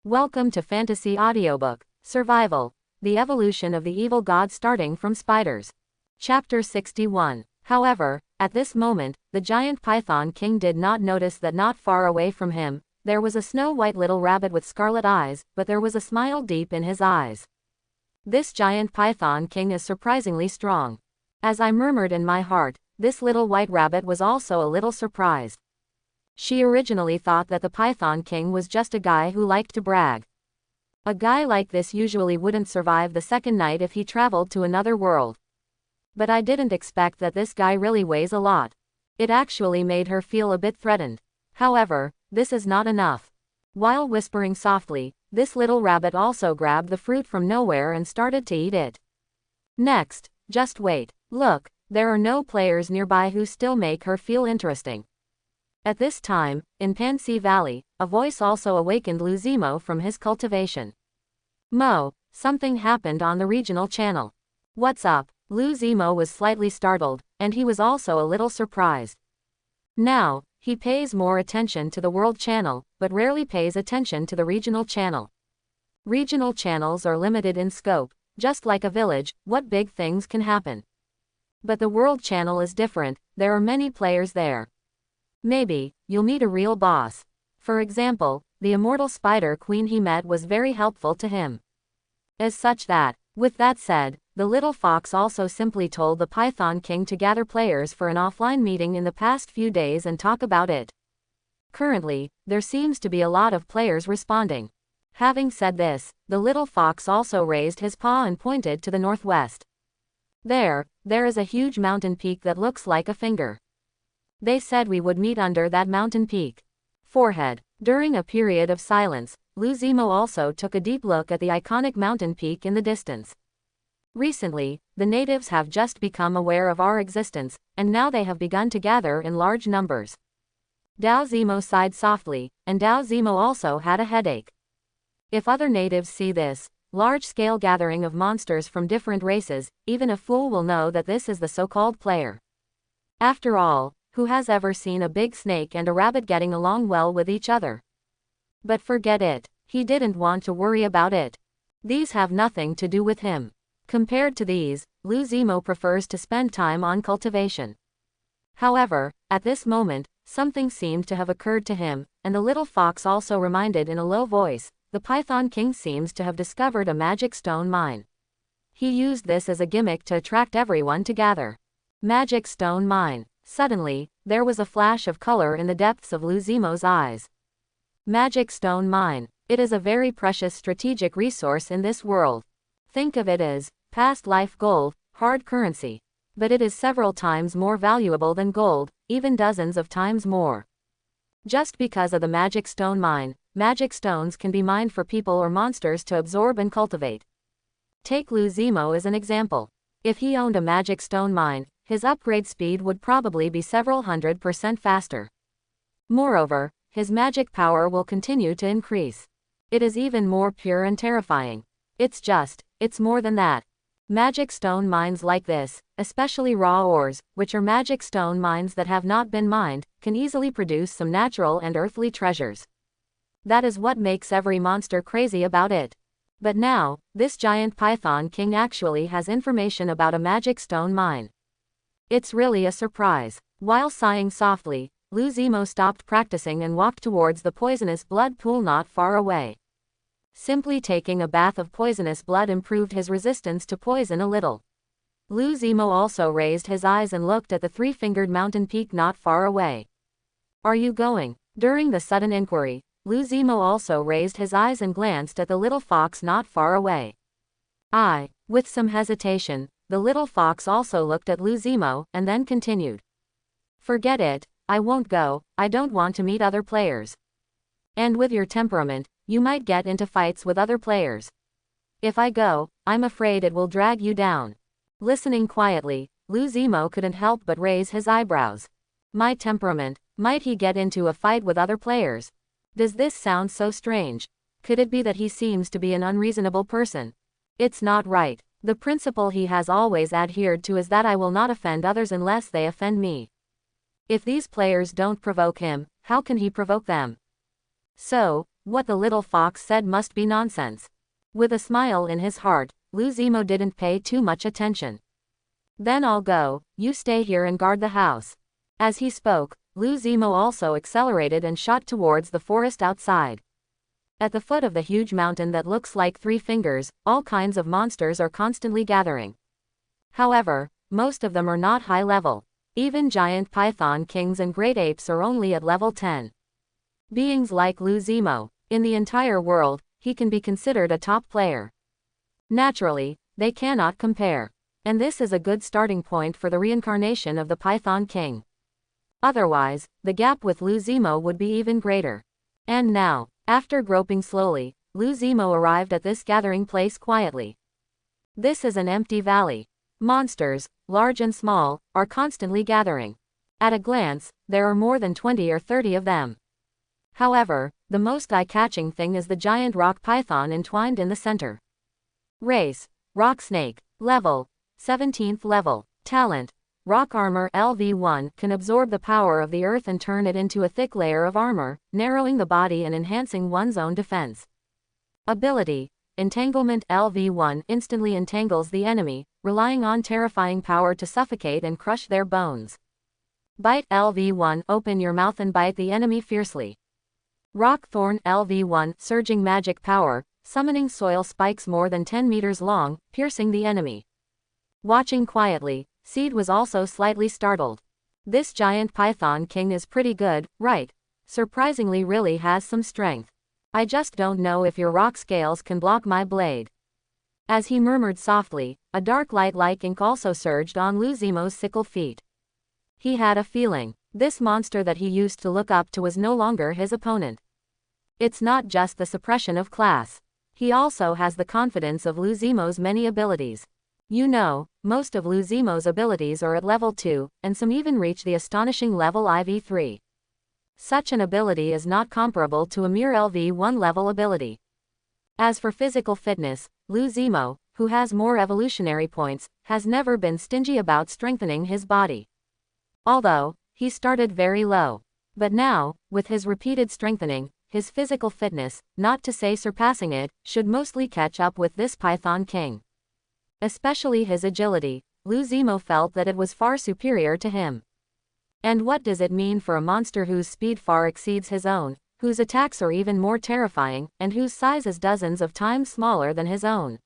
Welcome to Fantasy Audiobook, Survival, The Evolution of the Evil God starting from Spiders. Chapter 61. However, at this moment, the giant python king did not notice that not far away from him, there was a snow-white little rabbit with scarlet eyes, but there was a smile deep in his eyes. This giant python king is surprisingly strong. As I murmured in my heart, this little white rabbit was also a little surprised. She originally thought that the Python King was just a guy who liked to brag. A guy like this usually wouldn't survive the second night if he traveled to another world. But I didn't expect that this guy really weighs a lot. It actually made her feel a bit threatened. However, this is not enough. While whispering softly, this little rabbit also grabbed the fruit from nowhere and started to eat it. Next, just wait. Look, there are no players nearby who still make her feel interesting. At this time, in Pansy Valley, a voice also awakened Luzimo from his cultivation. Mo, something happened on the regional channel. What's up? Luzimo was slightly startled, and he was also a little surprised. Now, he pays more attention to the world channel, but rarely pays attention to the regional channel. Regional channels are limited in scope, just like a village, what big things can happen. But the world channel is different, there are many players there. Maybe, you'll meet a real boss. For example, the immortal spider queen he met was very helpful to him. As such that, with that said, the little fox also simply told the Python King to gather players for an offline meeting in the past few days and talk about it. Currently, there seems to be a lot of players responding. Having said this, the little fox also raised his paw and pointed to the northwest. There is a huge mountain peak that looks like a finger. They said we would meet under that mountain peak. Forehead. During a period of silence, Luzimo also took a deep look at the iconic mountain peak in the distance. Recently, the natives have just become aware of our existence, and now they have begun to gather in large numbers. Dao Zimo sighed softly, and Dao Zimo also had a headache. If other natives see this large-scale gathering of monsters from different races, even a fool will know that this is the so-called player. After all, who has ever seen a big snake and a rabbit getting along well with each other? But forget it, he didn't want to worry about it. These have nothing to do with him. Compared to these, Luzimo prefers to spend time on cultivation. However, at this moment, something seemed to have occurred to him, and the little fox also reminded in a low voice, the Python King seems to have discovered a magic stone mine. He used this as a gimmick to attract everyone to gather. Magic stone mine. Suddenly, there was a flash of color in the depths of Luzimo's eyes. Magic stone mine. It is a very precious strategic resource in this world. Think of it as past life gold, hard currency. But it is several times more valuable than gold, even dozens of times more. Just because of the magic stone mine, magic stones can be mined for people or monsters to absorb and cultivate. Take Luzimo as an example. If he owned a magic stone mine, his upgrade speed would probably be several 100% faster. Moreover, his magic power will continue to increase. It is even more pure and terrifying. It's more than that. Magic stone mines like this, especially raw ores, which are magic stone mines that have not been mined, can easily produce some natural and earthly treasures. That is what makes every monster crazy about it. But now, this giant Python King actually has information about a magic stone mine. It's really a surprise. While sighing softly, Luzimo stopped practicing and walked towards the poisonous blood pool not far away. Simply taking a bath of poisonous blood improved his resistance to poison a little. Luzimo also raised his eyes and looked at the three-fingered mountain peak not far away. Are you going? During the sudden inquiry, Luzimo also raised his eyes and glanced at the little fox not far away. With some hesitation, the little fox also looked at Luzimo, and then continued. Forget it, I won't go, I don't want to meet other players. And with your temperament, you might get into fights with other players. If I go, I'm afraid it will drag you down. Listening quietly, Luzimo couldn't help but raise his eyebrows. My temperament, might he get into a fight with other players? Does this sound so strange? Could it be that he seems to be an unreasonable person? It's not right. The principle he has always adhered to is that I will not offend others unless they offend me. If these players don't provoke him, how can he provoke them? So, What the little fox said must be nonsense. With a smile in his heart, Lu Zimo didn't pay too much attention. Then I'll go, you stay here and guard the house. As he spoke, Lu Zimo also accelerated and shot towards the forest outside. At the foot of the huge mountain that looks like 3 fingers, all kinds of monsters are constantly gathering. However, most of them are not high level. Even giant python kings and great apes are only at level 10. Beings like Lu Zimo, in the entire world, he can be considered a top player. Naturally, they cannot compare. And this is a good starting point for the reincarnation of the Python King. Otherwise, the gap with Lu Zimo would be even greater. And now, after groping slowly, Lu Zimo arrived at this gathering place quietly. This is an empty valley. Monsters, large and small, are constantly gathering. At a glance, there are more than 20 or 30 of them. However, the most eye-catching thing is the giant rock python entwined in the center. Race, rock snake. Level, 17th level. Talent, rock armor LV1 can absorb the power of the earth and turn it into a thick layer of armor, narrowing the body and enhancing one's own defense. Ability, entanglement LV1 instantly entangles the enemy, relying on terrifying power to suffocate and crush their bones. Bite LV1 open your mouth and bite the enemy fiercely. Rock thorn LV1 surging magic power, summoning soil spikes more than 10 meters long, piercing the enemy. Watching quietly, Seed was also slightly startled. This giant python king is pretty good, right? Surprisingly really has some strength. I just don't know if your rock scales can block my blade. As he murmured softly, a dark light like ink also surged on Lu Zimo's sickle feet. He had a feeling. This monster that he used to look up to was no longer his opponent. It's not just the suppression of class. He also has the confidence of Lu Zimo's many abilities. You know, most of Lu Zimo's abilities are at level 2, and some even reach the astonishing level IV3. Such an ability is not comparable to a mere LV1 level ability. As for physical fitness, Lu Zimo, who has more evolutionary points, has never been stingy about strengthening his body. Although, he started very low. But now, with his repeated strengthening, his physical fitness, not to say surpassing it, should mostly catch up with this Python King. Especially his agility, Lu Zimo felt that it was far superior to him. And what does it mean for a monster whose speed far exceeds his own, whose attacks are even more terrifying, and whose size is dozens of times smaller than his own?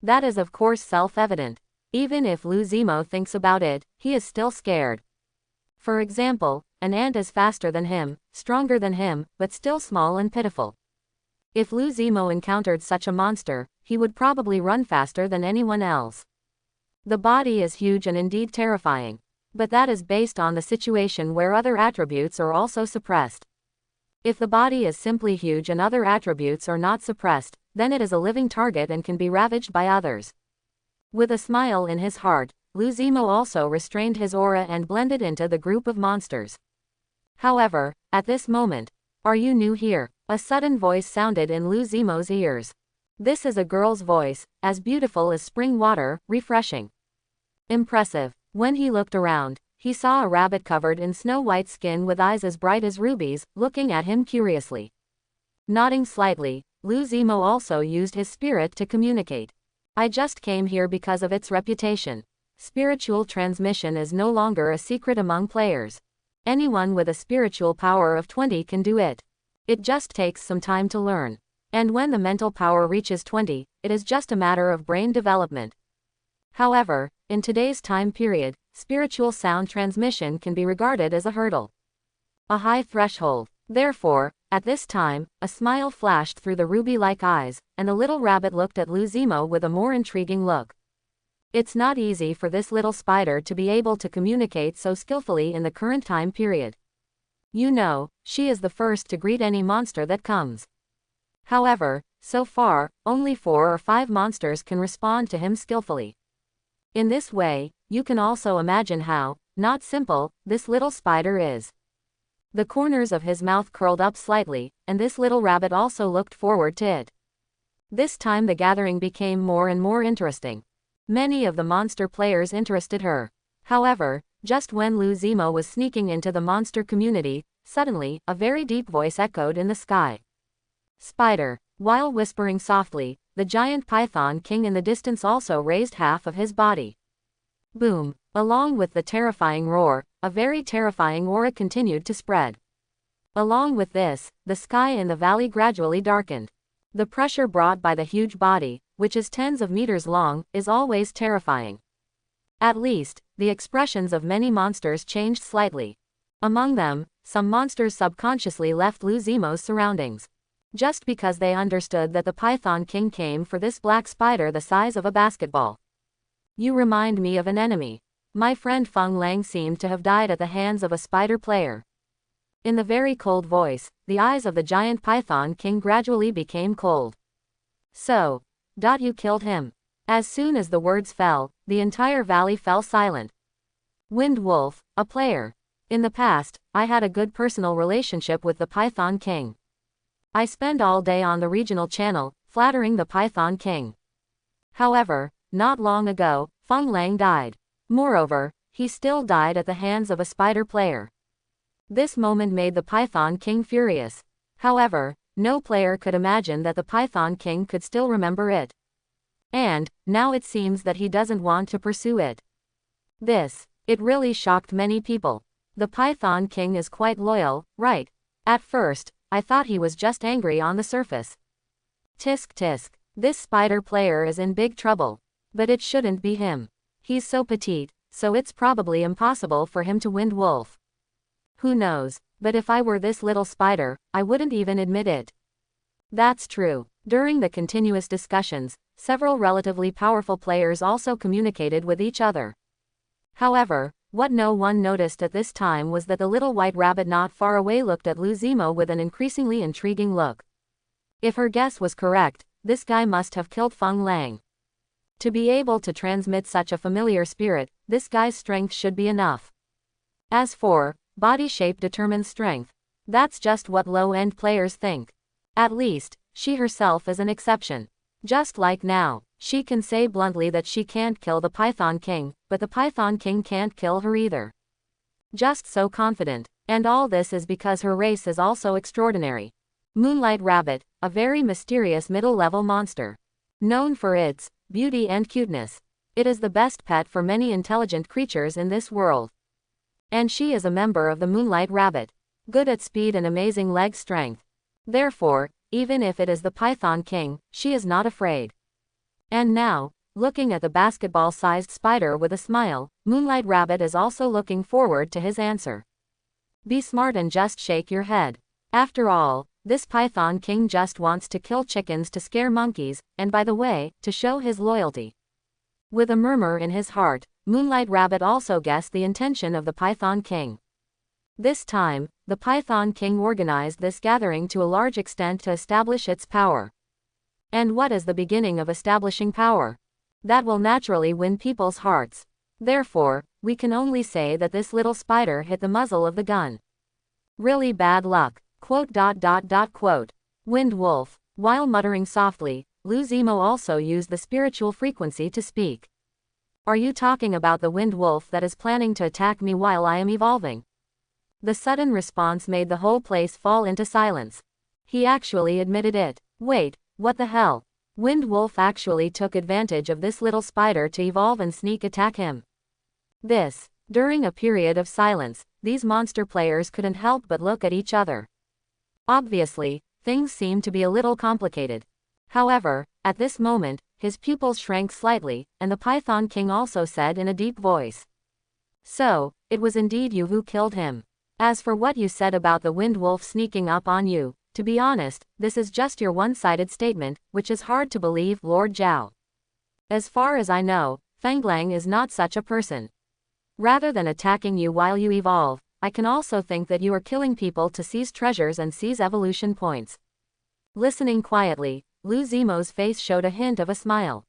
That is of course self-evident. Even if Lu Zimo thinks about it, he is still scared. For example, an ant is faster than him, stronger than him, but still small and pitiful. If Lu Zimo encountered such a monster, he would probably run faster than anyone else. The body is huge and indeed terrifying. But that is based on the situation where other attributes are also suppressed. If the body is simply huge and other attributes are not suppressed, then it is a living target and can be ravaged by others. With a smile in his heart, Lu Zimo also restrained his aura and blended into the group of monsters. However, at this moment, "Are you new here?" a sudden voice sounded in Lu Zimo's ears. This is a girl's voice, as beautiful as spring water, refreshing. Impressive. When he looked around, he saw a rabbit covered in snow-white skin with eyes as bright as rubies, looking at him curiously. Nodding slightly, Lu Zimo also used his spirit to communicate. "I just came here because of its reputation. Spiritual transmission is no longer a secret among players. Anyone with a spiritual power of 20 can do it. It just takes some time to learn. And when the mental power reaches 20, it is just a matter of brain development. However, in today's time period, spiritual sound transmission can be regarded as a hurdle. A high threshold. Therefore, at this time, a smile flashed through the ruby-like eyes, and the little rabbit looked at Lu Zimo with a more intriguing look. It's not easy for this little spider to be able to communicate so skillfully in the current time period. You know, she is the first to greet any monster that comes. However, so far, only 4 or 5 monsters can respond to him skillfully. In this way, you can also imagine how, not simple, this little spider is. The corners of his mouth curled up slightly, and this little rabbit also looked forward to it. This time the gathering became more and more interesting. Many of the monster players interested her. However, just when Lu Zimo was sneaking into the monster community, suddenly, a very deep voice echoed in the sky. Spider. While whispering softly, the giant python king in the distance also raised half of his body. Boom. Along with the terrifying roar, a very terrifying aura continued to spread. Along with this, the sky in the valley gradually darkened. The pressure brought by the huge body, which is tens of meters long, is always terrifying. At least, the expressions of many monsters changed slightly. Among them, some monsters subconsciously left Luzimo's surroundings. Just because they understood that the Python King came for this black spider the size of a basketball. You remind me of an enemy. My friend Feng Lang seemed to have died at the hands of a spider player. In the very cold voice, the eyes of the giant Python King gradually became cold. So, you killed him. As soon as the words fell, the entire valley fell silent. Wind Wolf, a player. In the past, I had a good personal relationship with the Python King. I spent all day on the regional channel, flattering the Python King. However, not long ago, Feng Lang died. Moreover, he still died at the hands of a spider player. This moment made the Python King furious. However, no player could imagine that the Python King could still remember it. And, now it seems that he doesn't want to pursue it. It really shocked many people. The Python King is quite loyal, right? At first, I thought he was just angry on the surface. Tisk tisk. This spider player is in big trouble. But it shouldn't be him. He's so petite, so it's probably impossible for him to Wind Wolf. Who knows, but if I were this little spider, I wouldn't even admit it. That's true. During the continuous discussions, several relatively powerful players also communicated with each other. However, what no one noticed at this time was that the little white rabbit not far away looked at Luzimo with an increasingly intriguing look. If her guess was correct, this guy must have killed Feng Lang. To be able to transmit such a familiar spirit, this guy's strength should be enough. As for, body shape determines strength. That's just what low-end players think. At least, she herself is an exception. Just like now, she can say bluntly that she can't kill the Python King, but the Python King can't kill her either. Just so confident. And all this is because her race is also extraordinary. Moonlight Rabbit, a very mysterious middle-level monster. Known for its beauty and cuteness. It is the best pet for many intelligent creatures in this world. And she is a member of the Moonlight Rabbit. Good at speed and amazing leg strength. Therefore, even if it is the Python King, she is not afraid. And now, looking at the basketball-sized spider with a smile, Moonlight Rabbit is also looking forward to his answer. Be smart and just shake your head. After all, this Python King just wants to kill chickens to scare monkeys, and by the way, to show his loyalty. With a murmur in his heart, Moonlight Rabbit also guessed the intention of the Python King. This time, the Python King organized this gathering to a large extent to establish its power. And what is the beginning of establishing power? That will naturally win people's hearts. Therefore, we can only say that this little spider hit the muzzle of the gun. Really bad luck. Wind Wolf. While muttering softly, Luzimo also used the spiritual frequency to speak. Are you talking about the Wind Wolf that is planning to attack me while I am evolving? The sudden response made the whole place fall into silence. He actually admitted it. Wait, what the hell? Wind Wolf actually took advantage of this little spider to evolve and sneak attack him. During a period of silence, these monster players couldn't help but look at each other. Obviously, things seemed to be a little complicated. However, at this moment, his pupils shrank slightly, and the Python King also said in a deep voice. So, it was indeed you who killed him. As for what you said about the Wind Wolf sneaking up on you, to be honest, this is just your one-sided statement, which is hard to believe, Lord Zhao. As far as I know, Feng Lang is not such a person. Rather than attacking you while you evolve, I can also think that you are killing people to seize treasures and seize evolution points. Listening quietly, Luzimo's face showed a hint of a smile.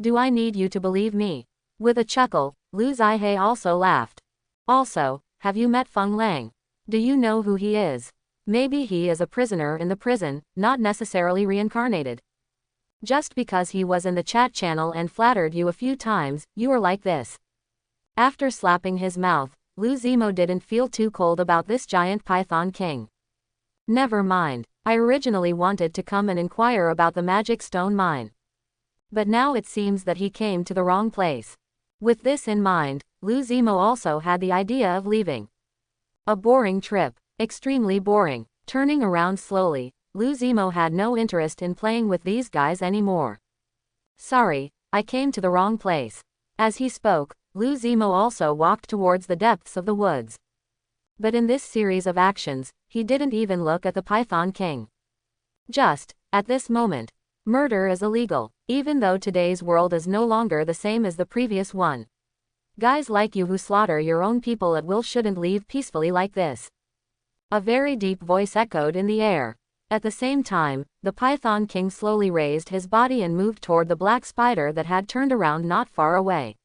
Do I need you to believe me? With a chuckle, Lu Zihei also laughed. Also, have you met Feng Lang? Do you know who he is? Maybe he is a prisoner in the prison, not necessarily reincarnated. Just because he was in the chat channel and flattered you a few times, you are like this. After slapping his mouth, Luzimo didn't feel too cold about this giant Python King. Never mind, I originally wanted to come and inquire about the magic stone mine. But now it seems that he came to the wrong place. With this in mind, Lu Zemo also had the idea of leaving. A boring trip. Extremely boring. Turning around slowly, Lu Zemo had no interest in playing with these guys anymore. Sorry, I came to the wrong place. As he spoke, Lu Zemo also walked towards the depths of the woods. But in this series of actions, he didn't even look at the Python King. Just, at this moment, murder is illegal, even though today's world is no longer the same as the previous one. Guys like you who slaughter your own people at will shouldn't leave peacefully like this. A very deep voice echoed in the air. At the same time, the Python King slowly raised his body and moved toward the black spider that had turned around not far away.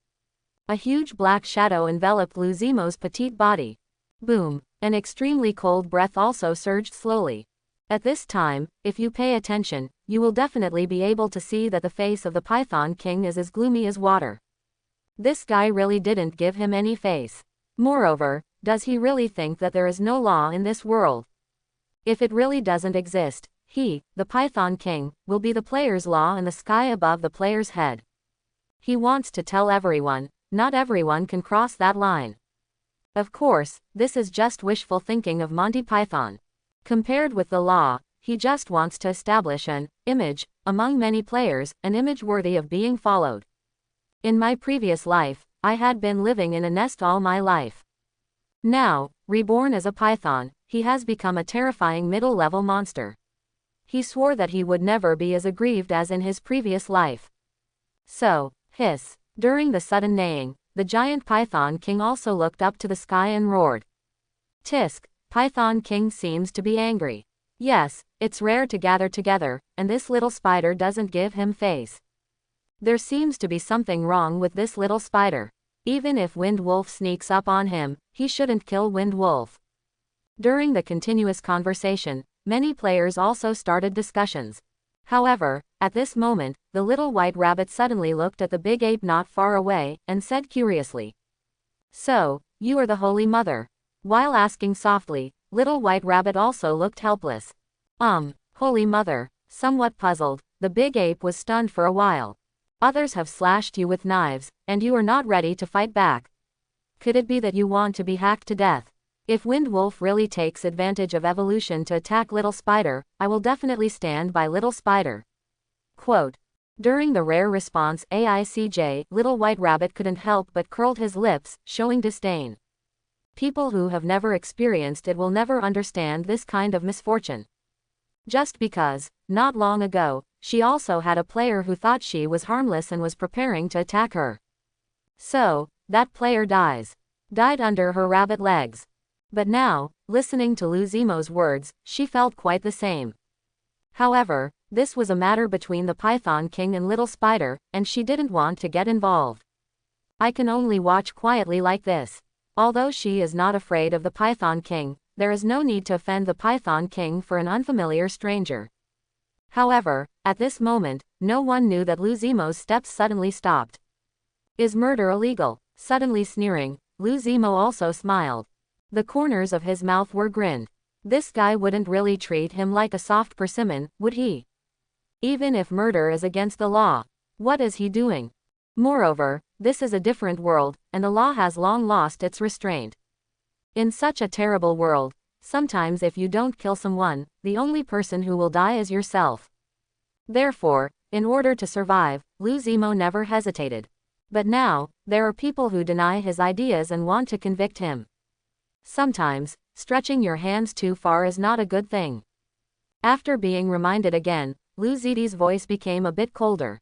A huge black shadow enveloped Lu Zemo's petite body. Boom! An extremely cold breath also surged slowly. At this time, if you pay attention, you will definitely be able to see that the face of the Python King is as gloomy as water. This guy really didn't give him any face. Moreover, does he really think that there is no law in this world? If it really doesn't exist, he, the Python King, will be the player's law in the sky above the player's head. He wants to tell everyone, not everyone can cross that line. Of course, this is just wishful thinking of Monty Python. Compared with the law, he just wants to establish an image, among many players, an image worthy of being followed. In my previous life, I had been living in a nest all my life. Now, reborn as a python, he has become a terrifying middle-level monster. He swore that he would never be as aggrieved as in his previous life. So, hiss. During the sudden neighing, the giant Python King also looked up to the sky and roared. Tisk, Python King seems to be angry. Yes, it's rare to gather together, and this little spider doesn't give him face. There seems to be something wrong with this little spider. Even if Wind Wolf sneaks up on him, he shouldn't kill Wind Wolf. During the continuous conversation, many players also started discussions. However, at this moment, the little white rabbit suddenly looked at the big ape not far away, and said curiously, "So, you are the Holy Mother?" While asking softly, little white rabbit also looked helpless. Holy Mother. Somewhat puzzled, the big ape was stunned for a while. Others have slashed you with knives, and you are not ready to fight back. Could it be that you want to be hacked to death? If Wind Wolf really takes advantage of evolution to attack Little Spider, I will definitely stand by Little Spider. Quote. During the rare response AICJ, Little White Rabbit couldn't help but curled his lips, showing disdain. People who have never experienced it will never understand this kind of misfortune. Just because, not long ago, she also had a player who thought she was harmless and was preparing to attack her. So, that player died under her rabbit legs. But now, listening to Lu Zemo's words, she felt quite the same. However, this was a matter between the Python King and Little Spider, and she didn't want to get involved. I can only watch quietly like this. Although she is not afraid of the Python King, there is no need to offend the Python King for an unfamiliar stranger. However, at this moment, no one knew that Lu Zemo's steps suddenly stopped. Is murder illegal? Suddenly sneering, Lu Zemo also smiled. The corners of his mouth were grinned. This guy wouldn't really treat him like a soft persimmon, would he? Even if murder is against the law, what is he doing? Moreover, this is a different world, and the law has long lost its restraint. In such a terrible world, sometimes if you don't kill someone, the only person who will die is yourself. Therefore, in order to survive, Lu Zemo never hesitated. But now, there are people who deny his ideas and want to convict him. Sometimes, stretching your hands too far is not a good thing. After being reminded again, Lu Zidi's voice became a bit colder.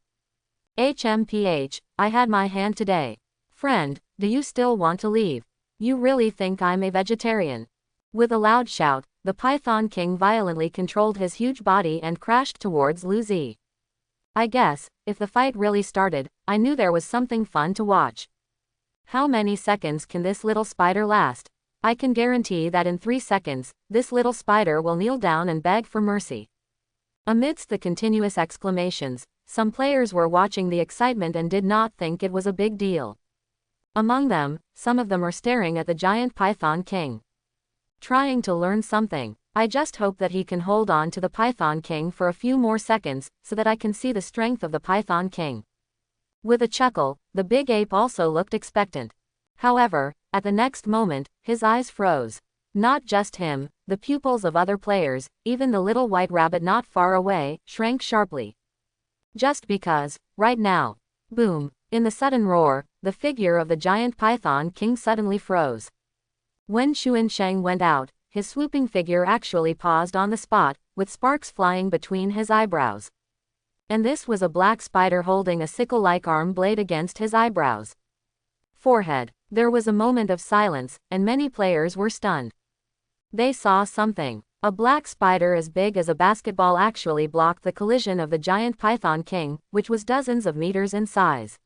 HMPH, I had my hand today. Friend, do you still want to leave? You really think I'm a vegetarian? With a loud shout, the Python King violently controlled his huge body and crashed towards Lu Zi. I guess, if the fight really started, I knew there was something fun to watch. How many seconds can this little spider last? I can guarantee that in 3 seconds, this little spider will kneel down and beg for mercy. Amidst the continuous exclamations, some players were watching the excitement and did not think it was a big deal. Among them, some of them are staring at the giant Python King. Trying to learn something. I just hope that he can hold on to the Python King for a few more seconds, so that I can see the strength of the Python King. With a chuckle, the big ape also looked expectant. However, at the next moment, his eyes froze. Not just him, the pupils of other players, even the little white rabbit not far away, shrank sharply. Just because, right now. Boom. In the sudden roar, the figure of the giant Python King suddenly froze. When Xuansheng went out, his swooping figure actually paused on the spot, with sparks flying between his eyebrows. And this was a black spider holding a sickle-like arm blade against his eyebrows. Forehead. There was a moment of silence, and many players were stunned. They saw something. A black spider as big as a basketball actually blocked the collision of the giant Python King, which was dozens of meters in size.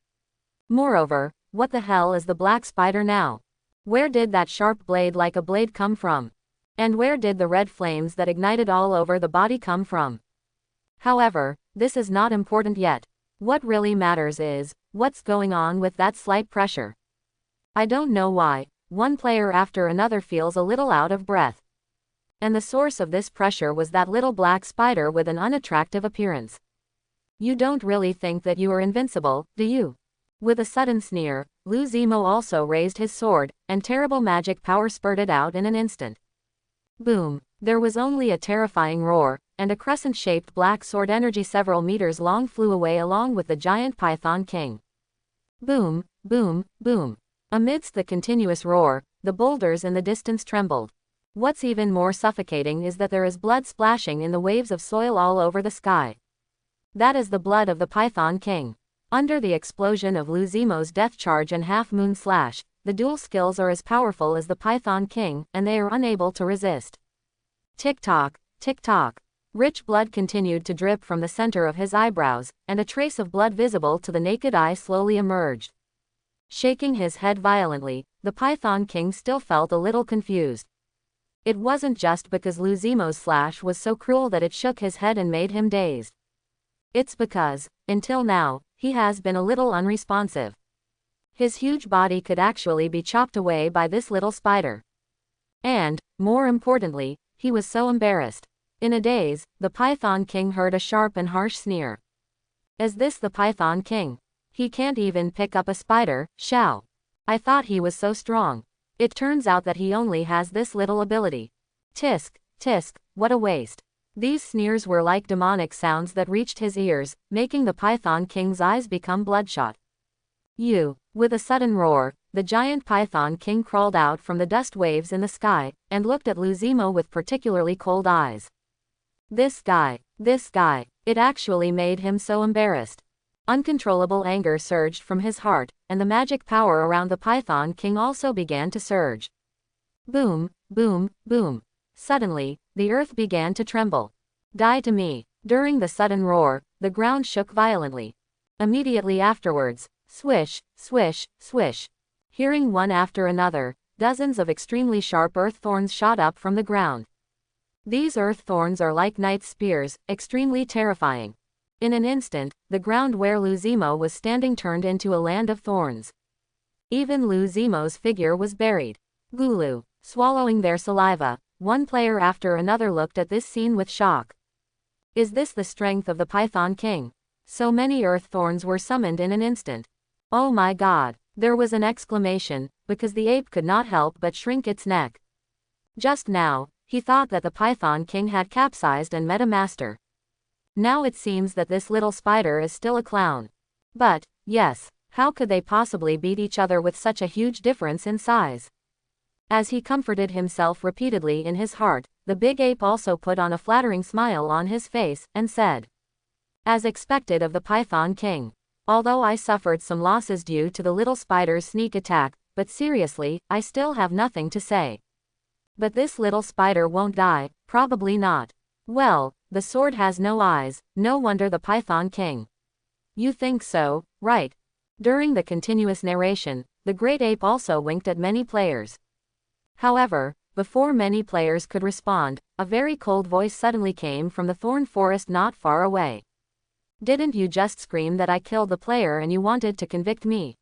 Moreover, what the hell is the black spider now? Where did that sharp blade like a blade come from? And where did the red flames that ignited all over the body come from? However, this is not important yet. What really matters is, what's going on with that slight pressure? I don't know why, one player after another feels a little out of breath. And the source of this pressure was that little black spider with an unattractive appearance. You don't really think that you are invincible, do you? With a sudden sneer, Lu Zimo also raised his sword, and terrible magic power spurted out in an instant. Boom. There was only a terrifying roar, and a crescent-shaped black sword energy several meters long flew away along with the giant Python King. Boom, boom, boom. Amidst the continuous roar, the boulders in the distance trembled. What's even more suffocating is that there is blood splashing in the waves of soil all over the sky. That is the blood of the Python King. Under the explosion of Lu Zimo's death charge and half-moon slash, the dual skills are as powerful as the Python King, and they are unable to resist. Tick-tock, tick-tock. Rich blood continued to drip from the center of his eyebrows, and a trace of blood visible to the naked eye slowly emerged. Shaking his head violently, the Python King still felt a little confused. It wasn't just because Lu Zimo's slash was so cruel that it shook his head and made him dazed. It's because, until now, he has been a little unresponsive. His huge body could actually be chopped away by this little spider. And, more importantly, he was so embarrassed. In a daze, the Python King heard a sharp and harsh sneer. Is this the Python King? He can't even pick up a spider, shall? I thought he was so strong. It turns out that he only has this little ability. Tisk, tisk, what a waste. These sneers were like demonic sounds that reached his ears, making the Python King's eyes become bloodshot. With a sudden roar, the giant Python King crawled out from the dust waves in the sky, and looked at Lu Zimo with particularly cold eyes. This guy, it actually made him so embarrassed. Uncontrollable anger surged from his heart, and the magic power around the Python King also began to surge. Boom, boom, boom. Suddenly, the earth began to tremble. Die to me. During the sudden roar, the ground shook violently. Immediately afterwards, swish, swish, swish. Hearing one after another, dozens of extremely sharp earth thorns shot up from the ground. These earth thorns are like knight's spears, extremely terrifying. In an instant, the ground where Lu Zimo was standing turned into a land of thorns. Even Lu Zimo's figure was buried. Gulu. Swallowing their saliva, one player after another looked at this scene with shock. Is this the strength of the Python King? So many earth thorns were summoned in an instant. Oh my god. There was an exclamation, because the ape could not help but shrink its neck. Just now, he thought that the Python King had capsized and met a master. Now it seems that this little spider is still a clown. But, yes, how could they possibly beat each other with such a huge difference in size? As he comforted himself repeatedly in his heart, the big ape also put on a flattering smile on his face, and said, as expected of the Python King. Although I suffered some losses due to the little spider's sneak attack, but seriously, I still have nothing to say. But this little spider won't die, probably not. Well, the sword has no eyes, no wonder the Python King. You think so, right? During the continuous narration, the great ape also winked at many players. However, before many players could respond, a very cold voice suddenly came from the thorn forest not far away. Didn't you just scream that I killed the player and you wanted to convict me?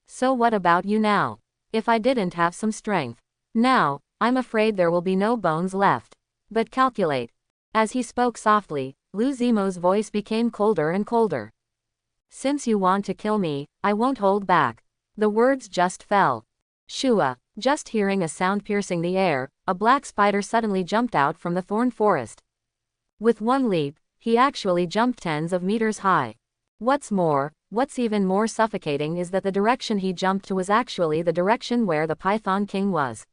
So what about you now? If I didn't have some strength. Now, I'm afraid there will be no bones left. But calculate. As he spoke softly, Lu Zimo's voice became colder and colder. Since you want to kill me, I won't hold back. The words just fell. Shua. Just hearing a sound piercing the air, a black spider suddenly jumped out from the thorn forest. With one leap, he actually jumped tens of meters high. What's even more suffocating is that the direction he jumped to was actually the direction where the Python King was.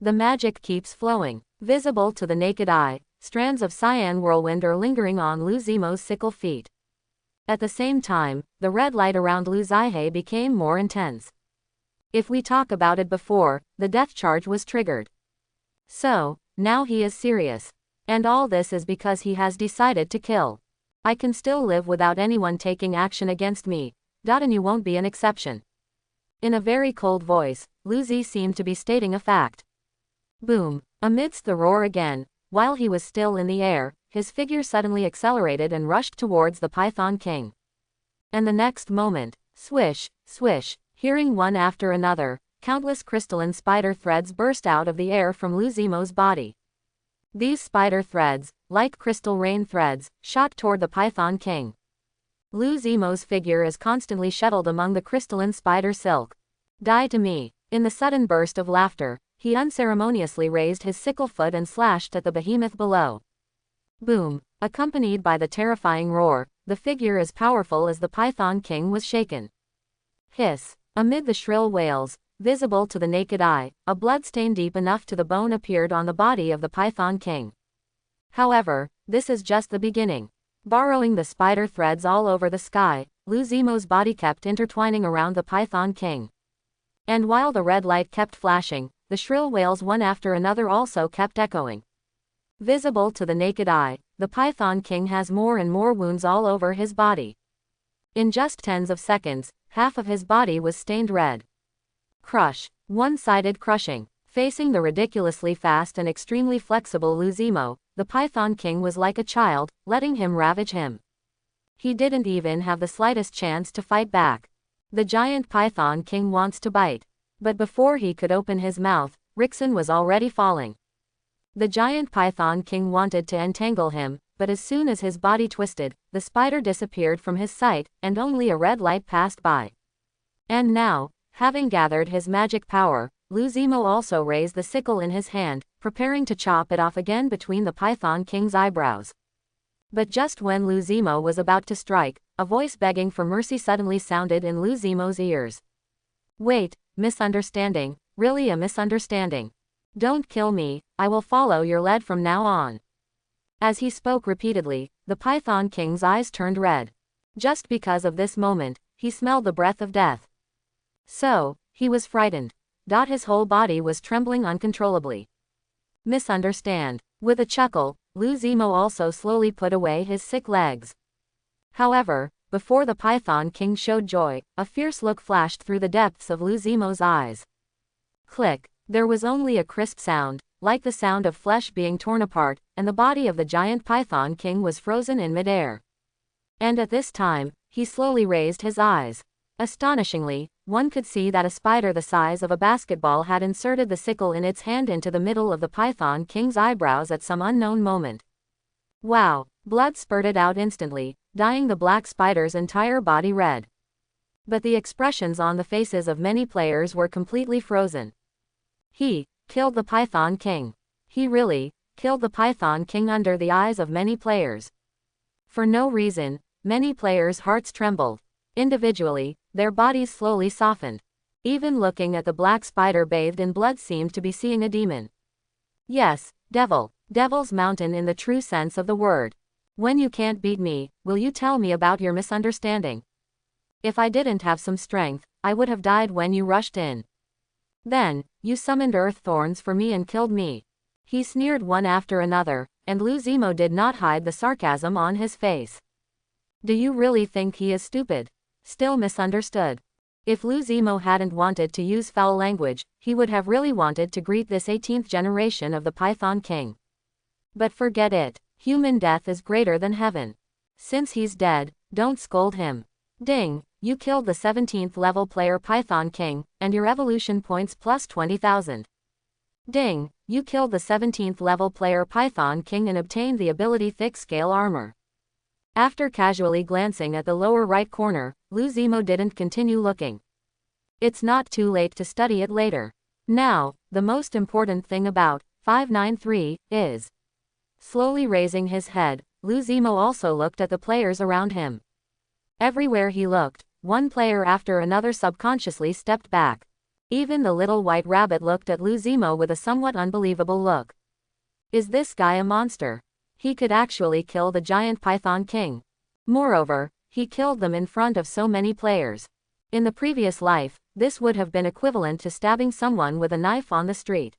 The magic keeps flowing. Visible to the naked eye, strands of cyan whirlwind are lingering on Lu Zimo's sickle feet. At the same time, the red light around Lu Zihe became more intense. If we talk about it before, the death charge was triggered. So, now he is serious. And all this is because he has decided to kill. I can still live without anyone taking action against me, and you won't be an exception. In a very cold voice, Lu Zi seemed to be stating a fact. Boom. Amidst the roar again, while he was still in the air, his figure suddenly accelerated and rushed towards the Python King. And the next moment, swish, swish, hearing one after another, countless crystalline spider threads burst out of the air from Lu Zimo's body. These spider threads, like crystal rain threads, shot toward the Python King. Lu Zimo's figure is constantly shuttled among the crystalline spider silk. Die to me. In the sudden burst of laughter, he unceremoniously raised his sickle foot and slashed at the behemoth below. Boom. Accompanied by the terrifying roar, the figure as powerful as the Python King was shaken. Hiss. Amid the shrill wails, visible to the naked eye, a bloodstain deep enough to the bone appeared on the body of the Python King. However, this is just the beginning. Borrowing the spider threads all over the sky, Lu Zimo's body kept intertwining around the Python King. And while the red light kept flashing, the shrill wails one after another also kept echoing. Visible to the naked eye, the Python King has more and more wounds all over his body. In just tens of seconds, half of his body was stained red. Crush. One-sided crushing. Facing the ridiculously fast and extremely flexible Lu Zimo, the Python King was like a child, letting him ravage him. He didn't even have the slightest chance to fight back. The giant Python King wants to bite. But before he could open his mouth, Rixon was already falling. The giant Python King wanted to entangle him, but as soon as his body twisted, the spider disappeared from his sight, and only a red light passed by. And now, having gathered his magic power, Lu Zimo also raised the sickle in his hand, preparing to chop it off again between the Python King's eyebrows. But just when Lu Zimo was about to strike, a voice begging for mercy suddenly sounded in Lu Zimo's ears. Wait, misunderstanding, really a misunderstanding. Don't kill me, I will follow your lead from now on. As he spoke repeatedly, the Python King's eyes turned red. Just because of this moment, he smelled the breath of death. So, he was frightened. His whole body was trembling uncontrollably. Misunderstand. With a chuckle, Lu Zimo also slowly put away his sick legs. However, before the Python King showed joy, a fierce look flashed through the depths of Lu Zimo's eyes. Click. There was only a crisp sound, like the sound of flesh being torn apart, and the body of the giant Python King was frozen in midair. And at this time, he slowly raised his eyes. Astonishingly, one could see that a spider the size of a basketball had inserted the sickle in its hand into the middle of the Python King's eyebrows at some unknown moment. Wow! Blood spurted out instantly, dyeing the black spider's entire body red. But the expressions on the faces of many players were completely frozen. He killed the Python King. He really killed the Python King under the eyes of many players. For no reason, many players' hearts trembled. Individually, their bodies slowly softened. Even looking at the black spider bathed in blood seemed to be seeing a demon. Yes, devil. Devil's mountain in the true sense of the word. When you can't beat me, will you tell me about your misunderstanding? If I didn't have some strength, I would have died when you rushed in. Then, you summoned earth thorns for me and killed me. He sneered one after another, and Lu Zimo did not hide the sarcasm on his face. Do you really think he is stupid? Still misunderstood. If Lu Zimo hadn't wanted to use foul language, he would have really wanted to greet this 18th generation of the Python King. But forget it. Human death is greater than heaven. Since he's dead, don't scold him. Ding, you killed the 17th level player Python King, and your evolution points plus 20,000. Ding, you killed the 17th level player Python King and obtained the ability Thick Scale Armor. After casually glancing at the lower right corner, Luzimo didn't continue looking. It's not too late to study it later. Now, the most important thing about 593 is. Slowly raising his head, Luzimo also looked at the players around him. Everywhere he looked, one player after another subconsciously stepped back. Even the little white rabbit looked at Luzimo with a somewhat unbelievable look. Is this guy a monster? He could actually kill the giant Python King. Moreover, he killed them in front of so many players. In the previous life, this would have been equivalent to stabbing someone with a knife on the street.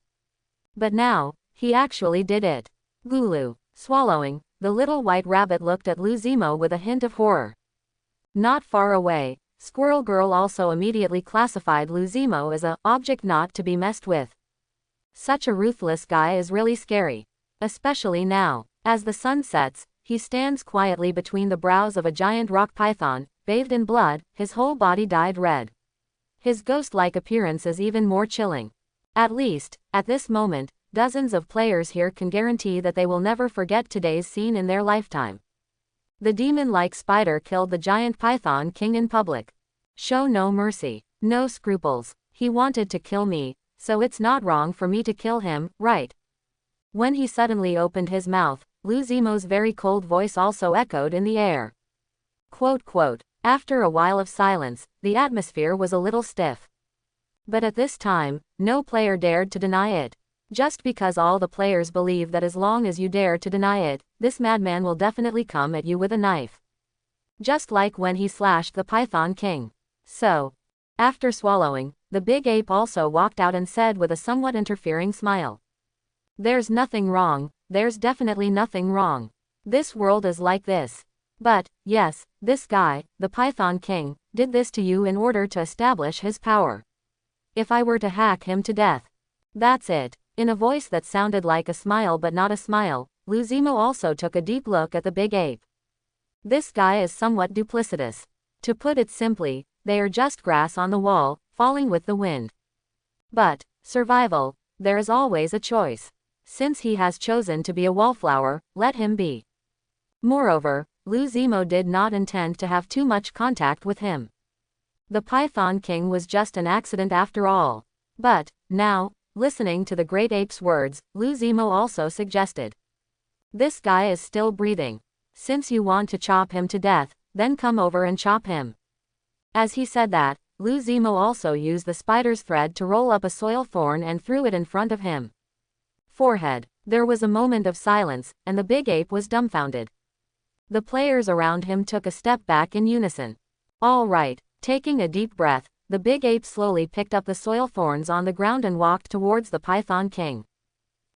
But now, he actually did it. Gulu. Swallowing, the little white rabbit looked at Luzimo with a hint of horror. Not far away, Squirrel Girl also immediately classified Luzimo as a object not to be messed with. Such a ruthless guy is really scary. Especially now. As the sun sets, he stands quietly between the brows of a giant rock python, bathed in blood, his whole body dyed red. His ghost-like appearance is even more chilling. At least, at this moment, dozens of players here can guarantee that they will never forget today's scene in their lifetime. The demon-like spider killed the giant Python King in public. Show no mercy, no scruples. He wanted to kill me, so it's not wrong for me to kill him, right? When he suddenly opened his mouth, Luzimo's very cold voice also echoed in the air. Quote. After a while of silence, the atmosphere was a little stiff. But at this time, no player dared to deny it. Just because all the players believe that as long as you dare to deny it, this madman will definitely come at you with a knife. Just like when he slashed the Python King. So, after swallowing, the big ape also walked out and said with a somewhat interfering smile. There's nothing wrong, there's definitely nothing wrong. This world is like this. But, yes, this guy, the Python King, did this to you in order to establish his power. If I were to hack him to death. That's it. In a voice that sounded like a smile but not a smile, Luzimo also took a deep look at the big ape. This guy is somewhat duplicitous. To put it simply, they are just grass on the wall, falling with the wind. But, survival, there is always a choice. Since he has chosen to be a wallflower, let him be. Moreover, Luzimo did not intend to have too much contact with him. The Python King was just an accident after all. But, now, listening to the great ape's words, Luzimo also suggested. This guy is still breathing. Since you want to chop him to death, then come over and chop him. As he said that, Luzimo also used the spider's thread to roll up a soil thorn and threw it in front of him. Forehead. There was a moment of silence, and the big ape was dumbfounded. The players around him took a step back in unison. All right, taking a deep breath, the big ape slowly picked up the soil thorns on the ground and walked towards the Python King.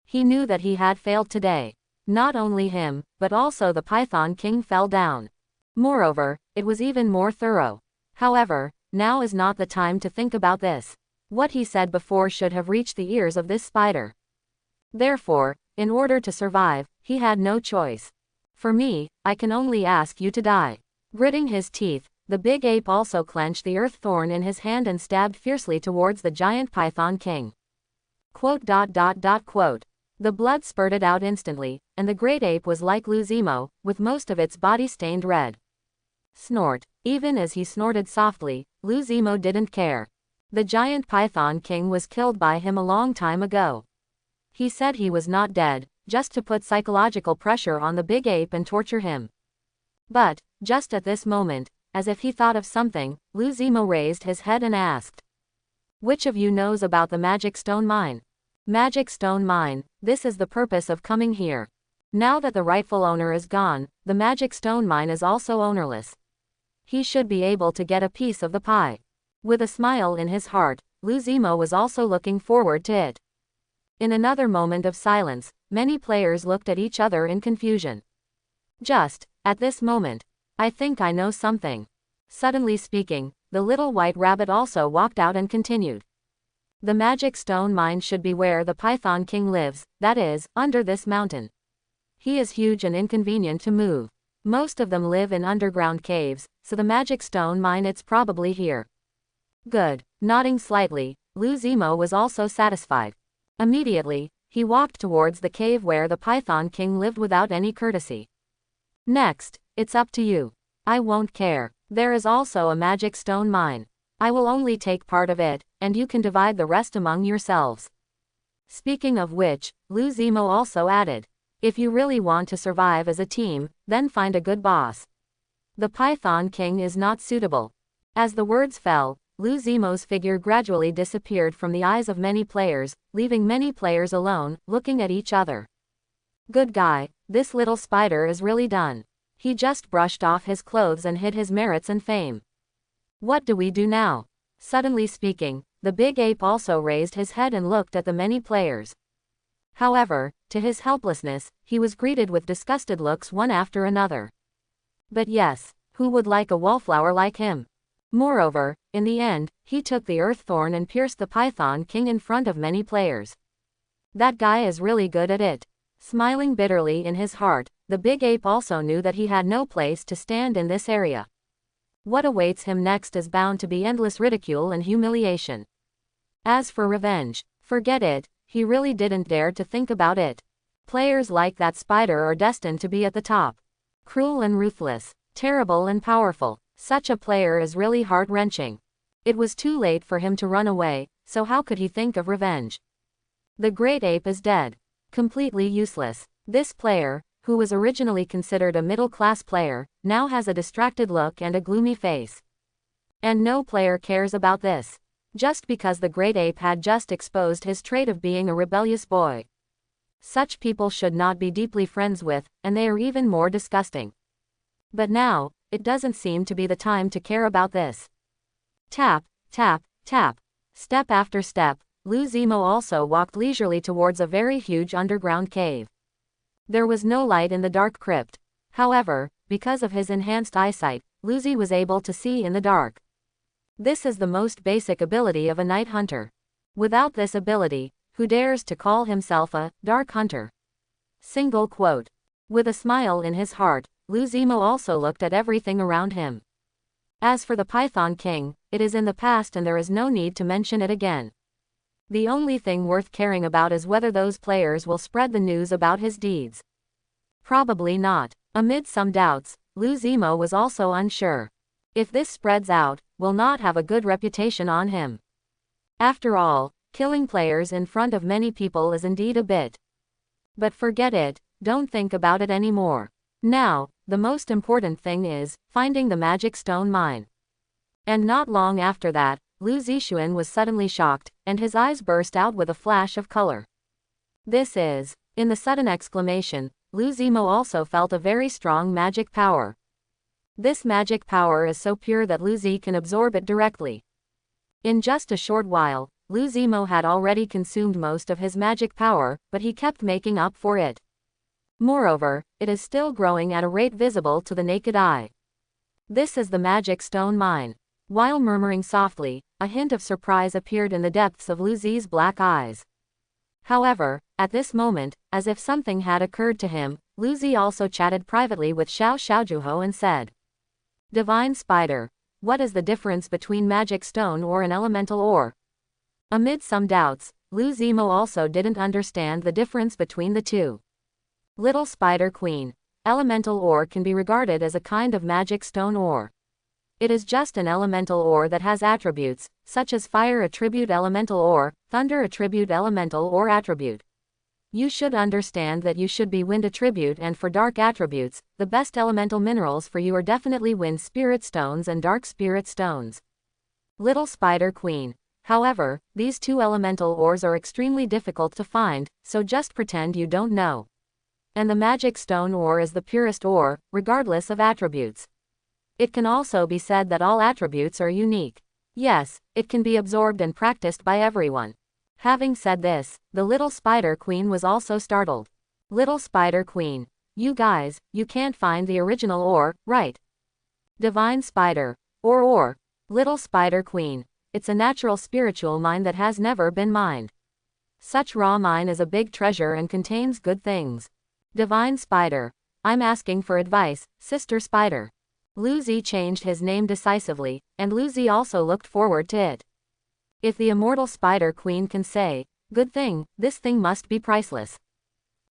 He knew that he had failed today. Not only him, but also the Python King fell down. Moreover, it was even more thorough. However, now is not the time to think about this. What he said before should have reached the ears of this spider. Therefore, in order to survive, he had no choice. For me, I can only ask you to die. Gritting his teeth, the big ape also clenched the earth thorn in his hand and stabbed fiercely towards the giant Python King. Quote. The blood spurted out instantly, and the great ape was like Luzimo, with most of its body stained red. Snort. Even as he snorted softly, Luzimo didn't care. The giant Python King was killed by him a long time ago. He said he was not dead, just to put psychological pressure on the big ape and torture him. But, just at this moment, as if he thought of something, Luzimo raised his head and asked. Which of you knows about the Magic Stone Mine? Magic Stone Mine, this is the purpose of coming here. Now that the rightful owner is gone, the Magic Stone Mine is also ownerless. He should be able to get a piece of the pie. With a smile in his heart, Luzimo was also looking forward to it. In another moment of silence, many players looked at each other in confusion. Just, at this moment, I think I know something. Suddenly speaking, the little white rabbit also walked out and continued. The Magic Stone Mine should be where the Python King lives, that is, under this mountain. He is huge and inconvenient to move. Most of them live in underground caves, so the Magic Stone Mine it's probably here. Good. Nodding slightly, Luzimo was also satisfied. Immediately, he walked towards the cave where the Python King lived without any courtesy. Next, it's up to you. I won't care. There is also a magic stone mine. I will only take part of it, and you can divide the rest among yourselves. Speaking of which, Lu Zimo also added, if you really want to survive as a team, then find a good boss. The Python King is not suitable. As the words fell, Lu Zimo's figure gradually disappeared from the eyes of many players, leaving many players alone, looking at each other. Good guy, this little spider is really done. He just brushed off his clothes and hid his merits and fame. What do we do now? Suddenly speaking, the big ape also raised his head and looked at the many players. However, to his helplessness, he was greeted with disgusted looks one after another. But yes, who would like a wallflower like him? Moreover, in the end, he took the earth thorn and pierced the Python King in front of many players. That guy is really good at it. Smiling bitterly in his heart, the big ape also knew that he had no place to stand in this area. What awaits him next is bound to be endless ridicule and humiliation. As for revenge, forget it, he really didn't dare to think about it. Players like that spider are destined to be at the top. Cruel and ruthless, terrible and powerful, such a player is really heart-wrenching. It was too late for him to run away, so how could he think of revenge? The great ape is dead. Completely useless. This player, who was originally considered a middle-class player, now has a distracted look and a gloomy face. And no player cares about this. Just because the great ape had just exposed his trait of being a rebellious boy. Such people should not be deeply friends with, and they are even more disgusting. But now, it doesn't seem to be the time to care about this. Tap, tap, tap. Step after step, Lu Zimo also walked leisurely towards a very huge underground cave. There was no light in the dark crypt. However, because of his enhanced eyesight, Lu Zi was able to see in the dark. This is the most basic ability of a night hunter. Without this ability, who dares to call himself a dark hunter? Single quote. With a smile in his heart, Lu Zimo also looked at everything around him. As for the Python King, it is in the past and there is no need to mention it again. The only thing worth caring about is whether those players will spread the news about his deeds. Probably not. Amid some doubts, Lu Zimo was also unsure. If this spreads out, will not have a good reputation on him. After all, killing players in front of many people is indeed a bit. But forget it, don't think about it anymore. Now, the most important thing is finding the magic stone mine. And not long after that, Lu Zixuan was suddenly shocked, and his eyes burst out with a flash of color. This is. In the sudden exclamation, Lu Zimo also felt a very strong magic power. This magic power is so pure that Lu Zi can absorb it directly. In just a short while, Lu Zimo had already consumed most of his magic power, but he kept making up for it. Moreover, it is still growing at a rate visible to the naked eye. This is the magic stone mine. While murmuring softly, a hint of surprise appeared in the depths of Lu Zi's black eyes. However, at this moment, as if something had occurred to him, Lu Zi also chatted privately with Xiao Xiaojuho and said, Divine Spider, what is the difference between magic stone or an elemental ore? Amid some doubts, Lu Zimo also didn't understand the difference between the two. Little Spider Queen, elemental ore can be regarded as a kind of magic stone ore. It is just an elemental ore that has attributes, such as fire attribute elemental ore, thunder attribute elemental ore attribute. You should understand that you should be wind attribute, and for dark attributes, the best elemental minerals for you are definitely wind spirit stones and dark spirit stones. Little Spider Queen. However, these two elemental ores are extremely difficult to find, so just pretend you don't know. And the magic stone ore is the purest ore, regardless of attributes. It can also be said that all attributes are unique. Yes, it can be absorbed and practiced by everyone. Having said this, the Little Spider Queen was also startled. Little Spider Queen. You guys, you can't find the original ore, right? Divine Spider. Ore. Little Spider Queen. It's a natural spiritual mine that has never been mined. Such raw mine is a big treasure and contains good things. Divine Spider. I'm asking for advice, Sister Spider. Lu Zi changed his name decisively, and Lu Zi also looked forward to it. If the immortal Spider Queen can say, Good thing, this thing must be priceless.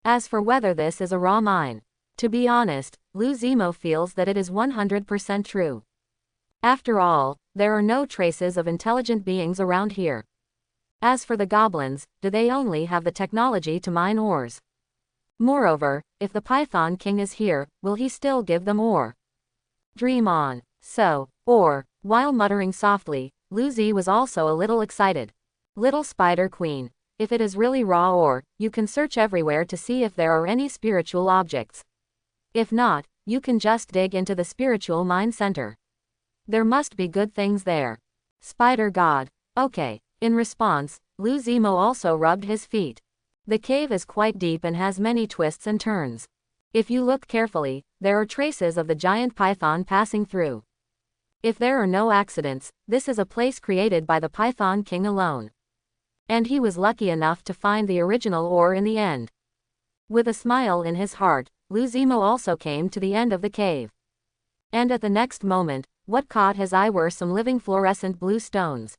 As for whether this is a raw mine, to be honest, Lou Zemo feels that it is 100% true. After all, there are no traces of intelligent beings around here. As for the goblins, do they only have the technology to mine ores? Moreover, if the Python King is here, will he still give them ore? Dream on. So, or, while muttering softly, Lou Z was also a little excited. Little Spider Queen, if it is really raw ore, you can search everywhere to see if there are any spiritual objects. If not, you can just dig into the spiritual mine center. There must be good things there. Spider God. Okay. In response, Lou Zemo also rubbed his feet. The cave is quite deep and has many twists and turns. If you look carefully, there are traces of the giant python passing through. If there are no accidents, this is a place created by the Python King alone. And he was lucky enough to find the original ore in the end. With a smile in his heart, Lou Zemo also came to the end of the cave. And at the next moment, what caught his eye were some living fluorescent blue stones.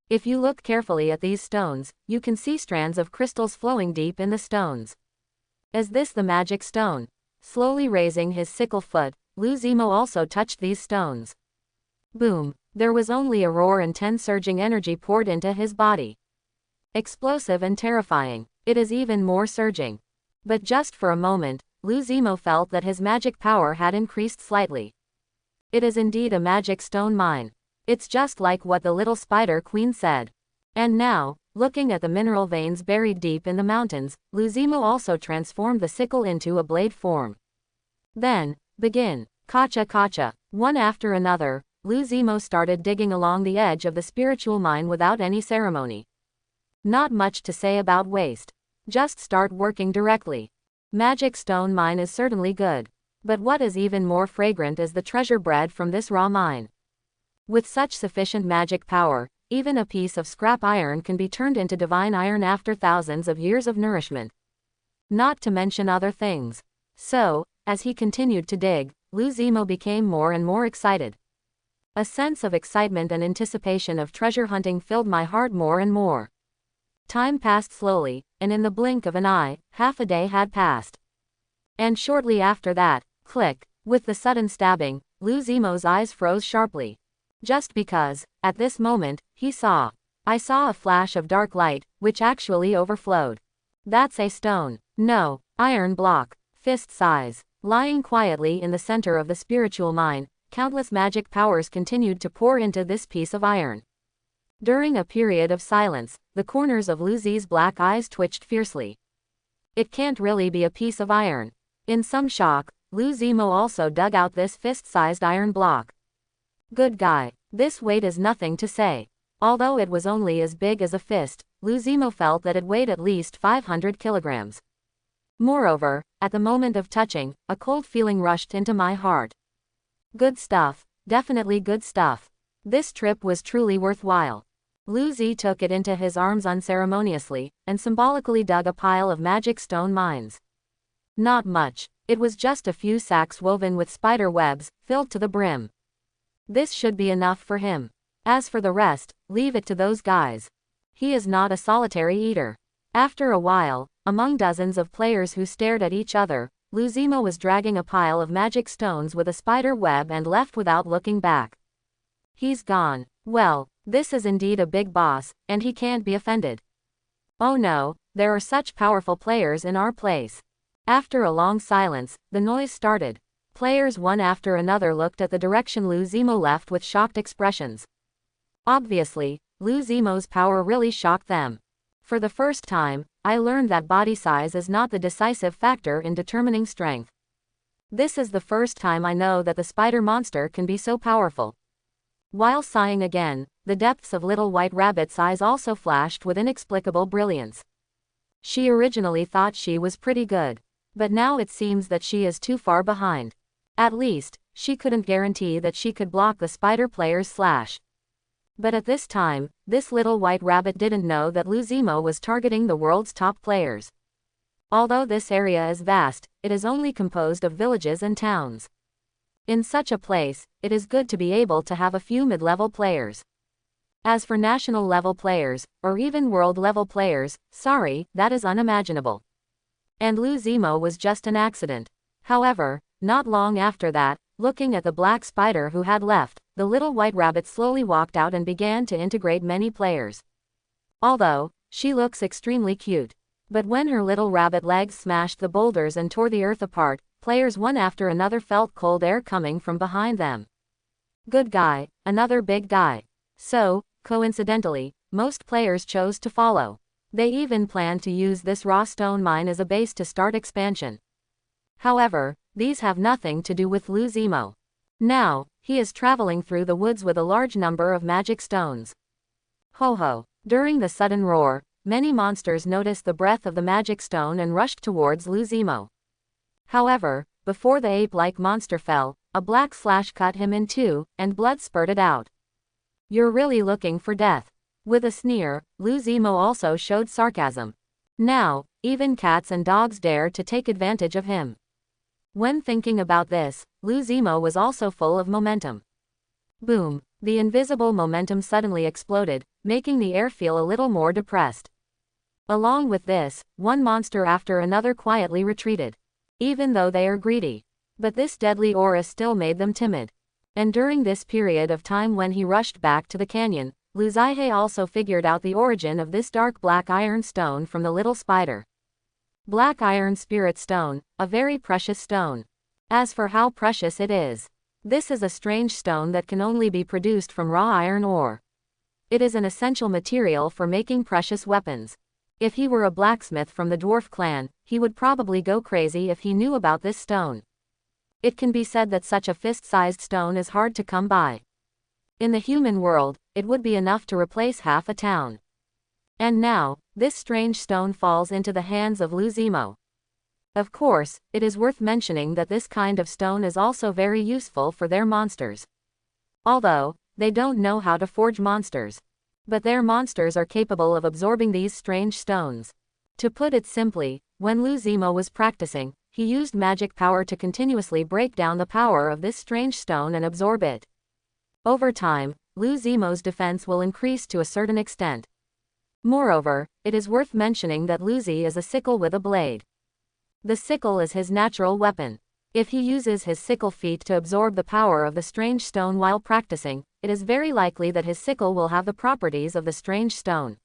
If you look carefully at these stones, you can see strands of crystals flowing deep in the stones. Is this the magic stone? Slowly raising his sickle foot, Lou Zemo also touched these stones. Boom! There was only a roar and 10 surging energy poured into his body. Explosive and terrifying. It is even more surging. But just for a moment, Lou Zemo felt that his magic power had increased slightly. It is indeed a magic stone mine. It's just like what the little Spider Queen said. And now, looking at the mineral veins buried deep in the mountains, Lou Zemo also transformed the sickle into a blade form. Then, begin. Kacha kacha. One after another, Lou Zemo started digging along the edge of the spiritual mine without any ceremony. Not much to say about waste. Just start working directly. Magic stone mine is certainly good. But what is even more fragrant is the treasure bred from this raw mine. With such sufficient magic power, even a piece of scrap iron can be turned into divine iron after thousands of years of nourishment. Not to mention other things. So, as he continued to dig, Lou Zemo became more and more excited. A sense of excitement and anticipation of treasure hunting filled my heart more and more. Time passed slowly, and in the blink of an eye, half a day had passed. And shortly after that, click, with the sudden stabbing, Lou Zemo's eyes froze sharply. Just because, at this moment, I saw a flash of dark light, which actually overflowed. That's a stone. No, iron block, fist size. Lying quietly in the center of the spiritual mine, countless magic powers continued to pour into this piece of iron. During a period of silence, the corners of Lou Z's black eyes twitched fiercely. It can't really be a piece of iron. In some shock, Lou Zemo also dug out this fist-sized iron block. Good guy. This weight is nothing to say. Although it was only as big as a fist, Lou Zemo felt that it weighed at least 500 kilograms. Moreover, at the moment of touching, a cold feeling rushed into my heart. Good stuff. Definitely good stuff. This trip was truly worthwhile. Lou Z took it into his arms unceremoniously, and symbolically dug a pile of magic stone mines. Not much. It was just a few sacks woven with spider webs, filled to the brim. This should be enough for him. As for the rest, leave it to those guys. He is not a solitary eater. After a while, among dozens of players who stared at each other, Lou Zemo was dragging a pile of magic stones with a spider web and left without looking back. He's gone. Well, this is indeed a big boss, and he can't be offended. Oh no, there are such powerful players in our place. After a long silence, the noise started. Players one after another looked at the direction Lou Zemo left with shocked expressions. Obviously, Lou Zemo's power really shocked them. For the first time, I learned that body size is not the decisive factor in determining strength. This is the first time I know that the spider monster can be so powerful. While sighing again, the depths of Little White Rabbit's eyes also flashed with inexplicable brilliance. She originally thought she was pretty good. But now it seems that she is too far behind. At least, she couldn't guarantee that she could block the spider player's slash. But at this time, this little white rabbit didn't know that Lou Zemo was targeting the world's top players. Although this area is vast, it is only composed of villages and towns. In such a place, it is good to be able to have a few mid-level players. As for national level players, or even world level players, sorry, that is unimaginable. And Lu Zimo was just an accident. However, not long after that, looking at the black spider who had left, the little white rabbit slowly walked out and began to integrate many players. Although, she looks extremely cute. But when her little rabbit legs smashed the boulders and tore the earth apart, players one after another felt cold air coming from behind them. Good guy, another big guy. So, coincidentally, most players chose to follow. They even planned to use this raw stone mine as a base to start expansion. However, these have nothing to do with Lu Zimo. Now, he is traveling through the woods with a large number of magic stones. Ho ho! During the sudden roar, many monsters noticed the breath of the magic stone and rushed towards Lu Zimo. However, before the ape-like monster fell, a black slash cut him in two, and blood spurted out. You're really looking for death. With a sneer, Lu Zimo also showed sarcasm. Now, even cats and dogs dare to take advantage of him. When thinking about this, Lu Zimo was also full of momentum. Boom! The invisible momentum suddenly exploded, making the air feel a little more depressed. Along with this, one monster after another quietly retreated. Even though they are greedy. But this deadly aura still made them timid. And during this period of time when he rushed back to the canyon, Lu Zihe also figured out the origin of this dark black iron stone from the little spider. Black iron spirit stone, a very precious stone. As for how precious it is, this is a strange stone that can only be produced from raw iron ore. It is an essential material for making precious weapons. If he were a blacksmith from the dwarf clan, he would probably go crazy if he knew about this stone. It can be said that such a fist-sized stone is hard to come by. In the human world, it would be enough to replace half a town. And now, this strange stone falls into the hands of Lu Zimo. Of course, it is worth mentioning that this kind of stone is also very useful for their monsters. Although, they don't know how to forge monsters. But their monsters are capable of absorbing these strange stones. To put it simply, when Lu Zimo was practicing, he used magic power to continuously break down the power of this strange stone and absorb it. Over time, Lu Zimo's defense will increase to a certain extent. Moreover, it is worth mentioning that Lu Zi is a sickle with a blade. The sickle is his natural weapon. If he uses his sickle feet to absorb the power of the strange stone while practicing, it is very likely that his sickle will have the properties of the strange stone.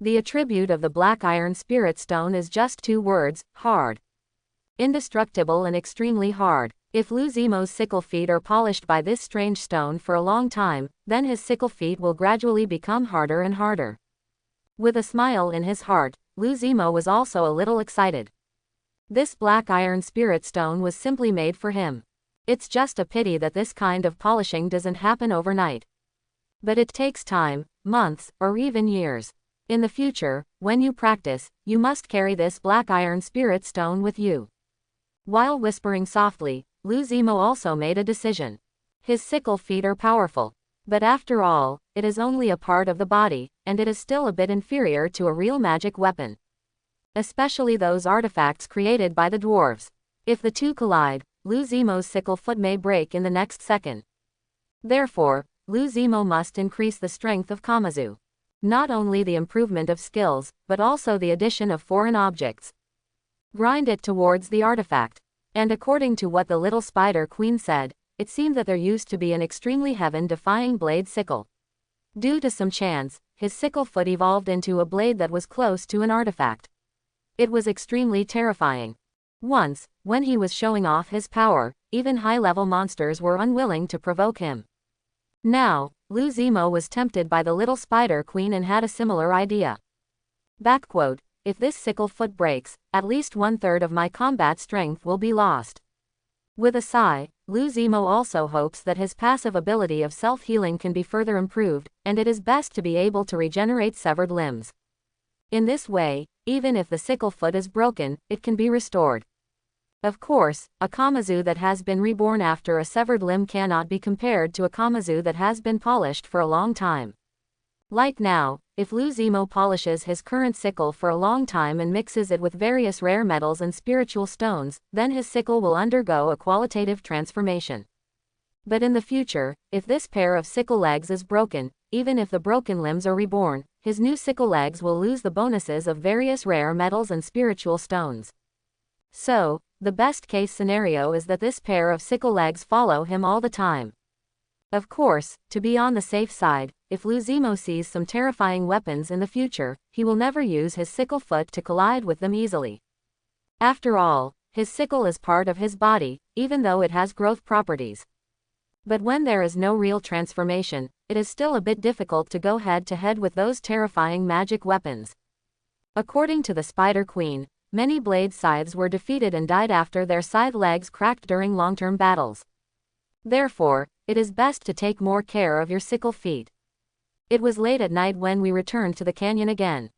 The attribute of the black iron spirit stone is just two words: hard. Indestructible and extremely hard. If Lu Zimo's sickle feet are polished by this strange stone for a long time, then his sickle feet will gradually become harder and harder. With a smile in his heart, Lu Zimo was also a little excited. This black iron spirit stone was simply made for him. It's just a pity that this kind of polishing doesn't happen overnight. But it takes time, months, or even years. In the future, when you practice, you must carry this black iron spirit stone with you. While whispering softly, Lu Zimo also made a decision. His sickle feet are powerful. But after all, it is only a part of the body, and it is still a bit inferior to a real magic weapon. Especially those artifacts created by the dwarves. If the two collide, Lu Zimo's sickle foot may break in the next second. Therefore, Lu Zimo must increase the strength of Kamazu. Not only the improvement of skills, but also the addition of foreign objects. Grind it towards the artifact. And according to what the little spider queen said, it seemed that there used to be an extremely heaven-defying blade sickle. Due to some chance, his sickle foot evolved into a blade that was close to an artifact. It was extremely terrifying. Once, when he was showing off his power, even high-level monsters were unwilling to provoke him. Now, Lu Zimo was tempted by the little spider queen and had a similar idea. Backquote, if this sickle foot breaks, at least 1/3 of my combat strength will be lost. With a sigh, Lu Zimo also hopes that his passive ability of self-healing can be further improved, and it is best to be able to regenerate severed limbs. In this way, even if the sickle foot is broken, it can be restored. Of course, a Kamazu that has been reborn after a severed limb cannot be compared to a Kamazu that has been polished for a long time. Like now, if Lu Zimo polishes his current sickle for a long time and mixes it with various rare metals and spiritual stones, then his sickle will undergo a qualitative transformation. But in the future, if this pair of sickle legs is broken, even if the broken limbs are reborn, his new sickle legs will lose the bonuses of various rare metals and spiritual stones. So, the best case scenario is that this pair of sickle legs follow him all the time. Of course, to be on the safe side, if Luzimo sees some terrifying weapons in the future, he will never use his sickle foot to collide with them easily. After all, his sickle is part of his body, even though it has growth properties. But when there is no real transformation, it is still a bit difficult to go head to head with those terrifying magic weapons. According to the Spider Queen, many blade scythes were defeated and died after their scythe legs cracked during long-term battles. Therefore, it is best to take more care of your sickle feet. It was late at night when we returned to the canyon again.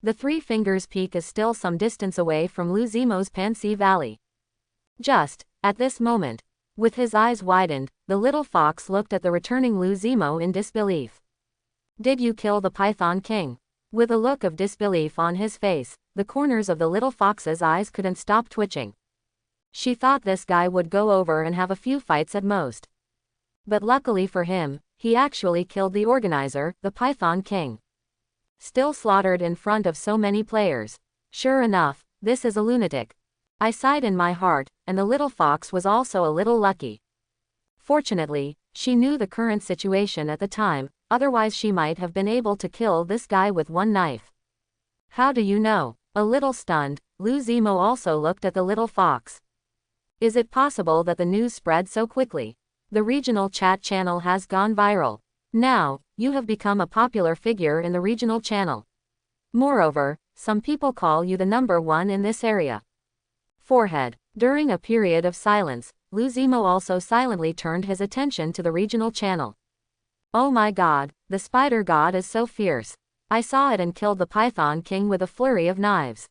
The Three Fingers Peak is still some distance away from Luzimo's Pansy Valley. Just, at this moment, with his eyes widened, the little fox looked at the returning Luzimo in disbelief. "Did you kill the Python King?" With a look of disbelief on his face, the corners of the little fox's eyes couldn't stop twitching. She thought this guy would go over and have a few fights at most. But luckily for him, he actually killed the organizer, the Python King. Still slaughtered in front of so many players. Sure enough, this is a lunatic. I sighed in my heart, and the little fox was also a little lucky. Fortunately, she knew the current situation at the time, otherwise she might have been able to kill this guy with one knife. "How do you know?" A little stunned, Luzimo also looked at the little fox. "Is it possible that the news spread so quickly? The regional chat channel has gone viral. Now, you have become a popular figure in the regional channel. Moreover, some people call you the #1 in this area." Forehead. During a period of silence, Luzimo also silently turned his attention to the regional channel. "Oh my god, the spider god is so fierce. I saw it and killed the Python King with a flurry of knives."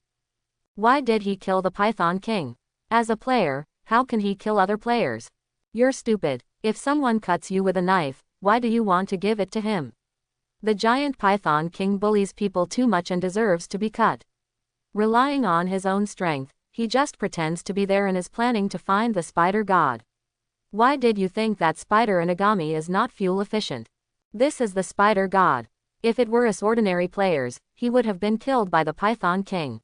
Why did he kill the Python King? As a player, how can he kill other players? You're stupid. If someone cuts you with a knife, why do you want to give it to him? The giant Python King bullies people too much and deserves to be cut. Relying on his own strength, he just pretends to be there and is planning to find the spider god. Why did you think that spider inagami is not fuel efficient? This is the spider god. If it were us ordinary players, he would have been killed by the Python King.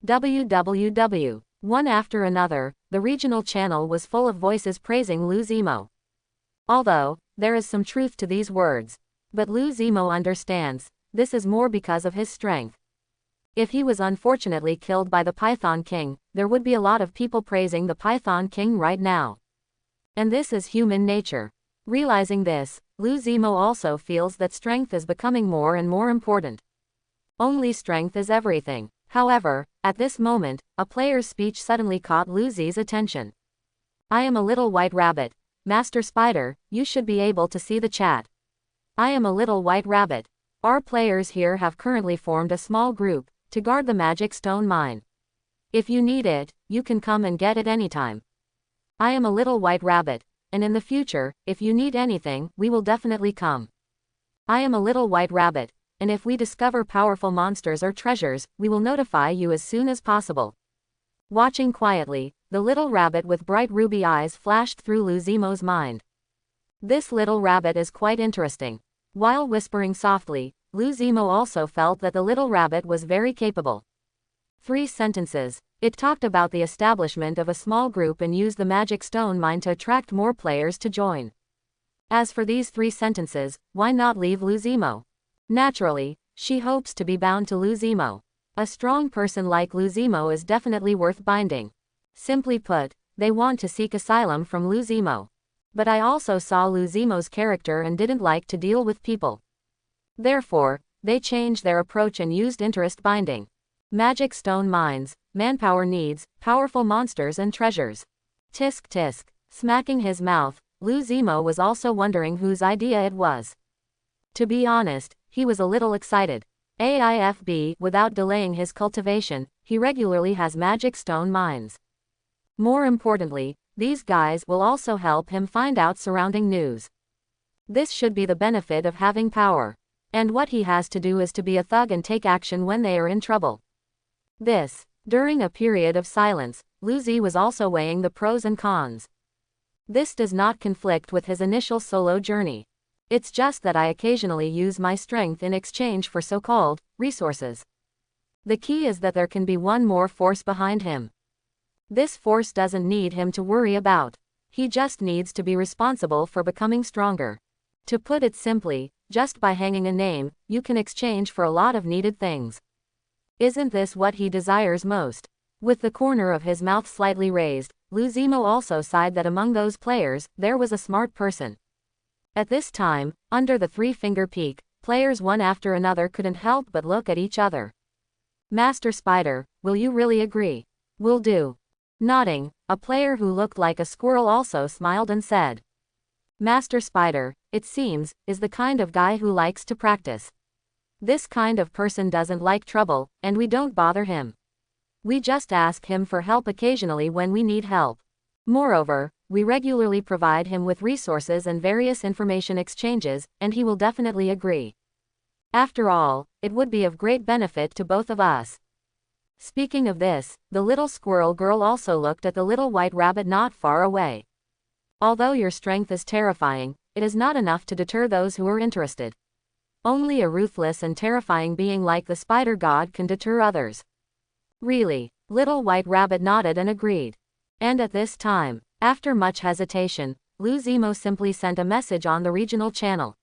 www. One after another, the regional channel was full of voices praising Luzimo. Although, there is some truth to these words. But Luzimo understands, this is more because of his strength. If he was unfortunately killed by the Python King, there would be a lot of people praising the Python King right now. And this is human nature. Realizing this, Luzimo also feels that strength is becoming more and more important. Only strength is everything. However, at this moment, a player's speech suddenly caught Luzi's attention. "I am a little white rabbit. Master Spider, you should be able to see the chat. I am a little white rabbit. Our players here have currently formed a small group to guard the magic stone mine. If you need it, you can come and get it anytime. I am a little white rabbit, and in the future, if you need anything, we will definitely come. I am a little white rabbit, and if we discover powerful monsters or treasures, we will notify you as soon as possible." Watching quietly, the little rabbit with bright ruby eyes flashed through Luzimo's mind. This little rabbit is quite interesting. While whispering softly, Luzimo also felt that the little rabbit was very capable. 3 sentences. It talked about the establishment of a small group and used the magic stone mine to attract more players to join. As for these 3 sentences, why not leave Luzimo? Naturally, she hopes to be bound to Luzimo. A strong person like Luzimo is definitely worth binding. Simply put, they want to seek asylum from Luzimo. But I also saw Luzimo's character and didn't like to deal with people. Therefore, they changed their approach and used interest binding. Magic stone mines, manpower needs, powerful monsters and treasures. Tisk tisk. Smacking his mouth, Luzimo was also wondering whose idea it was. To be honest, he was a little excited. AIFB, without delaying his cultivation, he regularly has magic stone mines. More importantly, these guys will also help him find out surrounding news. This should be the benefit of having power. And what he has to do is to be a thug and take action when they are in trouble. This. During a period of silence, Luzi was also weighing the pros and cons. This does not conflict with his initial solo journey. It's just that I occasionally use my strength in exchange for so-called resources. The key is that there can be one more force behind him. This force doesn't need him to worry about. He just needs to be responsible for becoming stronger. To put it simply, just by hanging a name, you can exchange for a lot of needed things. Isn't this what he desires most? With the corner of his mouth slightly raised, Luzimo also sighed that among those players, there was a smart person. At this time, under the three-finger peak, players one after another couldn't help but look at each other. Master Spider, will you really agree? Will do. Nodding, a player who looked like a squirrel also smiled and said, Master Spider, it seems, is the kind of guy who likes to practice. This kind of person doesn't like trouble, and we don't bother him. We just ask him for help occasionally when we need help. Moreover, we regularly provide him with resources and various information exchanges, and he will definitely agree. After all, it would be of great benefit to both of us. Speaking of this, the little squirrel girl also looked at the little white rabbit not far away. Although your strength is terrifying, it is not enough to deter those who are interested. Only a ruthless and terrifying being like the spider god can deter others. Really, little white rabbit nodded and agreed. And at this time, after much hesitation, Luzimo simply sent a message on the regional channel.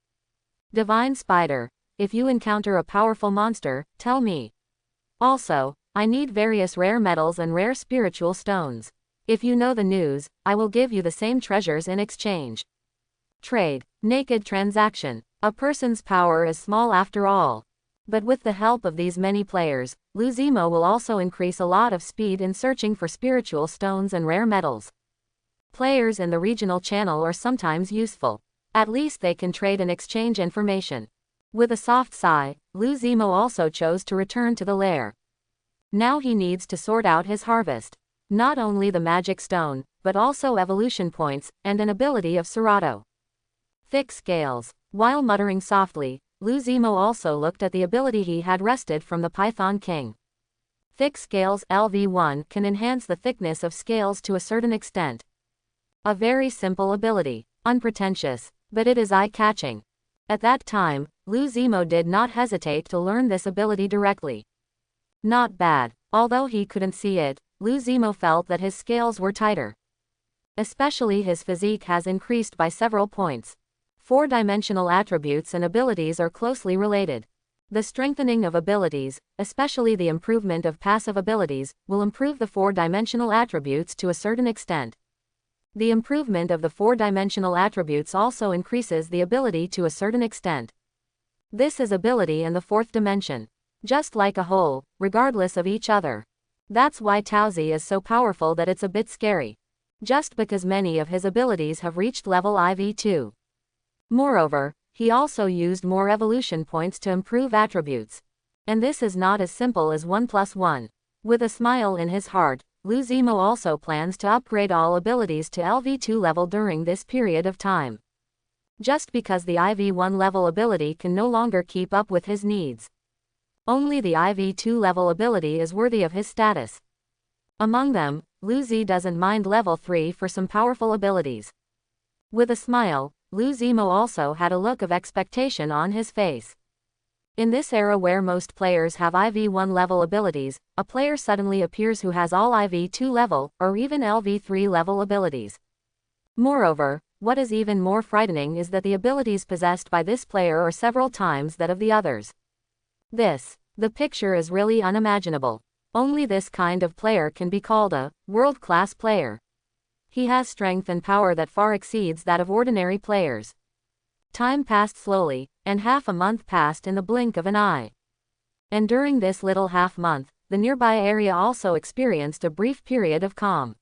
Divine Spider, if you encounter a powerful monster, tell me. Also, I need various rare metals and rare spiritual stones. If you know the news, I will give you the same treasures in exchange. Trade, naked transaction. A person's power is small after all. But with the help of these many players, Luzimo will also increase a lot of speed in searching for spiritual stones and rare metals. Players in the regional channel are sometimes useful. At least they can trade and exchange information. With a soft sigh, Luzimo also chose to return to the lair. Now he needs to sort out his harvest. Not only the magic stone, but also evolution points, and an ability of Serato. Thick scales. While muttering softly, Luzimo also looked at the ability he had wrested from the Python King. Thick scales LV1 can enhance the thickness of scales to a certain extent. A very simple ability, unpretentious, but it is eye-catching. At that time, Luzimo did not hesitate to learn this ability directly. Not bad, although he couldn't see it, Luzimo felt that his scales were tighter. Especially his physique has increased by several points. Four-dimensional attributes and abilities are closely related. The strengthening of abilities, especially the improvement of passive abilities, will improve the four-dimensional attributes to a certain extent. The improvement of the four-dimensional attributes also increases the ability to a certain extent. This is ability in the fourth dimension. Just like a whole, regardless of each other. That's why Tauzi is so powerful that it's a bit scary. Just because many of his abilities have reached level IV2. Moreover, he also used more evolution points to improve attributes. And this is not as simple as 1 + 1. With a smile in his heart, Luzimo also plans to upgrade all abilities to LV2 level during this period of time. Just because the IV1 level ability can no longer keep up with his needs. Only the IV2 level ability is worthy of his status. Among them, Luzi doesn't mind level 3 for some powerful abilities. With a smile, Luzimo also had a look of expectation on his face. In this era where most players have IV1 level abilities, a player suddenly appears who has all IV2 level, or even LV3 level abilities. Moreover, what is even more frightening is that the abilities possessed by this player are several times that of the others. The picture is really unimaginable. Only this kind of player can be called a world-class player. He has strength and power that far exceeds that of ordinary players. Time passed slowly, and half a month passed in the blink of an eye. And during this little half-month, the nearby area also experienced a brief period of calm.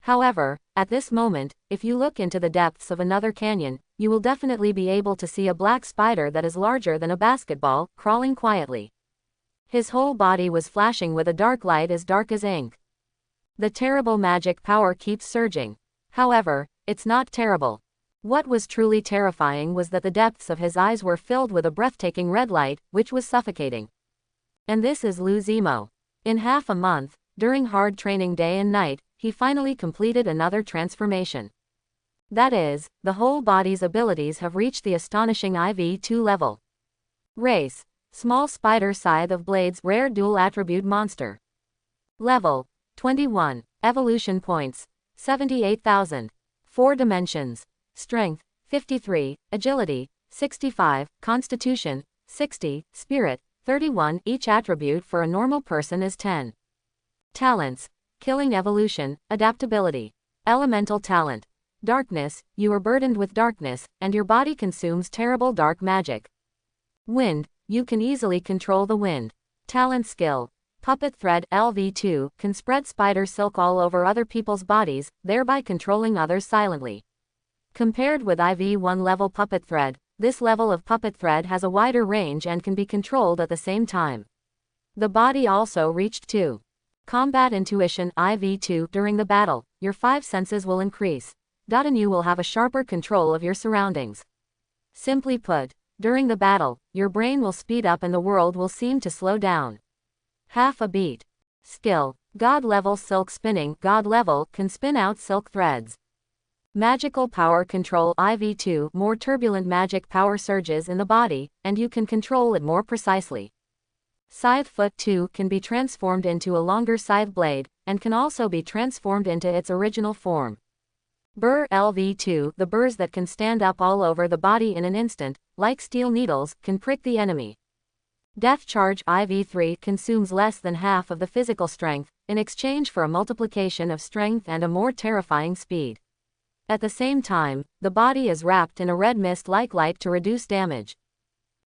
However, at this moment, if you look into the depths of another canyon, you will definitely be able to see a black spider that is larger than a basketball, crawling quietly. His whole body was flashing with a dark light as dark as ink. The terrible magic power keeps surging. However, it's not terrible. What was truly terrifying was that the depths of his eyes were filled with a breathtaking red light, which was suffocating. And this is Luzimo. In half a month, during hard training day and night, he finally completed another transformation. That is, the whole body's abilities have reached the astonishing IV2 level. Race: small spider scythe of blades, rare dual attribute monster. Level: 21. Evolution points: 78,000. 4 dimensions: strength, 53, agility, 65, constitution, 60, spirit, 31. Each attribute for a normal person is 10. Talents: killing evolution, adaptability. Elemental talent: darkness, you are burdened with darkness, and your body consumes terrible dark magic. Wind, you can easily control the wind. Talent skill: puppet thread, LV2, can spread spider silk all over other people's bodies, thereby controlling others silently. Compared with IV1 level puppet thread, this level of puppet thread has a wider range and can be controlled at the same time. The body also reached 2. Combat intuition, IV2. During the battle, your 5 senses will increase. And you will have a sharper control of your surroundings. Simply put, during the battle, your brain will speed up and the world will seem to slow down. Half a beat. Skill: God level silk spinning. God level can spin out silk threads. Magical power control, IV2. More turbulent magic power surges in the body, and you can control it more precisely. Scythe foot 2 can be transformed into a longer scythe blade, and can also be transformed into its original form. Burr, LV2. The burrs that can stand up all over the body in an instant, like steel needles, can prick the enemy. Death charge, IV3. Consumes less than half of the physical strength, in exchange for a multiplication of strength and a more terrifying speed. At the same time, the body is wrapped in a red mist-like light to reduce damage.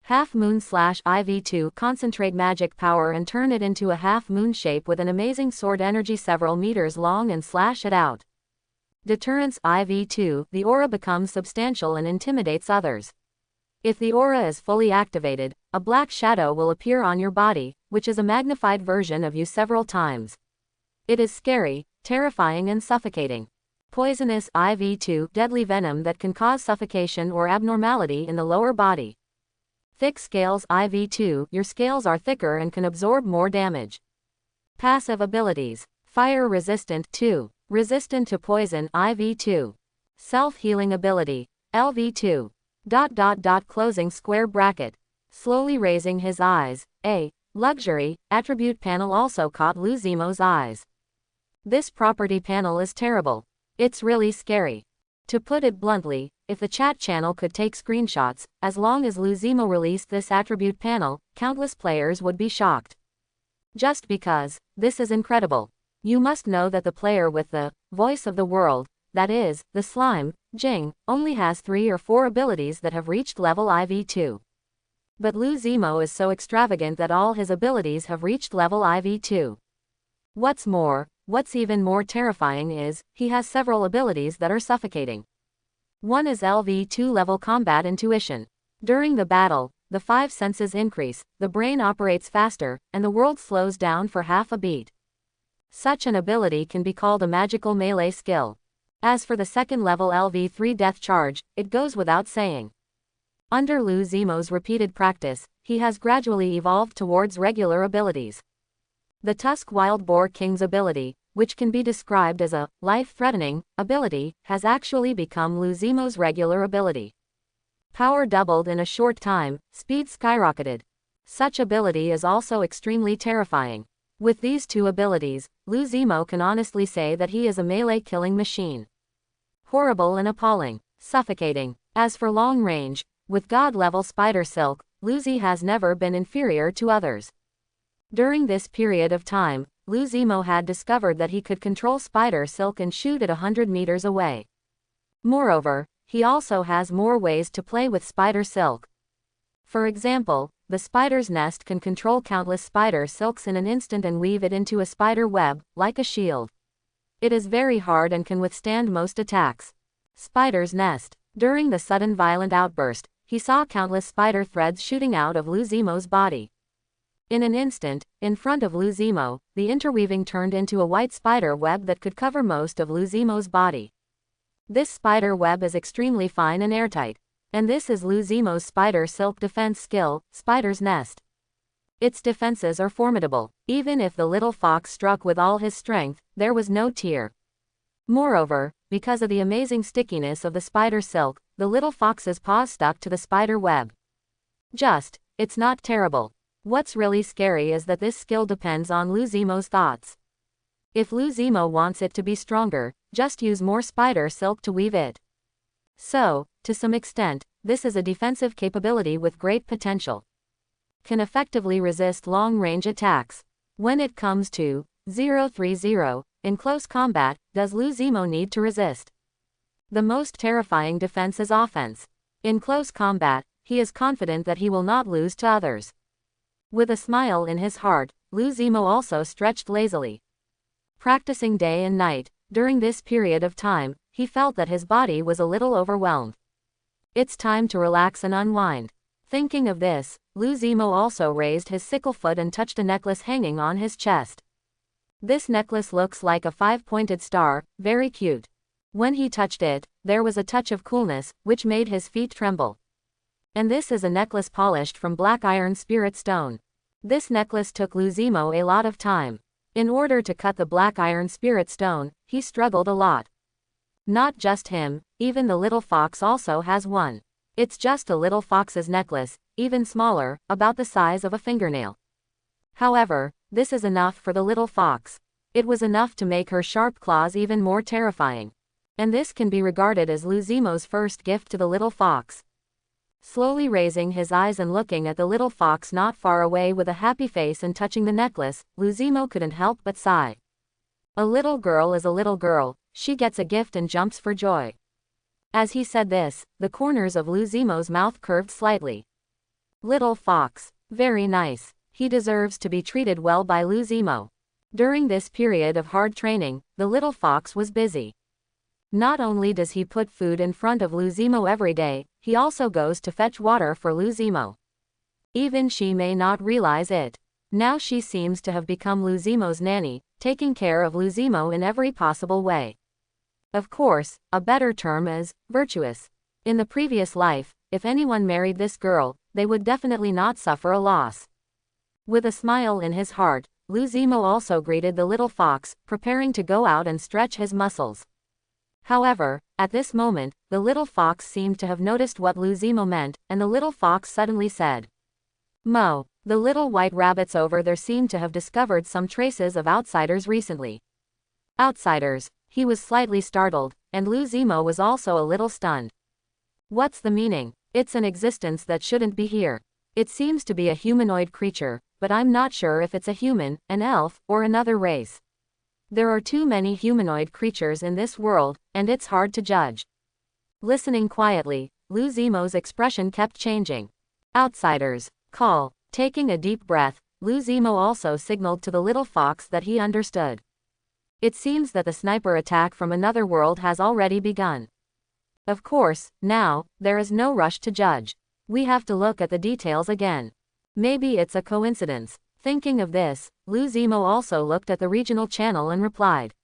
Half moon slash, IV2. Concentrate magic power and turn it into a half moon shape with an amazing sword energy several meters long and slash it out. Deterrence, IV2. The aura becomes substantial and intimidates others. If the aura is fully activated, a black shadow will appear on your body, which is a magnified version of you several times. It is scary, terrifying and suffocating. Poisonous, IV2. Deadly venom that can cause suffocation or abnormality in the lower body. Thick scales, IV2. Your scales are thicker and can absorb more damage. Passive abilities: fire resistant 2. Resistant to poison, IV2. Self-healing ability, LV2. Closing square bracket. Slowly raising his eyes, A. Luxury, attribute panel also caught Lou Zemo's eyes. This property panel is terrible. It's really scary. To put it bluntly, if the chat channel could take screenshots, as long as Lou Zemo released this attribute panel, countless players would be shocked. Just because, this is incredible. You must know that the player with the voice of the world, that is, the slime, Jing, only has 3 or 4 abilities that have reached level IV2. But Lou Zemo is so extravagant that all his abilities have reached level IV2. What's more, what's even more terrifying is, he has several abilities that are suffocating. One is LV2 level combat intuition. During the battle, the 5 senses increase, the brain operates faster, and the world slows down for half a beat. Such an ability can be called a magical melee skill. As for the second level LV3 death charge, it goes without saying. Under Lou Zemo's repeated practice, he has gradually evolved towards regular abilities. The Tusk Wild Boar King's ability, which can be described as a life-threatening ability, has actually become Lou Zemo's regular ability. Power doubled in a short time, speed skyrocketed. Such ability is also extremely terrifying. With these 2 abilities, Lou Zemo can honestly say that he is a melee killing machine. Horrible and appalling. Suffocating. As for long range, with God-level spider silk, Lou Z has never been inferior to others. During this period of time, Lou Zemo had discovered that he could control spider silk and shoot it 100 meters away. Moreover, he also has more ways to play with spider silk. For example, the spider's nest can control countless spider silks in an instant and weave it into a spider web, like a shield. It is very hard and can withstand most attacks. Spider's nest. During the sudden violent outburst, he saw countless spider threads shooting out of Lou Zemo's body. In an instant, in front of Lou Zemo, the interweaving turned into a white spider web that could cover most of Lou Zemo's body. This spider web is extremely fine and airtight. And this is Lou Zemo's spider silk defense skill, Spider's Nest. Its defenses are formidable. Even if the little fox struck with all his strength, there was no tear. Moreover, because of the amazing stickiness of the spider silk, the little fox's paws stuck to the spider web. It's not terrible. What's really scary is that this skill depends on Luzimo's thoughts. If Luzimo wants it to be stronger, just use more spider silk to weave it. So, to some extent, this is a defensive capability with great potential. Can effectively resist long-range attacks. When it comes to 030, in close combat, does Luzimo need to resist? The most terrifying defense is offense. In close combat, he is confident that he will not lose to others. With a smile in his heart, Luzimo also stretched lazily. Practicing day and night, during this period of time, he felt that his body was a little overwhelmed. It's time to relax and unwind. Thinking of this, Luzimo also raised his sickle foot and touched a necklace hanging on his chest. This necklace looks like a 5-pointed star, very cute. When he touched it, there was a touch of coolness, which made his feet tremble. And this is a necklace polished from black iron spirit stone. This necklace took Luzimo a lot of time. In order to cut the black iron spirit stone, he struggled a lot. Not just him, even the little fox also has one. It's just a little fox's necklace, even smaller, about the size of a fingernail. However, this is enough for the little fox. It was enough to make her sharp claws even more terrifying. And this can be regarded as Luzimo's first gift to the little fox. Slowly raising his eyes and looking at the little fox not far away with a happy face and touching the necklace, Luzimo couldn't help but sigh. A little girl is a little girl, she gets a gift and jumps for joy. As he said this, the corners of Luzimo's mouth curved slightly. Little fox. Very nice. He deserves to be treated well by Luzimo. During this period of hard training, the little fox was busy. Not only does he put food in front of Luzimo every day, he also goes to fetch water for Luzimo. Even she may not realize it. Now she seems to have become Luzimo's nanny, taking care of Luzimo in every possible way. Of course, a better term is virtuous. In the previous life, if anyone married this girl, they would definitely not suffer a loss. With a smile in his heart, Luzimo also greeted the little fox, preparing to go out and stretch his muscles. However, at this moment, the little fox seemed to have noticed what Luzimo meant, and the little fox suddenly said, "Mo." The little white rabbits over there seemed to have discovered some traces of outsiders recently. Outsiders. He was slightly startled, and Luzimo was also a little stunned. What's the meaning? It's an existence that shouldn't be here. It seems to be a humanoid creature, but I'm not sure if it's a human, an elf, or another race. There are too many humanoid creatures in this world, and it's hard to judge. Listening quietly, Luzimo's expression kept changing. Outsiders. Call. Taking a deep breath, Luzimo also signaled to the little fox that he understood. It seems that the sniper attack from another world has already begun. Of course, now, there is no rush to judge. We have to look at the details again. Maybe it's a coincidence. Thinking of this, Luzimo also looked at the regional channel and replied.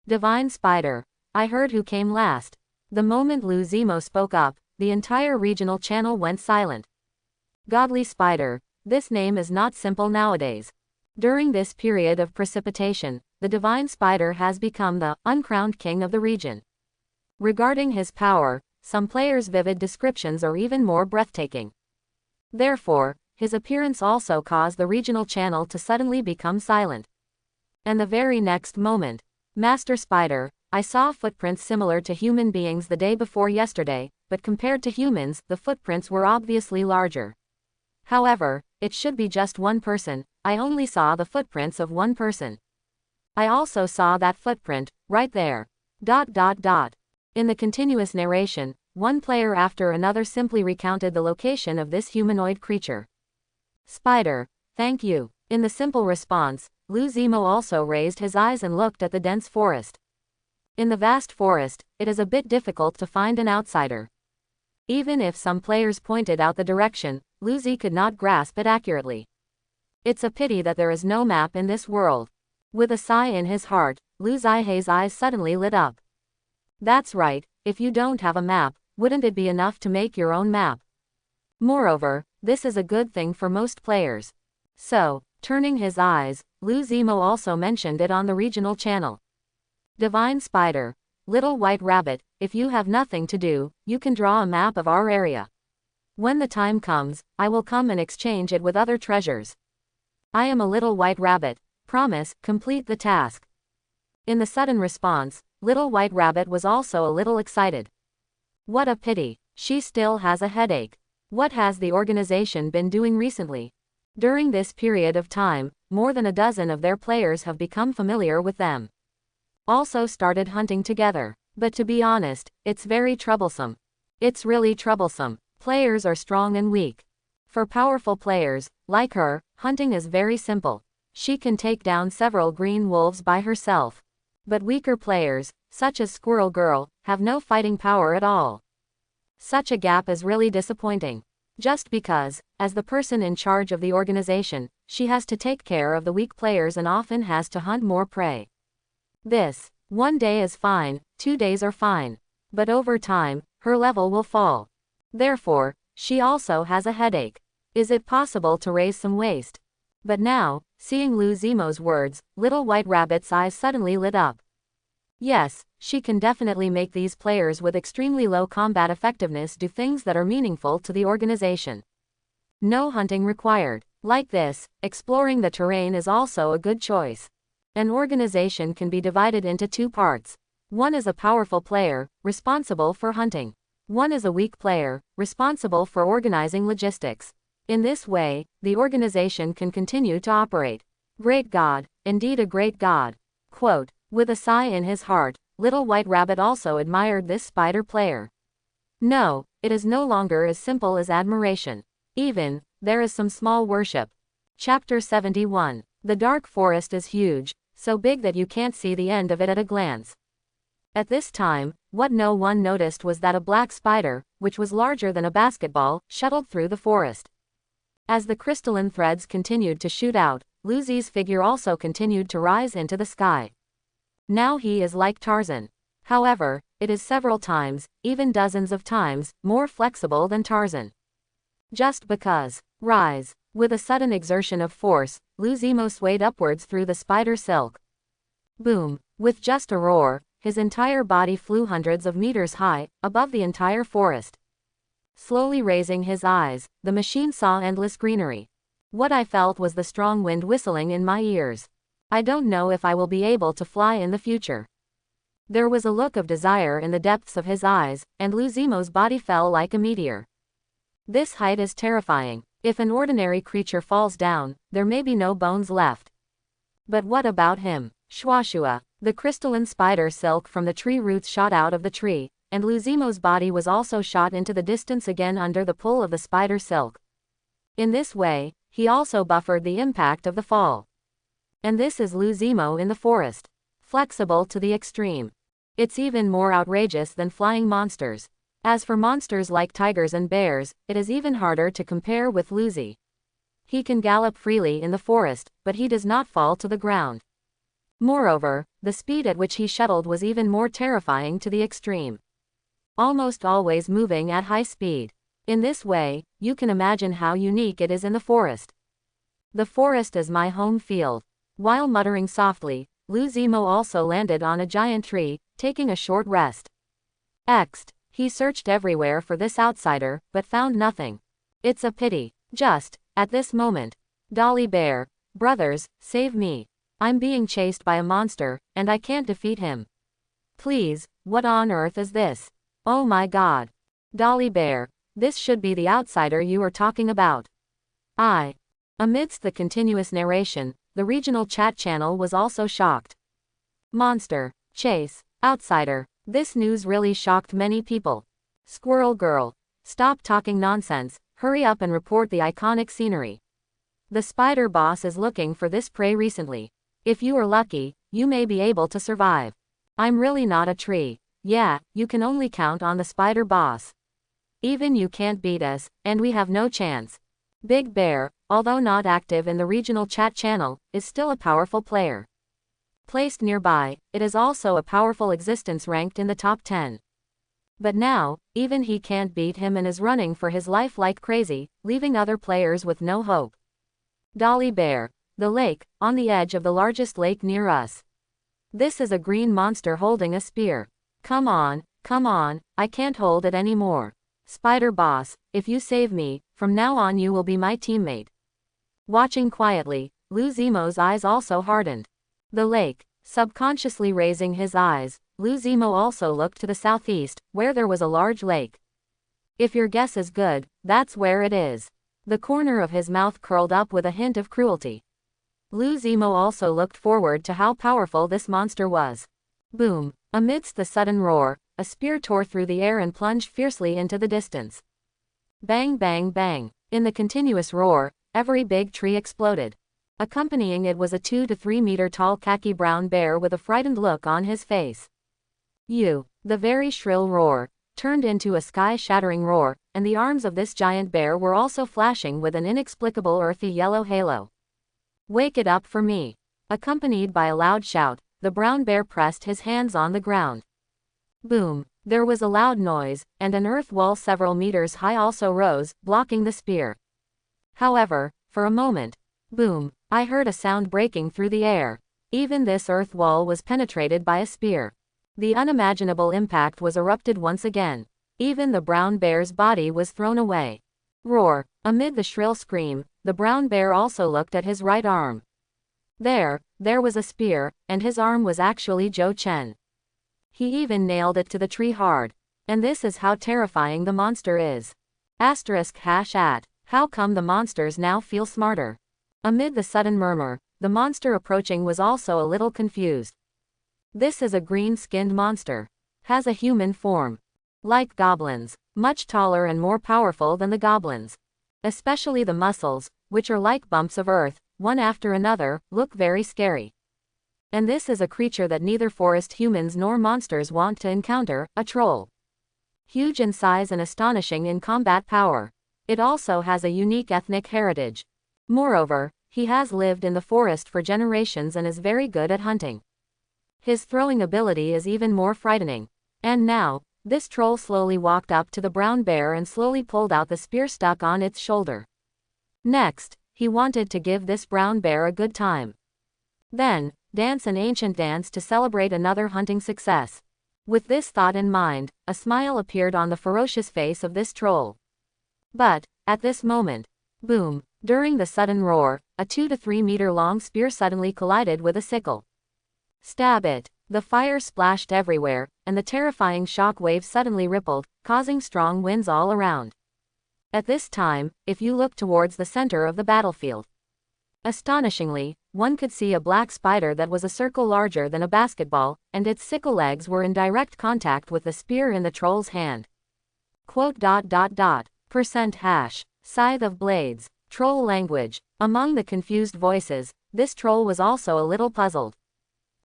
Divine Spider. I heard who came last. The moment Luzimo spoke up, the entire regional channel went silent. Godly Spider. This name is not simple nowadays. During this period of precipitation, the Divine Spider has become the uncrowned king of the region. Regarding his power, some players' vivid descriptions are even more breathtaking. Therefore, his appearance also caused the regional channel to suddenly become silent. And the very next moment, Master Spider, I saw footprints similar to human beings the day before yesterday, but compared to humans, the footprints were obviously larger. However, it should be just one person. I only saw the footprints of one person. I also saw that footprint, right there. ... In the continuous narration, one player after another simply recounted the location of this humanoid creature. Spider, thank you. In the simple response, Luzimo also raised his eyes and looked at the dense forest. In the vast forest, it is a bit difficult to find an outsider. Even if some players pointed out the direction, Luzi could not grasp it accurately. It's a pity that there is no map in this world. With a sigh in his heart, Luzi's eyes suddenly lit up. That's right, if you don't have a map, wouldn't it be enough to make your own map? Moreover, this is a good thing for most players. So, turning his eyes, Luzimo also mentioned it on the regional channel. Divine Spider, Little White Rabbit, if you have nothing to do, you can draw a map of our area. When the time comes, I will come and exchange it with other treasures. I am a little white rabbit. Promise, complete the task. In the sudden response, Little White Rabbit was also a little excited. What a pity. She still has a headache. What has the organization been doing recently? During this period of time, more than a dozen of their players have become familiar with them. Also started hunting together. But to be honest, it's very troublesome. It's really troublesome. Players are strong and weak. For powerful players, like her, hunting is very simple. She can take down several green wolves by herself. But weaker players, such as Squirrel Girl, have no fighting power at all. Such a gap is really disappointing. Just because, as the person in charge of the organization, she has to take care of the weak players and often has to hunt more prey. One day is fine, 2 days are fine. But over time, her level will fall. Therefore, she also has a headache. Is it possible to raise some waste? But now, seeing Lu Zimo's words, Little White Rabbit's eyes suddenly lit up. Yes, she can definitely make these players with extremely low combat effectiveness do things that are meaningful to the organization. No hunting required. Like this, exploring the terrain is also a good choice. An organization can be divided into 2 parts. One is a powerful player, responsible for hunting. One is a weak player, responsible for organizing logistics. In this way, the organization can continue to operate. Great God, indeed a great God. Quote, with a sigh in his heart, Little White Rabbit also admired this spider player. No, it is no longer as simple as admiration. Even, there is some small worship. Chapter 71. The dark forest is huge, so big that you can't see the end of it at a glance. At this time, what no one noticed was that a black spider, which was larger than a basketball, shuttled through the forest. As the crystalline threads continued to shoot out, Luzi's figure also continued to rise into the sky. Now he is like Tarzan. However, it is several times, even dozens of times, more flexible than Tarzan. Just because. Rise. With a sudden exertion of force, Lu Zimo swayed upwards through the spider silk. Boom. With just a roar, his entire body flew hundreds of meters high, above the entire forest. Slowly raising his eyes, the machine saw endless greenery. What I felt was the strong wind whistling in my ears. I don't know if I will be able to fly in the future. There was a look of desire in the depths of his eyes, and Lu Zimo's body fell like a meteor. This height is terrifying. If an ordinary creature falls down, there may be no bones left. But what about him? Shwashua. The crystalline spider silk from the tree roots shot out of the tree, and Lu Zimo's body was also shot into the distance again under the pull of the spider silk. In this way, he also buffered the impact of the fall. And this is Lu Zimo in the forest. Flexible to the extreme. It's even more outrageous than flying monsters. As for monsters like tigers and bears, it is even harder to compare with Luzi. He can gallop freely in the forest, but he does not fall to the ground. Moreover, the speed at which he shuttled was even more terrifying to the extreme. Almost always moving at high speed. In this way, you can imagine how unique it is in the forest. The forest is my home field. While muttering softly, Lu Zimo also landed on a giant tree, taking a short rest. He searched everywhere for this outsider, but found nothing. It's a pity. Just, at this moment. Dolly Bear, brothers, save me. I'm being chased by a monster, and I can't defeat him. Please, what on earth is this? Oh my God. Dolly Bear, this should be the outsider you are talking about. Amidst the continuous narration, the regional chat channel was also shocked. Monster, chase, outsider. This news really shocked many people. Squirrel Girl, stop talking nonsense, hurry up and report the iconic scenery. The spider boss is looking for this prey recently. If you are lucky, you may be able to survive. I'm really not a tree. Yeah, you can only count on the spider boss. Even you can't beat us, and we have no chance. Big Bear, although not active in the regional chat channel, is still a powerful player. Placed nearby, it is also a powerful existence ranked in the top 10. But now, even he can't beat him and is running for his life like crazy, leaving other players with no hope. Dolly Bear, the lake, on the edge of the largest lake near us. This is a green monster holding a spear. Come on, I can't hold it anymore. Spider boss, if you save me, from now on you will be my teammate. Watching quietly, Lou Zemo's eyes also hardened. The lake. Subconsciously raising his eyes, Lou Zemo also looked to the southeast, where there was a large lake. If your guess is good, that's where it is. The corner of his mouth curled up with a hint of cruelty. Lou Zemo also looked forward to how powerful this monster was. Boom! Amidst the sudden roar, a spear tore through the air and plunged fiercely into the distance. Bang bang bang! In the continuous roar, every big tree exploded. Accompanying it was a 2 to 3 meter tall khaki brown bear with a frightened look on his face. The very shrill roar turned into a sky-shattering roar, and the arms of this giant bear were also flashing with an inexplicable earthy yellow halo. Wake it up for me! Accompanied by a loud shout, the brown bear pressed his hands on the ground. Boom! There was a loud noise, and an earth wall several meters high also rose, blocking the spear. However, for a moment, boom, I heard a sound breaking through the air. Even this earth wall was penetrated by a spear. The unimaginable impact was erupted once again. Even the brown bear's body was thrown away. Roar! Amid the shrill scream, the brown bear also looked at his right arm. There was a spear, and his arm was actually Zhou Chen. He even nailed it to the tree hard. And this is how terrifying the monster is. *@ How come the monsters now feel smarter? Amid the sudden murmur, the monster approaching was also a little confused. This is a green-skinned monster. Has a human form. Like goblins. Much taller and more powerful than the goblins. Especially the muscles, which are like bumps of earth, one after another, look very scary. And this is a creature that neither forest humans nor monsters want to encounter, a troll. Huge in size and astonishing in combat power. It also has a unique ethnic heritage. Moreover, he has lived in the forest for generations and is very good at hunting. His throwing ability is even more frightening. And now, this troll slowly walked up to the brown bear and slowly pulled out the spear stuck on its shoulder. Next, he wanted to give this brown bear a good time. Then, dance an ancient dance to celebrate another hunting success. With this thought in mind, a smile appeared on the ferocious face of this troll. But, at this moment, boom, during the sudden roar, a 2 to 3 meter long spear suddenly collided with a sickle. Stab it! The fire splashed everywhere, and the terrifying shock wave suddenly rippled, causing strong winds all around. At this time, if you look towards the center of the battlefield, astonishingly, one could see a black spider that was a circle larger than a basketball, and its sickle legs were in direct contact with the spear in the troll's hand. %#. Scythe of blades. Troll language. Among the confused voices, this troll was also a little puzzled.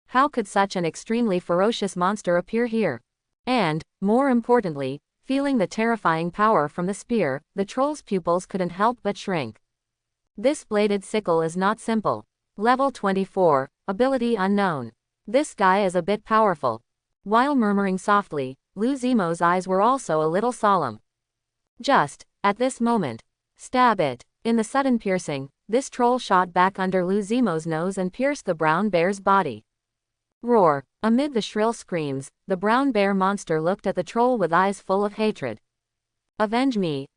How could such an extremely ferocious monster appear here? And, more importantly, feeling the terrifying power from the spear, the troll's pupils couldn't help but shrink. This bladed sickle is not simple. Level 24, ability unknown. This guy is a bit powerful. While murmuring softly, Lou Zemo's eyes were also a little solemn. Just, at this moment, stab it. In the sudden piercing, this troll shot back under Lou Zemo's nose and pierced the brown bear's body. Roar! Amid the shrill screams, the brown bear monster looked at the troll with eyes full of hatred. Avenge me,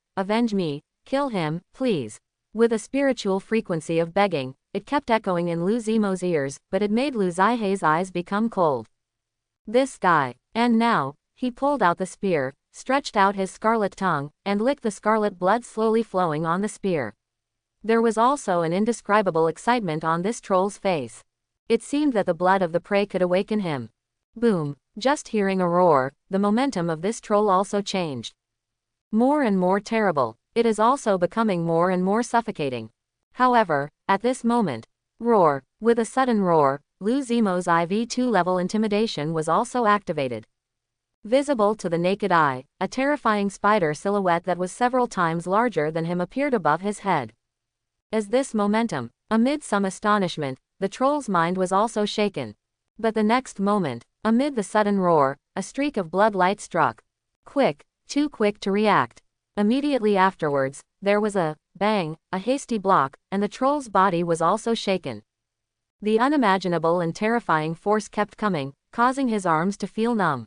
kill him, please. With a spiritual frequency of begging, it kept echoing in Lou Zemo's ears, but it made Lou Zaihe's eyes become cold. This guy. And now, he pulled out the spear, stretched out his scarlet tongue, and licked the scarlet blood slowly flowing on the spear. There was also an indescribable excitement on this troll's face. It seemed that the blood of the prey could awaken him. Boom! Just hearing a roar, the momentum of this troll also changed. More and more terrible, it is also becoming more and more suffocating. However, at this moment, roar! With a sudden roar, Lou Zemo's IV2 level intimidation was also activated. Visible to the naked eye, a terrifying spider silhouette that was several times larger than him appeared above his head. As this momentum, amid some astonishment, the troll's mind was also shaken. But the next moment, amid the sudden roar, a streak of blood light struck. Quick, too quick to react. Immediately afterwards, there was a bang, a hasty block, and the troll's body was also shaken. The unimaginable and terrifying force kept coming, causing his arms to feel numb.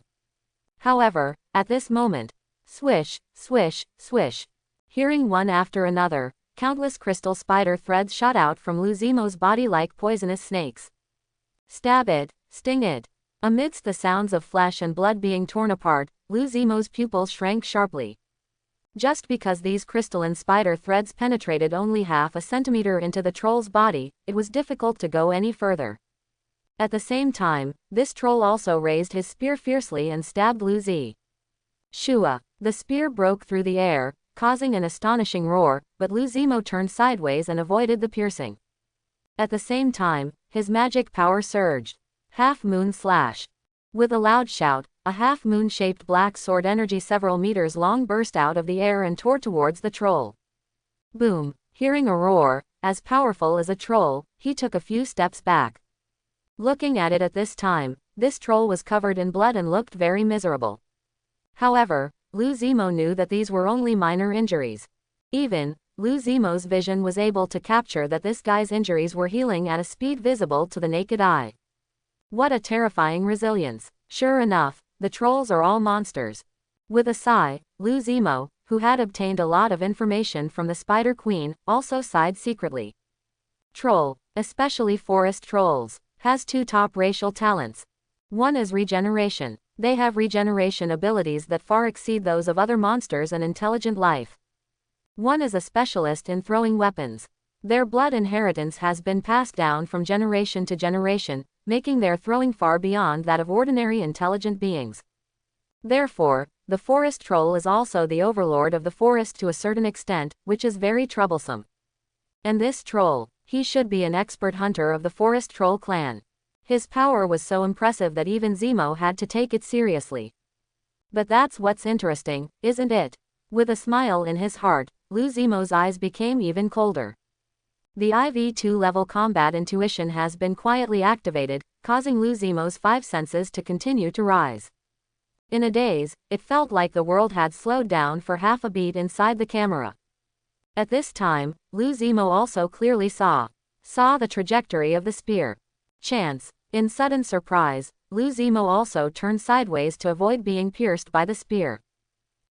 However, at this moment, swish, swish, swish. Hearing one after another, countless crystal spider threads shot out from Luzimo's body like poisonous snakes. Stab it, sting it. Amidst the sounds of flesh and blood being torn apart, Luzimo's pupils shrank sharply. Just because these crystalline spider threads penetrated only half a centimeter into the troll's body, it was difficult to go any further. At the same time, this troll also raised his spear fiercely and stabbed Luzi. Shua. The spear broke through the air, causing an astonishing roar, but Luzimo turned sideways and avoided the piercing. At the same time, his magic power surged. Half-moon slash. With a loud shout, a half-moon-shaped black sword energy several meters long burst out of the air and tore towards the troll. Boom. Hearing a roar, as powerful as a troll, he took a few steps back. Looking at it at this time, this troll was covered in blood and looked very miserable. However, Luzimo knew that these were only minor injuries. Even, Luzimo's vision was able to capture that this guy's injuries were healing at a speed visible to the naked eye. What a terrifying resilience. Sure enough, the trolls are all monsters. With a sigh, Luzimo, who had obtained a lot of information from the Spider Queen, also sighed secretly. Troll, especially forest trolls, has two top racial talents. One is regeneration. They have regeneration abilities that far exceed those of other monsters and intelligent life. One is a specialist in throwing weapons. Their blood inheritance has been passed down from generation to generation, making their throwing far beyond that of ordinary intelligent beings. Therefore, the forest troll is also the overlord of the forest to a certain extent, which is very troublesome. And this troll, he should be an expert hunter of the forest troll clan. His power was so impressive that even Zemo had to take it seriously. But that's what's interesting, isn't it? With a smile in his heart, Luzimo's eyes became even colder. The IV2 level combat intuition has been quietly activated, causing Luzimo's 5 senses to continue to rise. In a daze, it felt like the world had slowed down for half a beat inside the camera. At this time, Luzimo also clearly saw the trajectory of the spear. Chance. In sudden surprise, Luzimo also turned sideways to avoid being pierced by the spear.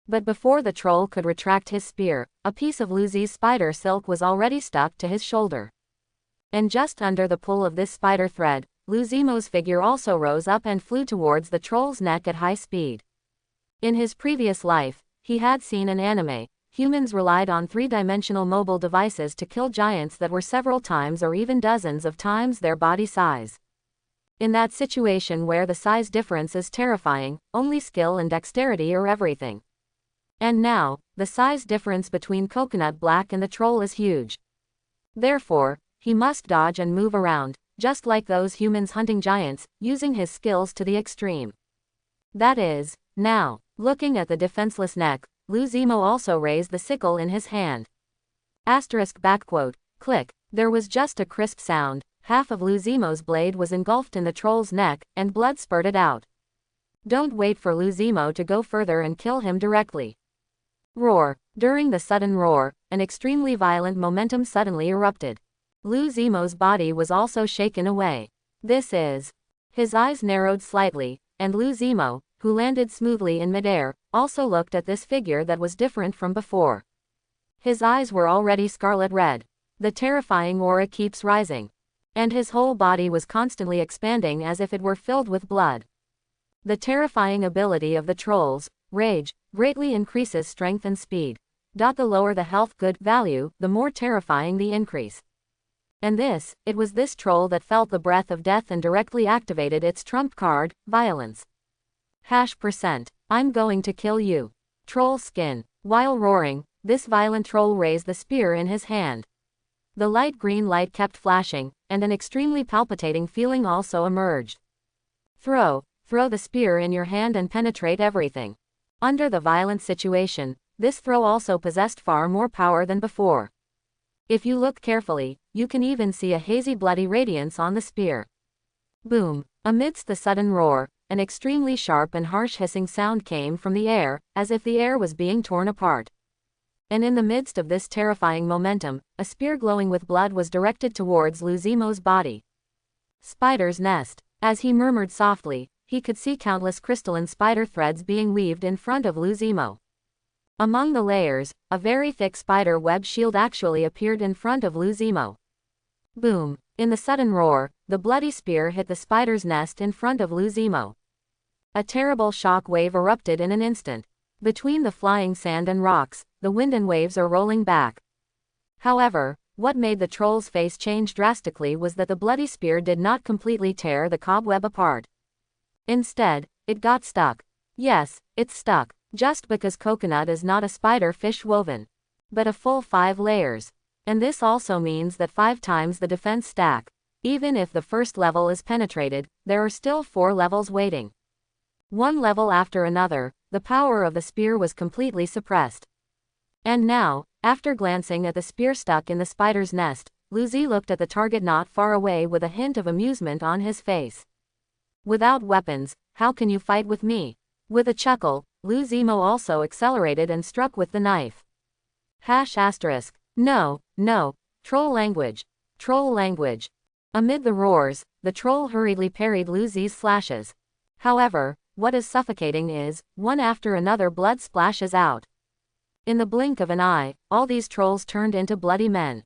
But before the troll could retract his spear, a piece of Luzi's spider silk was already stuck to his shoulder. And just under the pull of this spider thread, Luzimo's figure also rose up and flew towards the troll's neck at high speed. In his previous life, he had seen an anime. Humans relied on three-dimensional mobile devices to kill giants that were several times or even dozens of times their body size. In that situation where the size difference is terrifying, only skill and dexterity are everything. And now, the size difference between Coconut Black and the troll is huge. Therefore, he must dodge and move around, just like those humans hunting giants, using his skills to the extreme. That is, now, looking at the defenseless neck, Luzimo also raised the sickle in his hand. Click, there was just a crisp sound, half of Luzimo's blade was engulfed in the troll's neck, and blood spurted out. Don't wait for Luzimo to go further and kill him directly. Roar. During the sudden roar, an extremely violent momentum suddenly erupted. Luzimo's body was also shaken away. His eyes narrowed slightly, and Luzimo, who landed smoothly in midair, also looked at this figure that was different from before. His eyes were already scarlet red. The terrifying aura keeps rising. And his whole body was constantly expanding as if it were filled with blood. The terrifying ability of the trolls, Rage, greatly increases strength and speed. The lower the health good value, the more terrifying the increase. And it was this troll that felt the breath of death and directly activated its trump card, Violence. %. I'm going to kill you. Troll skin. While roaring, this violent troll raised the spear in his hand. The light green light kept flashing, and an extremely palpitating feeling also emerged. Throw the spear in your hand and penetrate everything. Under the violent situation, this throw also possessed far more power than before. If you look carefully, you can even see a hazy bloody radiance on the spear. Boom! Amidst the sudden roar, an extremely sharp and harsh hissing sound came from the air, as if the air was being torn apart. And in the midst of this terrifying momentum, a spear glowing with blood was directed towards Luzimo's body. Spider's nest. As he murmured softly, he could see countless crystalline spider threads being weaved in front of Lu Zimo. Among the layers, a very thick spider web shield actually appeared in front of Lu Zimo. Boom! In the sudden roar, the bloody spear hit the spider's nest in front of Lu Zimo. A terrible shock wave erupted in an instant. Between the flying sand and rocks, the wind and waves are rolling back. However, what made the troll's face change drastically was that the bloody spear did not completely tear the cobweb apart. Instead, it got stuck. Yes, it's stuck. Just because coconut is not a spider fish woven, but a full 5 layers. And this also means that 5 times the defense stack. Even if the first level is penetrated, there are still 4 levels waiting. One level after another, the power of the spear was completely suppressed. And now, after glancing at the spear stuck in the spider's nest, Lu Zi looked at the target not far away with a hint of amusement on his face. Without weapons, how can you fight with me? With a chuckle, Lu Zimo also accelerated and struck with the knife. No, no, troll language. Troll language. Amid the roars, the troll hurriedly parried Lu Zi's slashes. However, what is suffocating is, one after another blood splashes out. In the blink of an eye, all these trolls turned into bloody men.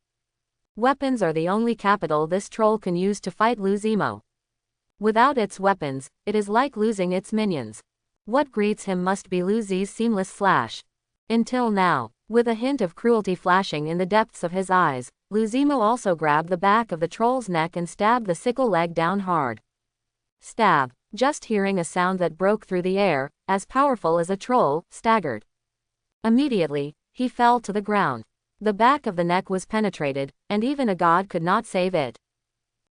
Weapons are the only capital this troll can use to fight Lu Zimo. Without its weapons, it is like losing its minions. What greets him must be Lu Zi's seamless slash. Until now, with a hint of cruelty flashing in the depths of his eyes, Lu Zimo also grabbed the back of the troll's neck and stabbed the sickle leg down hard. Stab. Just hearing a sound that broke through the air, as powerful as a troll, staggered. Immediately, he fell to the ground. The back of the neck was penetrated, and even a god could not save it.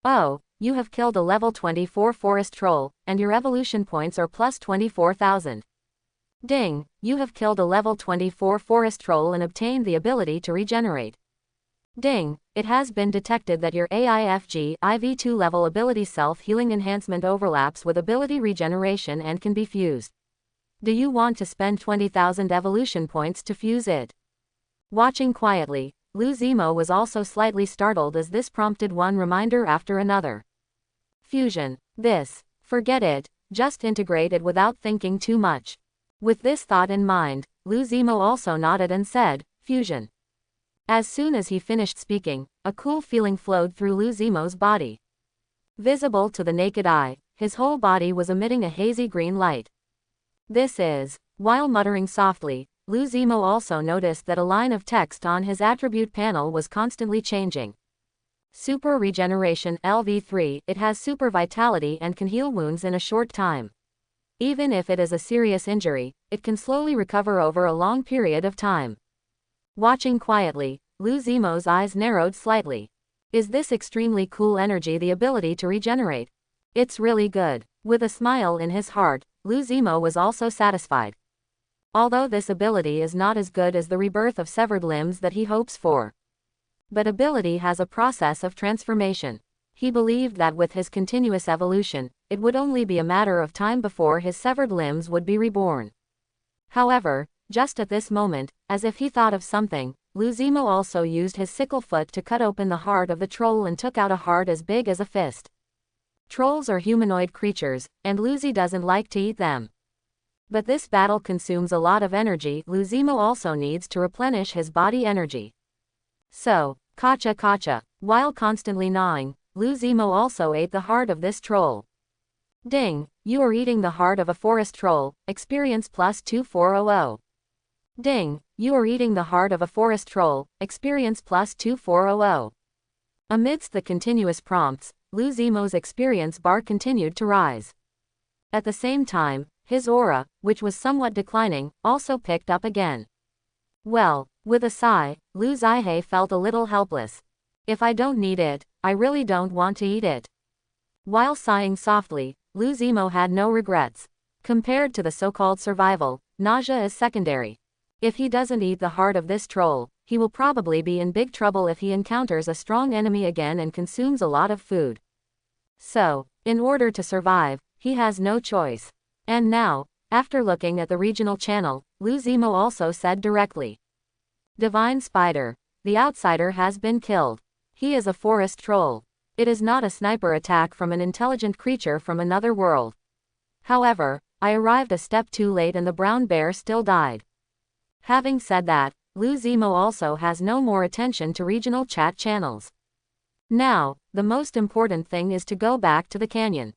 Oh, you have killed a level 24 forest troll, and your evolution points are plus 24,000. Ding, you have killed a level 24 forest troll and obtained the ability to regenerate. Ding, it has been detected that your AIFG IV2 level ability self-healing enhancement overlaps with ability regeneration and can be fused. Do you want to spend 20,000 evolution points to fuse it? Watching quietly, Lu Zimo was also slightly startled as this prompted one reminder after another. Fusion. Forget it, just integrate it without thinking too much. With this thought in mind, Lu Zimo also nodded and said, fusion. As soon as he finished speaking, a cool feeling flowed through Lu Zimo's body. Visible to the naked eye, his whole body was emitting a hazy green light. While muttering softly, Lu Zimo also noticed that a line of text on his attribute panel was constantly changing. Super Regeneration LV3. It has super vitality and can heal wounds in a short time. Even if it is a serious injury, it can slowly recover over a long period of time. Watching quietly, Lu Zimo's eyes narrowed slightly. Is this extremely cool energy the ability to regenerate? It's really good. With a smile in his heart, Lu Zimo was also satisfied. Although this ability is not as good as the rebirth of severed limbs that he hopes for. But ability has a process of transformation. He believed that with his continuous evolution, it would only be a matter of time before his severed limbs would be reborn. However, just at this moment, as if he thought of something, Lu Zimo also used his sickle foot to cut open the heart of the troll and took out a heart as big as a fist. Trolls are humanoid creatures, and Lu Zi doesn't like to eat them. But this battle consumes a lot of energy. Lu Zimo also needs to replenish his body energy. So, kacha. While constantly gnawing, Lu Zimo also ate the heart of this troll. Ding, you are eating the heart of a forest troll, experience plus 2400. Ding, you are eating the heart of a forest troll, experience plus 2400. Amidst the continuous prompts, Lu Zimo's experience bar continued to rise. At the same time, his aura, which was somewhat declining, also picked up again. Well, with a sigh, Lu Zihe felt a little helpless. If I don't need it, I really don't want to eat it. While sighing softly, Lu Zimo had no regrets. Compared to the so-called survival, nausea is secondary. If he doesn't eat the heart of this troll, he will probably be in big trouble if he encounters a strong enemy again and consumes a lot of food. So, in order to survive, he has no choice. And now, after looking at the regional channel, Lu Zimo also said directly. Divine Spider. The outsider has been killed. He is a forest troll. It is not a sniper attack from an intelligent creature from another world. However, I arrived a step too late and the brown bear still died. Having said that, Lu Zimo also has no more attention to regional chat channels. Now, the most important thing is to go back to the canyon.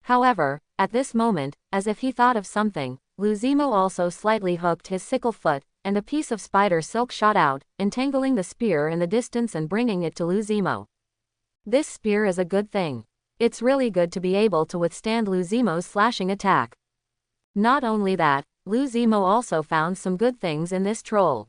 However, at this moment, as if he thought of something, Lu Zimo also slightly hooked his sickle foot, and a piece of spider silk shot out, entangling the spear in the distance and bringing it to Lu Zimo. This spear is a good thing. It's really good to be able to withstand Lu Zimo's slashing attack. Not only that, Lu Zimo also found some good things in this troll.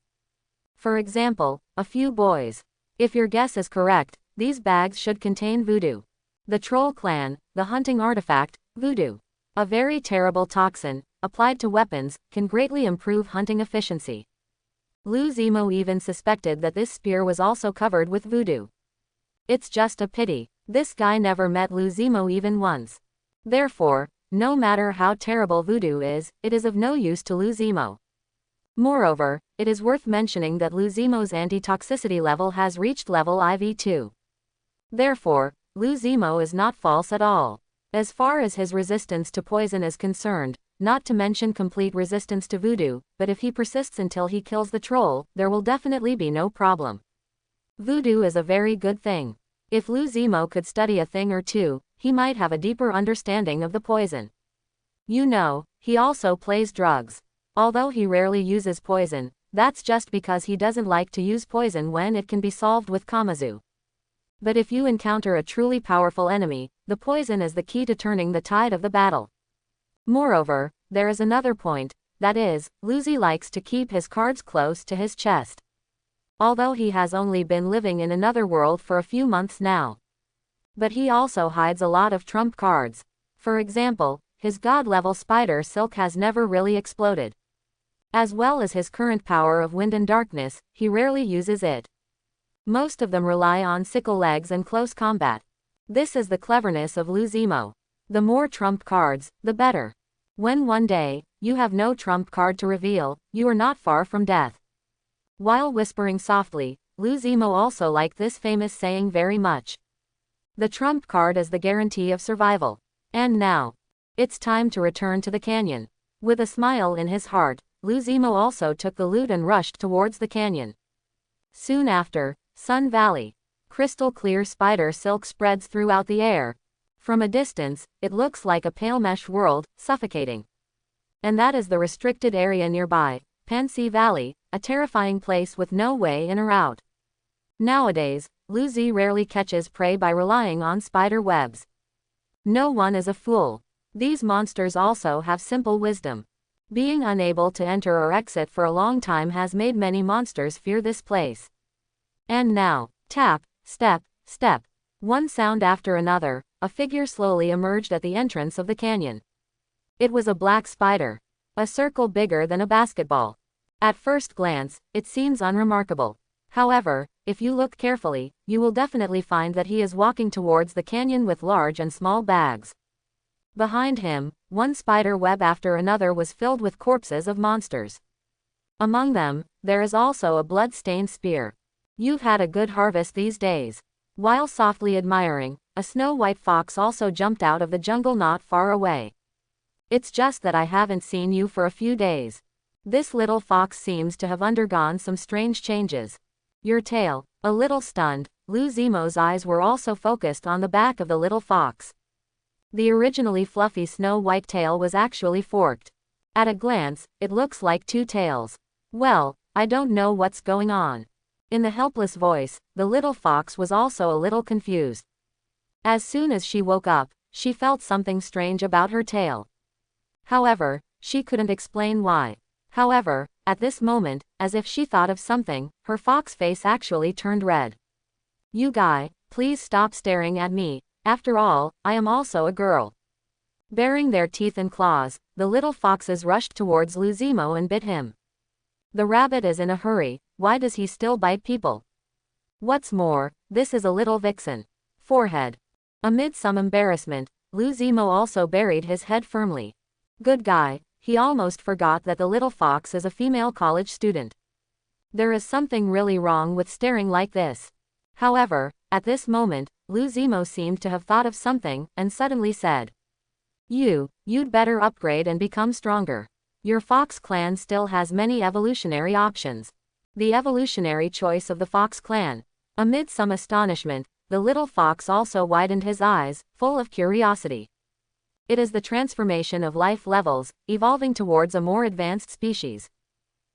For example, a few boys. If your guess is correct, these bags should contain voodoo. The troll clan, the hunting artifact, voodoo. A very terrible toxin, applied to weapons, can greatly improve hunting efficiency. Lu Zimo even suspected that this spear was also covered with voodoo. It's just a pity. This guy never met Lu Zimo even once. Therefore, no matter how terrible voodoo is, it is of no use to Lu Zimo. Moreover, it is worth mentioning that Lu Zimo's anti-toxicity level has reached level IV2. Therefore, Lu Zimo is not false at all. As far as his resistance to poison is concerned, not to mention complete resistance to voodoo, but if he persists until he kills the troll, there will definitely be no problem. Voodoo is a very good thing. If Lu Zimo could study a thing or two, he might have a deeper understanding of the poison. You know, he also plays drugs. Although he rarely uses poison, that's just because he doesn't like to use poison when it can be solved with Kamazu. But if you encounter a truly powerful enemy, the poison is the key to turning the tide of the battle. Moreover, there is another point, that is, Lu Zi likes to keep his cards close to his chest. Although he has only been living in another world for a few months now. But he also hides a lot of trump cards. For example, his god-level spider silk has never really exploded. As well as his current power of wind and darkness, he rarely uses it. Most of them rely on sickle legs and close combat. This is the cleverness of Lu Zimo. The more trump cards, the better. When one day, you have no trump card to reveal, you are not far from death. While whispering softly, Lu Zimo also liked this famous saying very much. The trump card is the guarantee of survival. And now, it's time to return to the canyon. With a smile in his heart, Lu Zimo also took the loot and rushed towards the canyon. Soon after, Sun Valley. Crystal clear spider silk spreads throughout the air. From a distance, it looks like a pale mesh world, suffocating. And that is the restricted area nearby, Pansy Valley, a terrifying place with no way in or out. Nowadays, Lu Zi rarely catches prey by relying on spider webs. No one is a fool. These monsters also have simple wisdom. Being unable to enter or exit for a long time has made many monsters fear this place. And now, tap, step, step. One sound after another, a figure slowly emerged at the entrance of the canyon. It was a black spider. A circle bigger than a basketball. At first glance, it seems unremarkable. However, if you look carefully, you will definitely find that he is walking towards the canyon with large and small bags. Behind him, one spider web after another was filled with corpses of monsters. Among them, there is also a blood-stained spear. You've had a good harvest these days. While softly admiring, a snow-white fox also jumped out of the jungle not far away. It's just that I haven't seen you for a few days. This little fox seems to have undergone some strange changes. Your tail, a little stunned, Lu Zimo's eyes were also focused on the back of the little fox. The originally fluffy snow-white tail was actually forked. At a glance, it looks like two tails. Well, I don't know what's going on. In the helpless voice, the little fox was also a little confused. As soon as she woke up, she felt something strange about her tail. However, she couldn't explain why. However, at this moment, as if she thought of something, her fox face actually turned red. You guy, please stop staring at me. After all, I am also a girl. Baring their teeth and claws, the little foxes rushed towards Lu Zimo and bit him. The rabbit is in a hurry. Why does he still bite people? What's more, this is a little vixen. Forehead. Amid some embarrassment, Lu Zimo also buried his head firmly. Good guy, he almost forgot that the little fox is a female college student. There is something really wrong with staring like this. However, at this moment, Lu Zimo seemed to have thought of something, and suddenly said. You'd better upgrade and become stronger. Your fox clan still has many evolutionary options. The evolutionary choice of the fox clan. Amid some astonishment, the little fox also widened his eyes, full of curiosity. It is the transformation of life levels, evolving towards a more advanced species.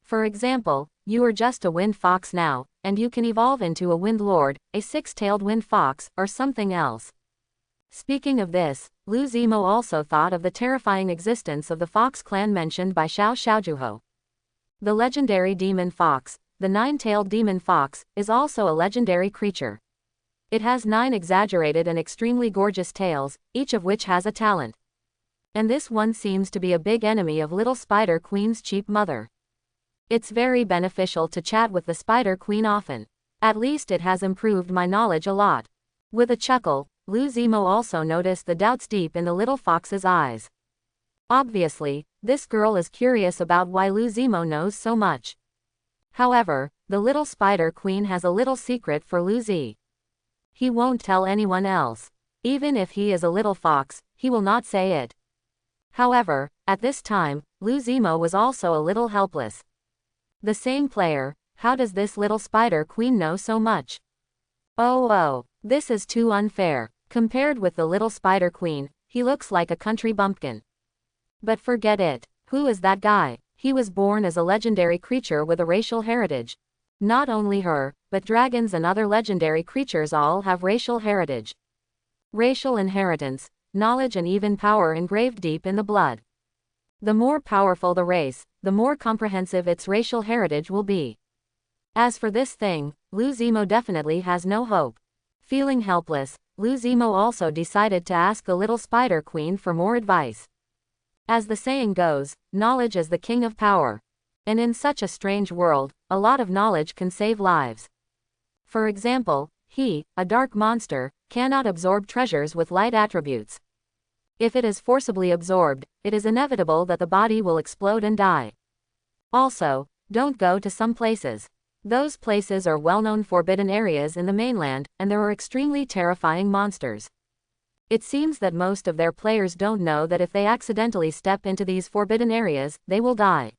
For example, you are just a wind fox now, and you can evolve into a wind lord, a six-tailed wind fox, or something else. Speaking of this, Lu Zimo also thought of the terrifying existence of the fox clan mentioned by Xiao Xiaojuho. The legendary demon fox, the nine-tailed demon fox, is also a legendary creature. It has 9 exaggerated and extremely gorgeous tails, each of which has a talent. And this one seems to be a big enemy of Little Spider Queen's cheap mother. It's very beneficial to chat with the Spider Queen often. At least it has improved my knowledge a lot. With a chuckle, Lu Zimo also noticed the doubts deep in the little fox's eyes. Obviously, this girl is curious about why Lu Zimo knows so much. However, the little Spider Queen has a little secret for Lu Zi. He won't tell anyone else. Even if he is a little fox, he will not say it. However, at this time, Lu Zimo was also a little helpless. The same player, how does this little Spider Queen know so much? Oh, this is too unfair. Compared with the little Spider Queen, he looks like a country bumpkin. But forget it. Who is that guy? He was born as a legendary creature with a racial heritage. Not only her, but dragons and other legendary creatures all have racial heritage. Racial inheritance, knowledge and even power engraved deep in the blood. The more powerful the race, the more comprehensive its racial heritage will be. As for this thing, Lu Zimo definitely has no hope. Feeling helpless, Lu Zimo also decided to ask the little Spider Queen for more advice. As the saying goes, knowledge is the king of power. And in such a strange world, a lot of knowledge can save lives. For example, he, a dark monster, cannot absorb treasures with light attributes. If it is forcibly absorbed, it is inevitable that the body will explode and die. Also, don't go to some places. Those places are well-known forbidden areas in the mainland, and there are extremely terrifying monsters. It seems that most of their players don't know that if they accidentally step into these forbidden areas, they will die.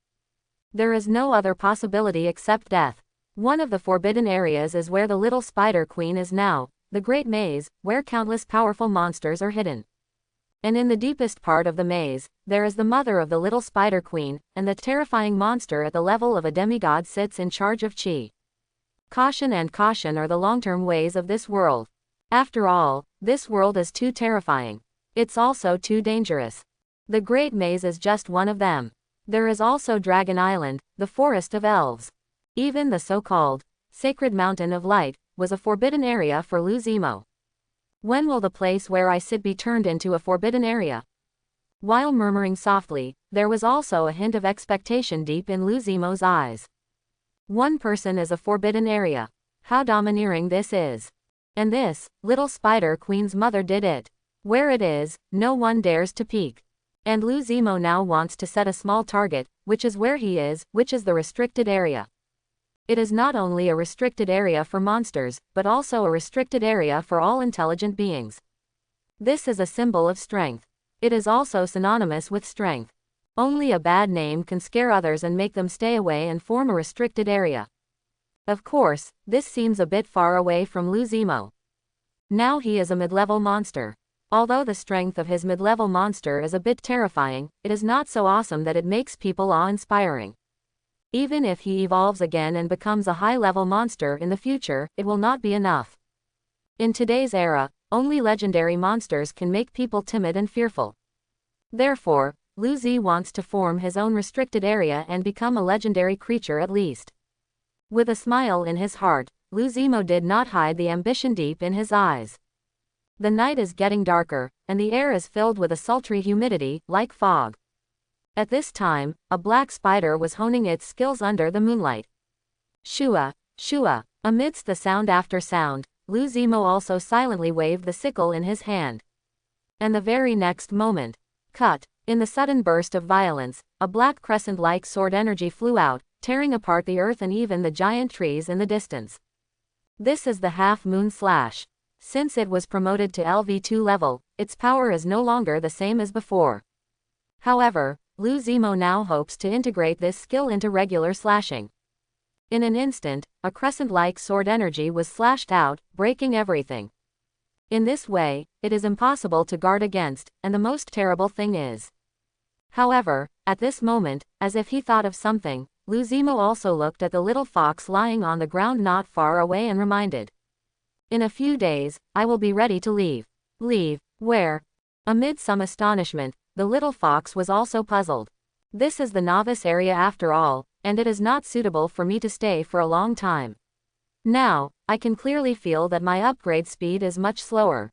There is no other possibility except death. One of the forbidden areas is where the little Spider Queen is now, the Great Maze, where countless powerful monsters are hidden. And in the deepest part of the maze, there is the mother of the little Spider Queen, and the terrifying monster at the level of a demigod sits in charge of Qi. Caution and caution are the long-term ways of this world. After all, this world is too terrifying. It's also too dangerous. The Great Maze is just one of them. There is also Dragon Island, the Forest of Elves. Even the so-called Sacred Mountain of Light was a forbidden area for Lu Zimo. When will the place where I sit be turned into a forbidden area? While murmuring softly, there was also a hint of expectation deep in Lu Zimo's eyes. One person is a forbidden area. How domineering this is. And this, little Spider Queen's mother did it. Where it is, no one dares to peek. And Lu Zimo now wants to set a small target, which is where he is, which is the restricted area. It is not only a restricted area for monsters, but also a restricted area for all intelligent beings. This is a symbol of strength. It is also synonymous with strength. Only a bad name can scare others and make them stay away and form a restricted area. Of course, this seems a bit far away from Lu Zimo. Now he is a mid-level monster. Although the strength of his mid-level monster is a bit terrifying, it is not so awesome that it makes people awe-inspiring. Even if he evolves again and becomes a high-level monster in the future, it will not be enough. In today's era, only legendary monsters can make people timid and fearful. Therefore, Lu Zi wants to form his own restricted area and become a legendary creature at least. With a smile in his heart, Lu Zimo did not hide the ambition deep in his eyes. The night is getting darker, and the air is filled with a sultry humidity, like fog. At this time, a black spider was honing its skills under the moonlight. Shua, shua. Amidst the sound after sound, Lu Zimo also silently waved the sickle in his hand. And the very next moment, cut. In the sudden burst of violence, a black crescent-like sword energy flew out, tearing apart the earth and even the giant trees in the distance. This is the half-moon slash. Since it was promoted to LV2 level, its power is no longer the same as before. However, Lu Zimo now hopes to integrate this skill into regular slashing. In an instant, a crescent-like sword energy was slashed out, breaking everything. In this way, it is impossible to guard against, and the most terrible thing is. However, at this moment, as if he thought of something, Lu Zimo also looked at the little fox lying on the ground not far away and reminded. In a few days, I will be ready to leave. Leave? Where? Amid some astonishment, the little fox was also puzzled. This is the novice area after all, and it is not suitable for me to stay for a long time. Now, I can clearly feel that my upgrade speed is much slower.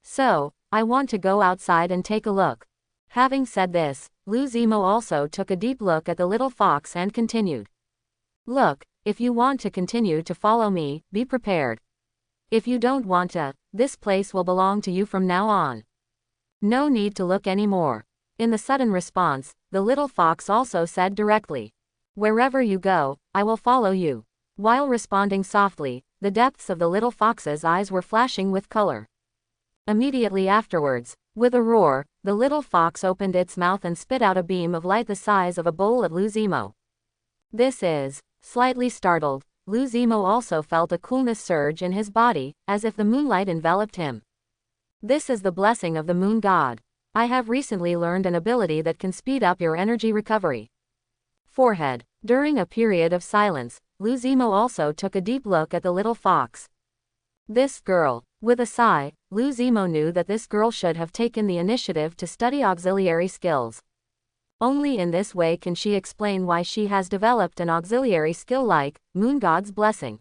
So, I want to go outside and take a look. Having said this, Lu Zimo also took a deep look at the little fox and continued. Look, if you want to continue to follow me, be prepared. If you don't want to, this place will belong to you from now on. No need to look anymore. In the sudden response, the little fox also said directly. Wherever you go, I will follow you. While responding softly, the depths of the little fox's eyes were flashing with color. Immediately afterwards, with a roar, the little fox opened its mouth and spit out a beam of light the size of a bowl at Lu Zimo. This is, slightly startled, Lu Zimo also felt a coolness surge in his body, as if the moonlight enveloped him. This is the blessing of the moon god. I have recently learned an ability that can speed up your energy recovery. Forehead. During a period of silence, Lu Zimo also took a deep look at the little fox. This girl. With a sigh, Lu Zimo knew that this girl should have taken the initiative to study auxiliary skills. Only in this way can she explain why she has developed an auxiliary skill like Moon God's Blessing.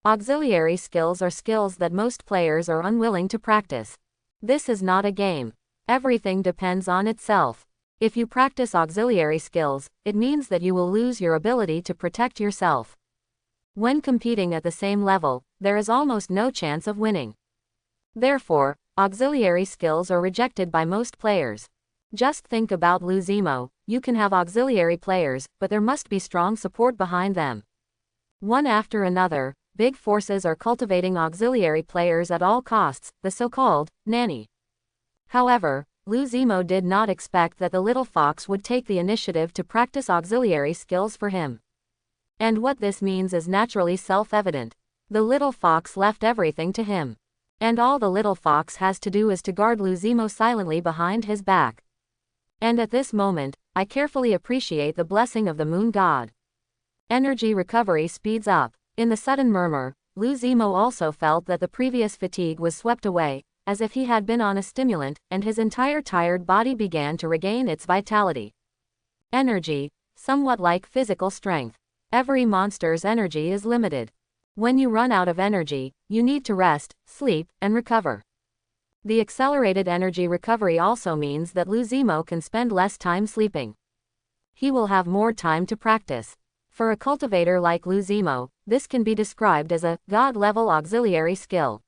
Auxiliary skills are skills that most players are unwilling to practice. This is not a game. Everything depends on itself. If you practice auxiliary skills, it means that you will lose your ability to protect yourself. When competing at the same level, there is almost no chance of winning. Therefore, auxiliary skills are rejected by most players. Just think about Lu Zimo. You can have auxiliary players, but there must be strong support behind them. One after another, big forces are cultivating auxiliary players at all costs, the so-called nanny. However, Lu Zimo did not expect that the little fox would take the initiative to practice auxiliary skills for him. And what this means is naturally self-evident. The little fox left everything to him. And all the little fox has to do is to guard Lu Zimo silently behind his back. And at this moment, I carefully appreciate the blessing of the moon god. Energy recovery speeds up. In the sudden murmur, Lu Zimo also felt that the previous fatigue was swept away, as if he had been on a stimulant, and his entire tired body began to regain its vitality. Energy, somewhat like physical strength. Every monster's energy is limited. When you run out of energy, you need to rest, sleep, and recover. The accelerated energy recovery also means that Lu Zimo can spend less time sleeping. He will have more time to practice. For a cultivator like Lu Zimo, this can be described as a god-level auxiliary skill.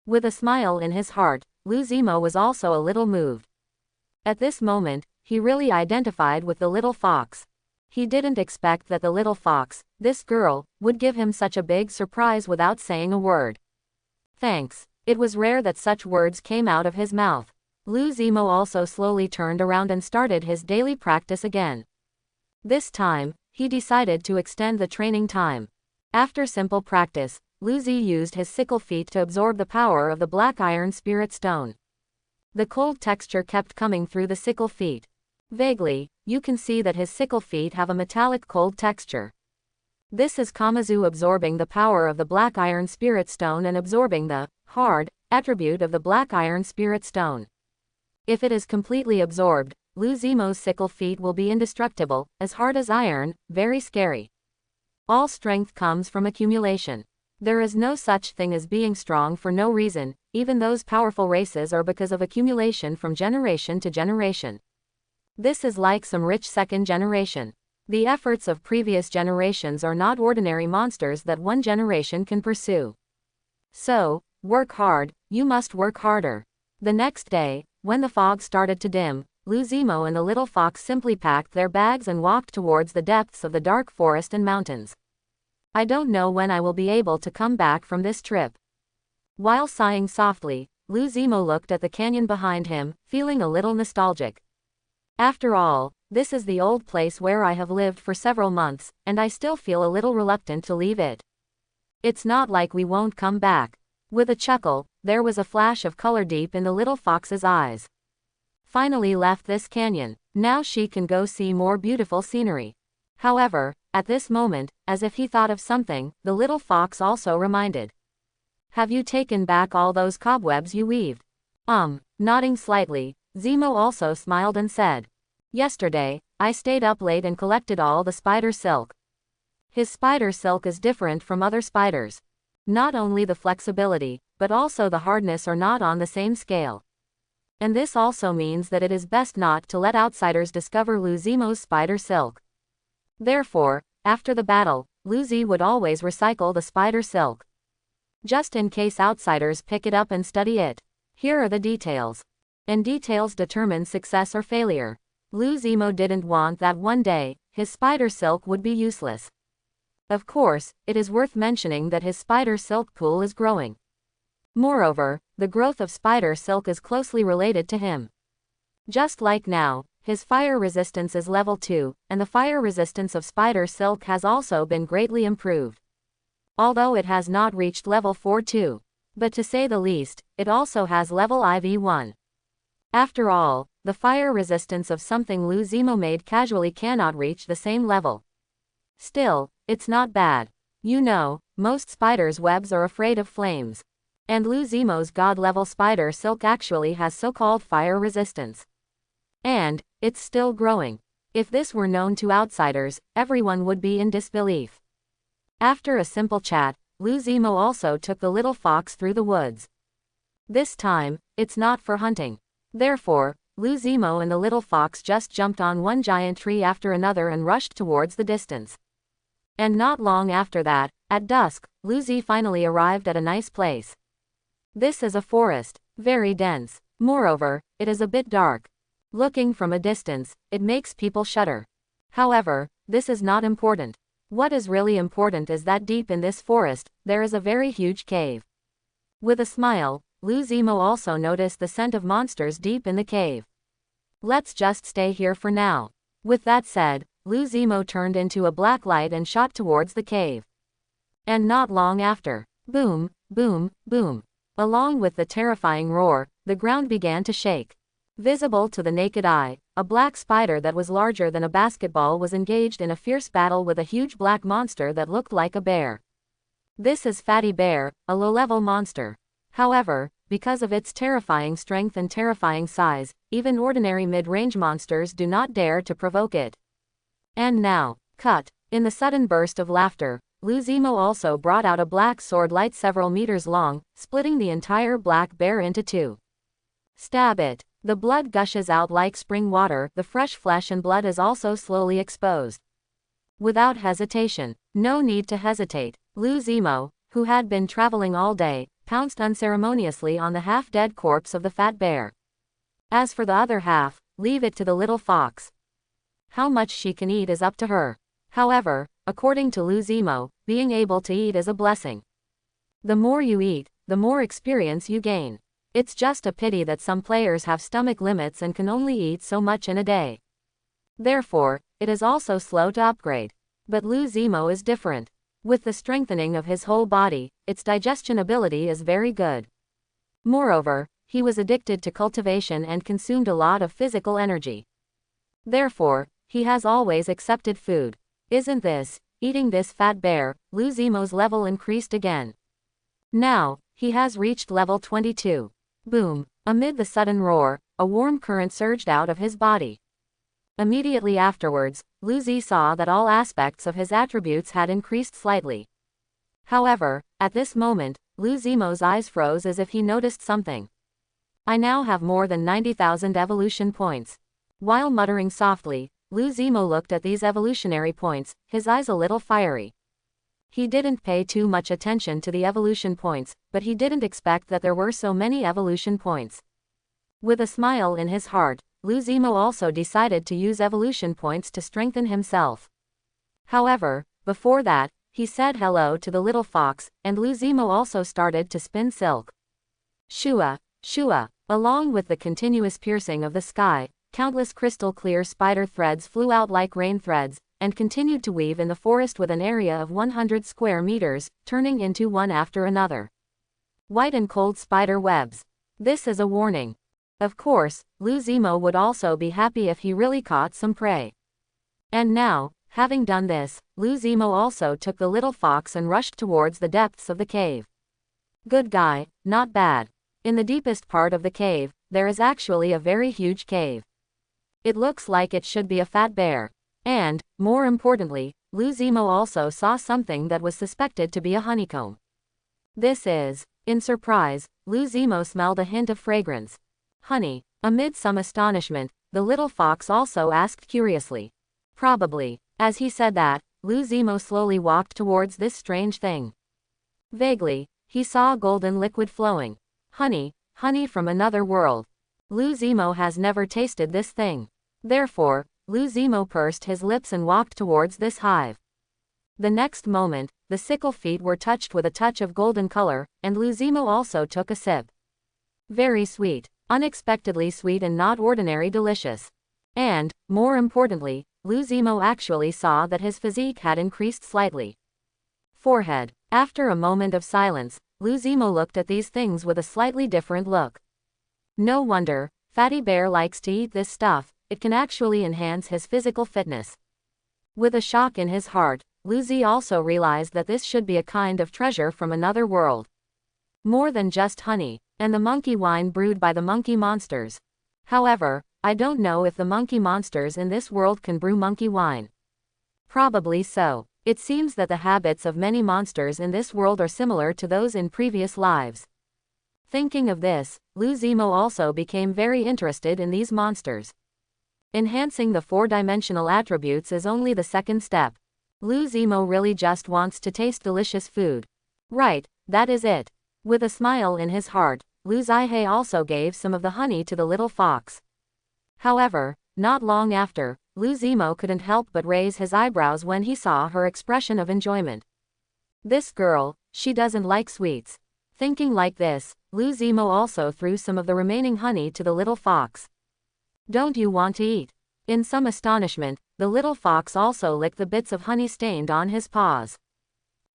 With a smile in his heart, Lu Zimo was also a little moved. At this moment, he really identified with the little fox. He didn't expect that the little fox, this girl, would give him such a big surprise without saying a word. Thanks. It was rare that such words came out of his mouth. Lu Zimo also slowly turned around and started his daily practice again. This time, he decided to extend the training time. After simple practice, Lu Zi used his sickle feet to absorb the power of the black iron spirit stone. The cold texture kept coming through the sickle feet. Vaguely, you can see that his sickle feet have a metallic cold texture. This is Kamazu absorbing the power of the black iron spirit stone and absorbing the hard attribute of the black iron spirit stone. If it is completely absorbed, Lu Zimo's sickle feet will be indestructible, as hard as iron, very scary. All strength comes from accumulation. There is no such thing as being strong for no reason, even those powerful races are because of accumulation from generation to generation. This is like some rich second generation. The efforts of previous generations are not ordinary monsters that one generation can pursue. So, work hard, you must work harder. The next day, when the fog started to dim, Lu Zimo and the little fox simply packed their bags and walked towards the depths of the dark forest and mountains. I don't know when I will be able to come back from this trip. While sighing softly, Lou Zemo looked at the canyon behind him, feeling a little nostalgic. After all, this is the old place where I have lived for several months, and I still feel a little reluctant to leave it. It's not like we won't come back. With a chuckle, there was a flash of color deep in the little fox's eyes. Finally left this canyon, now she can go see more beautiful scenery. However, at this moment, as if he thought of something, the little fox also reminded. Have you taken back all those cobwebs you weaved? Nodding slightly, Zemo also smiled and said. Yesterday, I stayed up late and collected all the spider silk. His spider silk is different from other spiders. Not only the flexibility, but also the hardness are not on the same scale. And this also means that it is best not to let outsiders discover Lou Zemo's spider silk. Therefore, after the battle, Lou Z would always recycle the spider silk. Just in case outsiders pick it up and study it. Here are the details. And details determine success or failure. Lou Zemo didn't want that one day, his spider silk would be useless. Of course, it is worth mentioning that his spider silk pool is growing. Moreover, the growth of spider silk is closely related to him. Just like now, his fire resistance is level 2, and the fire resistance of spider silk has also been greatly improved. Although it has not reached level 4 too. But to say the least, it also has level IV1. After all, the fire resistance of something Lou Zemo made casually cannot reach the same level. Still, it's not bad. You know, most spiders' webs are afraid of flames. And Lou Zemo's god-level spider silk actually has so-called fire resistance. And, it's still growing. If this were known to outsiders, everyone would be in disbelief. After a simple chat, Lou Zemo also took the little fox through the woods. This time, it's not for hunting. Therefore, Lou Zemo and the little fox just jumped on one giant tree after another and rushed towards the distance. And not long after that, at dusk, Lou Z finally arrived at a nice place. This is a forest, very dense. Moreover, it is a bit dark. Looking from a distance, it makes people shudder. However, this is not important. What is really important is that deep in this forest, there is a very huge cave. With a smile, Lou Zemo also noticed the scent of monsters deep in the cave. Let's just stay here for now. With that said, Lou Zemo turned into a black light and shot towards the cave. And not long after, boom, boom, boom. Along with the terrifying roar, the ground began to shake. Visible to the naked eye, a black spider that was larger than a basketball was engaged in a fierce battle with a huge black monster that looked like a bear. This is Fatty Bear, a low-level monster. However, because of its terrifying strength and terrifying size, even ordinary mid-range monsters do not dare to provoke it. And now, cut. In the sudden burst of laughter, Lou Zemo also brought out a black sword light several meters long, splitting the entire black bear into two. Stab it. The blood gushes out like spring water, the fresh flesh and blood is also slowly exposed. Without hesitation, no need to hesitate, Lou Zemo, who had been traveling all day, pounced unceremoniously on the half-dead corpse of the fat bear. As for the other half, leave it to the little fox. How much she can eat is up to her. However, according to Lou Zemo, being able to eat is a blessing. The more you eat, the more experience you gain. It's just a pity that some players have stomach limits and can only eat so much in a day. Therefore, it is also slow to upgrade. But Lou Zemo is different. With the strengthening of his whole body, its digestion ability is very good. Moreover, he was addicted to cultivation and consumed a lot of physical energy. Therefore, he has always accepted food. Isn't this, eating this fat bear, Lou Zemo's level increased again. Now, he has reached level 22. Boom. Amid the sudden roar, a warm current surged out of his body. Immediately afterwards, Lou Z saw that all aspects of his attributes had increased slightly. However, at this moment, Lou Zemo's eyes froze as if he noticed something. I now have more than 90,000 evolution points. While muttering softly, Lou Zemo looked at these evolutionary points, his eyes a little fiery. He didn't pay too much attention to the evolution points, but he didn't expect that there were so many evolution points. With a smile in his heart, Lou Zemo also decided to use evolution points to strengthen himself. However, before that, he said hello to the little fox, and Luzimo also started to spin silk. Shua, shua, along with the continuous piercing of the sky, countless crystal clear spider threads flew out like rain threads, and continued to weave in the forest with an area of 100 square meters, turning into one after another. White and cold spider webs. This is a warning. Of course, Luzimo would also be happy if he really caught some prey. And now, having done this, Luzimo also took the little fox and rushed towards the depths of the cave. Good guy, not bad. In the deepest part of the cave, there is actually a very huge cave. It looks like it should be a fat bear. And, more importantly, Luzimo also saw something that was suspected to be a honeycomb. This is, in surprise, Luzimo smelled a hint of fragrance. Honey. Amid some astonishment, the little fox also asked curiously. Probably. As he said that, Luzimo slowly walked towards this strange thing. Vaguely, he saw golden liquid flowing. Honey, honey from another world. Luzimo has never tasted this thing. Therefore, Luzimo pursed his lips and walked towards this hive. The next moment, the sickle feet were touched with a touch of golden color, and Luzimo also took a sip. Very sweet. Unexpectedly sweet and not ordinary delicious. And, more importantly, Luzimo actually saw that his physique had increased slightly. Forehead. After a moment of silence, Luzimo looked at these things with a slightly different look. No wonder, Fatty Bear likes to eat this stuff, it can actually enhance his physical fitness. With a shock in his heart, Luzi also realized that this should be a kind of treasure from another world. More than just honey, and the monkey wine brewed by the monkey monsters. However, I don't know if the monkey monsters in this world can brew monkey wine. Probably so. It seems that the habits of many monsters in this world are similar to those in previous lives. Thinking of this, Luzimo also became very interested in these monsters. Enhancing the four-dimensional attributes is only the second step. Luzimo really just wants to taste delicious food. Right, that is it. With a smile in his heart, Luzaihe also gave some of the honey to the little fox. However, not long after, Luzimo couldn't help but raise his eyebrows when he saw her expression of enjoyment. This girl, she doesn't like sweets. Thinking like this, Luzimo also threw some of the remaining honey to the little fox. Don't you want to eat? In some astonishment, the little fox also licked the bits of honey stained on his paws.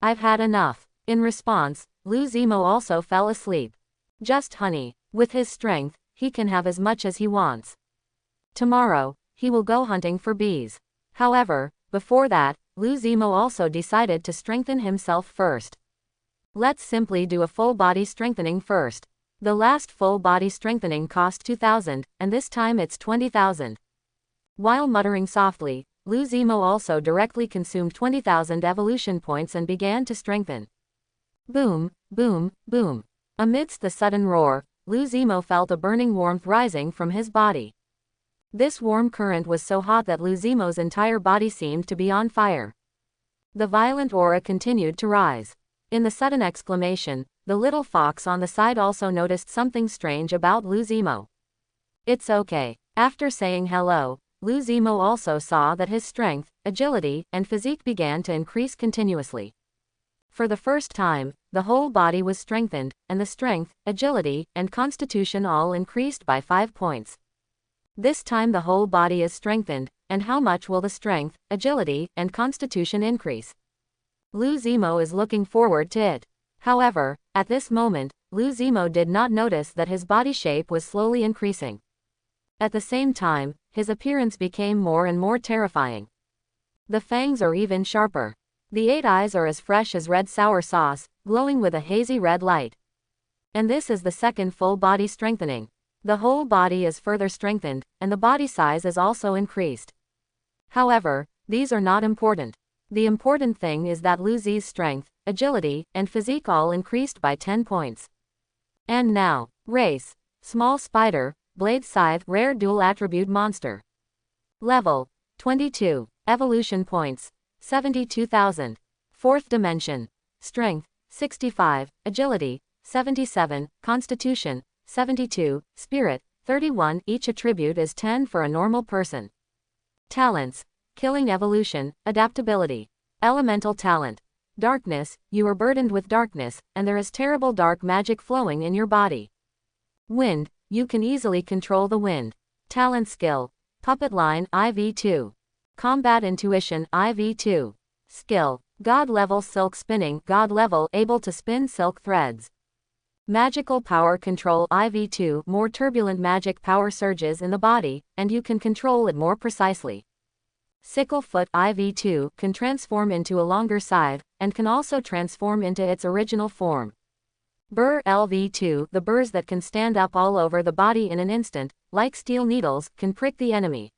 I've had enough. In response, Luzimo also fell asleep. Just honey. With his strength, he can have as much as he wants. Tomorrow, he will go hunting for bees. However, before that, Luzimo also decided to strengthen himself first. Let's simply do a full body strengthening first. The last full body strengthening cost 2,000, and this time it's 20,000. While muttering softly, Luzimo also directly consumed 20,000 evolution points and began to strengthen. Boom, boom, boom. Amidst the sudden roar, Luzimo felt a burning warmth rising from his body. This warm current was so hot that Luzimo's entire body seemed to be on fire. The violent aura continued to rise. In the sudden exclamation, the little fox on the side also noticed something strange about Luzimo. It's okay. After saying hello, Luzimo also saw that his strength, agility, and physique began to increase continuously. For the first time, the whole body was strengthened, and the strength, agility, and constitution all increased by 5 points. This time the whole body is strengthened, and how much will the strength, agility, and constitution increase? Luzimo is looking forward to it. However, at this moment, Luzimo did not notice that his body shape was slowly increasing. At the same time, his appearance became more and more terrifying. The fangs are even sharper. The 8 eyes are as fresh as red sour sauce, glowing with a hazy red light. And this is the second full body strengthening. The whole body is further strengthened, and the body size is also increased. However, these are not important. The important thing is that Luzi's strength, agility, and physique all increased by 10 points. And now, race. Small spider, blade scythe, rare dual attribute monster. Level 22. Evolution points 72,000. 4th dimension. Strength 65, agility 77, constitution 72, spirit 31. Each attribute is 10 for a normal person. Talents: killing, evolution, adaptability. Elemental talent: Darkness, you are burdened with darkness, and there is terrible dark magic flowing in your body. Wind, you can easily control the wind. Talent skill. Puppet line IV2. Combat intuition IV2. Skill. God level silk spinning, God level able to spin silk threads. Magical power control IV2, more turbulent magic power surges in the body, and you can control it more precisely. Sickle foot IV2 can transform into a longer scythe, and can also transform into its original form. Burr LV2, the burrs that can stand up all over the body in an instant, like steel needles, can prick the enemy.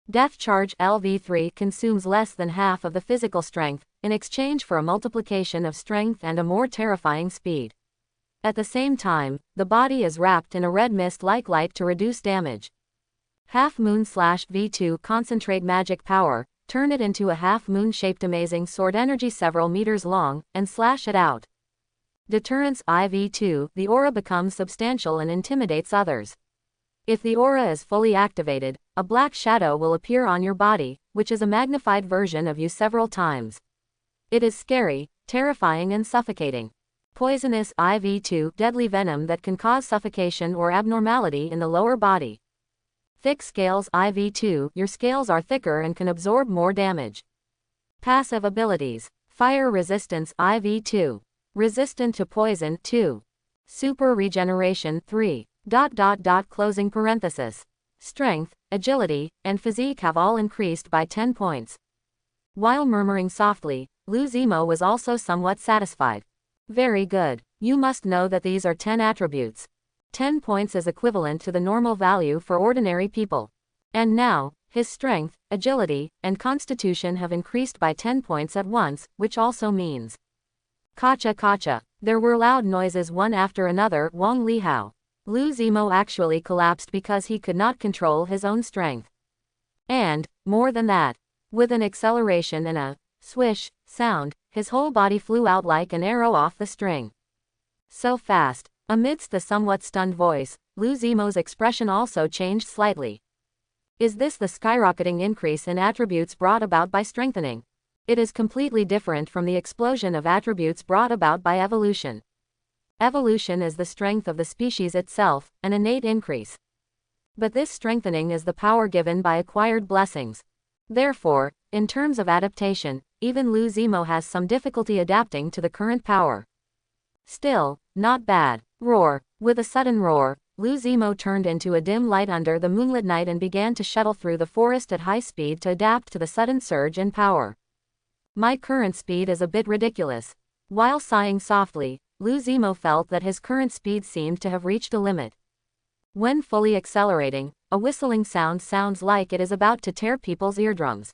Death charge LV3 consumes less than half of the physical strength, in exchange for a multiplication of strength and a more terrifying speed. At the same time, the body is wrapped in a red mist-like light to reduce damage. Half Moon /V2 concentrate magic power, turn it into a half-moon shaped amazing sword energy several meters long, and slash it out. Deterrence IV2, the aura becomes substantial and intimidates others. If the aura is fully activated, a black shadow will appear on your body, which is a magnified version of you several times. It is scary, terrifying and suffocating. Poisonous IV2, deadly venom that can cause suffocation or abnormality in the lower body. Thick scales IV2, your scales are thicker and can absorb more damage. Passive abilities. Fire resistance IV2. Resistant to poison 2. Super regeneration 3. Closing parenthesis. Strength, agility, and physique have all increased by 10 points. While murmuring softly, Lou Zemo was also somewhat satisfied. Very good. You must know that these are 10 attributes. 10 points is equivalent to the normal value for ordinary people. And now, his strength, agility, and constitution have increased by 10 points at once, which also means. Kacha kacha. There were loud noises one after another. Wong Li Hao. Lou Zemo actually collapsed because he could not control his own strength. And, more than that, with an acceleration and a swish sound, his whole body flew out like an arrow off the string. So fast. Amidst the somewhat stunned voice, Lou Zemo's expression also changed slightly. Is this the skyrocketing increase in attributes brought about by strengthening? It is completely different from the explosion of attributes brought about by evolution. Evolution is the strength of the species itself, an innate increase. But this strengthening is the power given by acquired blessings. Therefore, in terms of adaptation, even Lou Zemo has some difficulty adapting to the current power. Still, not bad. Roar. With a sudden roar, Lou Zemo turned into a dim light under the moonlit night and began to shuttle through the forest at high speed to adapt to the sudden surge in power. My current speed is a bit ridiculous. While sighing softly, Lou Zemo felt that his current speed seemed to have reached a limit. When fully accelerating, a whistling sound sounds like it is about to tear people's eardrums.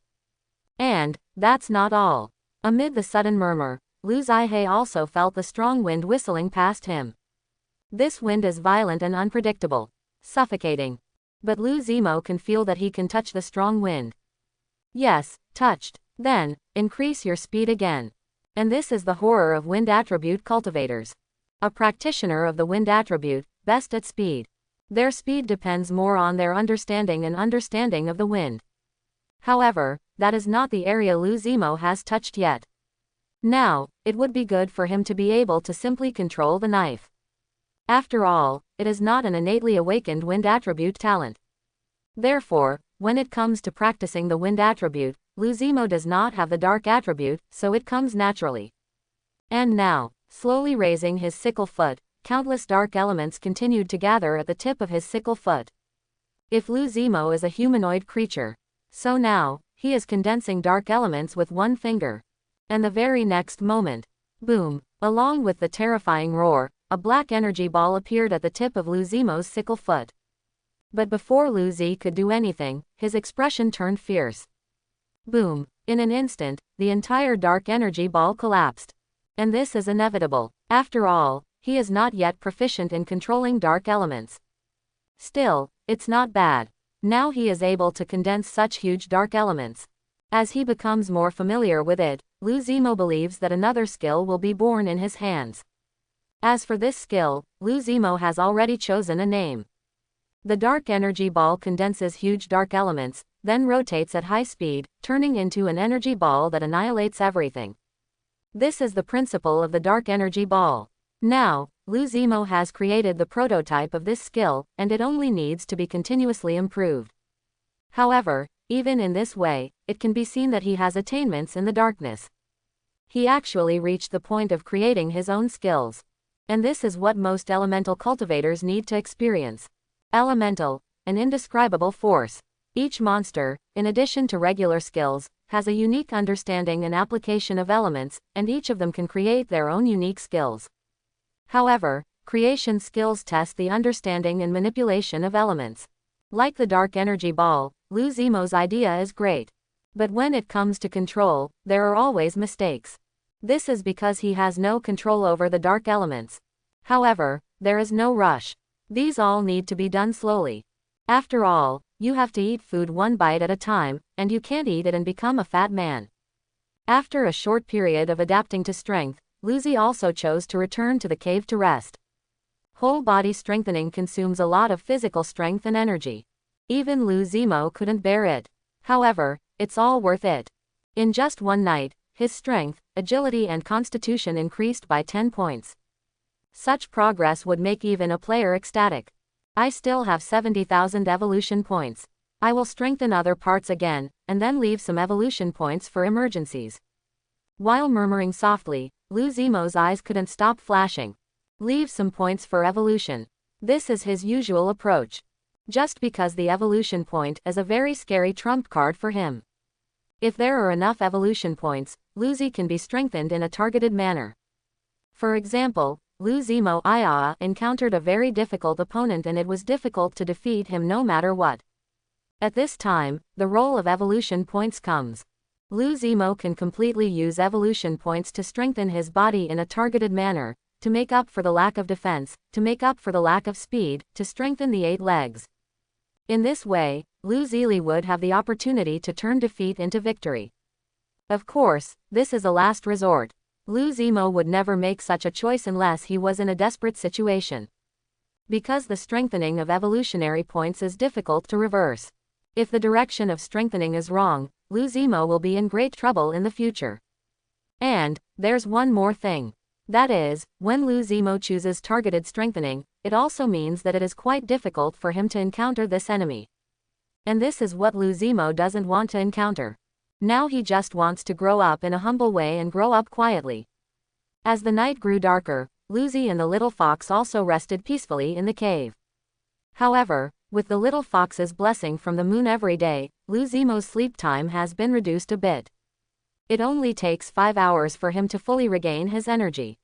And, that's not all. Amid the sudden murmur, Lou Zihei also felt the strong wind whistling past him. This wind is violent and unpredictable. Suffocating. But Lou Zemo can feel that he can touch the strong wind. Yes, touched. Then, increase your speed again. And this is the horror of wind attribute cultivators. A practitioner of the wind attribute, best at speed. Their speed depends more on their understanding of the wind. However, that is not the area Lou Zemo has touched yet. Now, it would be good for him to be able to simply control the knife. After all, it is not an innately awakened wind attribute talent. Therefore, when it comes to practicing the wind attribute, Lou Zemo does not have the dark attribute, so it comes naturally. And now, slowly raising his sickle foot, countless dark elements continued to gather at the tip of his sickle foot. If Lou Zemo is a humanoid creature, so now, he is condensing dark elements with one finger. And the very next moment, boom, along with the terrifying roar, a black energy ball appeared at the tip of Lou Zemo's sickle foot. But before Lou Z could do anything, his expression turned fierce. Boom. In an instant, the entire dark energy ball collapsed. And this is inevitable. After all, he is not yet proficient in controlling dark elements. Still, it's not bad. Now he is able to condense such huge dark elements. As he becomes more familiar with it, Lou Zemo believes that another skill will be born in his hands. As for this skill, Lou Zemo has already chosen a name. The dark energy ball condenses huge dark elements, then rotates at high speed, turning into an energy ball that annihilates everything. This is the principle of the dark energy ball. Now, Lu Zimo has created the prototype of this skill, and it only needs to be continuously improved. However, even in this way, it can be seen that he has attainments in the darkness. He actually reached the point of creating his own skills. And this is what most elemental cultivators need to experience. Elemental, an indescribable force. Each monster, in addition to regular skills, has a unique understanding and application of elements, and each of them can create their own unique skills. However, creation skills test the understanding and manipulation of elements. Like the dark energy ball, Lu Zimo's idea is great. But when it comes to control, there are always mistakes. This is because he has no control over the dark elements. However, there is no rush. These all need to be done slowly. After all, you have to eat food one bite at a time, and you can't eat it and become a fat man. After a short period of adapting to strength, Lu Zi also chose to return to the cave to rest. Whole body strengthening consumes a lot of physical strength and energy. Even Lu Zimo couldn't bear it. However, it's all worth it. In just one night, his strength, agility and constitution increased by 10 points. Such progress would make even a player ecstatic. I still have 70,000 evolution points. I will strengthen other parts again, and then leave some evolution points for emergencies. While murmuring softly, Lu Zimo's eyes couldn't stop flashing. Leave some points for evolution. This is his usual approach. Just because the evolution point is a very scary trump card for him. If there are enough evolution points, Lu Zi can be strengthened in a targeted manner. For example, Lu Zimo Iya encountered a very difficult opponent and it was difficult to defeat him no matter what. At this time, the role of evolution points comes. Lu Zimo can completely use evolution points to strengthen his body in a targeted manner, to make up for the lack of defense, to make up for the lack of speed, to strengthen the 8 legs. In this way, Lu Zili would have the opportunity to turn defeat into victory. Of course, this is a last resort. Lu Zimo would never make such a choice unless he was in a desperate situation. Because the strengthening of evolutionary points is difficult to reverse. If the direction of strengthening is wrong, Lu Zimo will be in great trouble in the future. And, there's one more thing. That is, when Lu Zimo chooses targeted strengthening, it also means that it is quite difficult for him to encounter this enemy. And this is what Lu Zimo doesn't want to encounter. Now he just wants to grow up in a humble way and grow up quietly. As the night grew darker, Lu Zi and the little fox also rested peacefully in the cave. However, with the little fox's blessing from the moon every day, Lu Zimo's sleep time has been reduced a bit. It only takes 5 hours for him to fully regain his energy.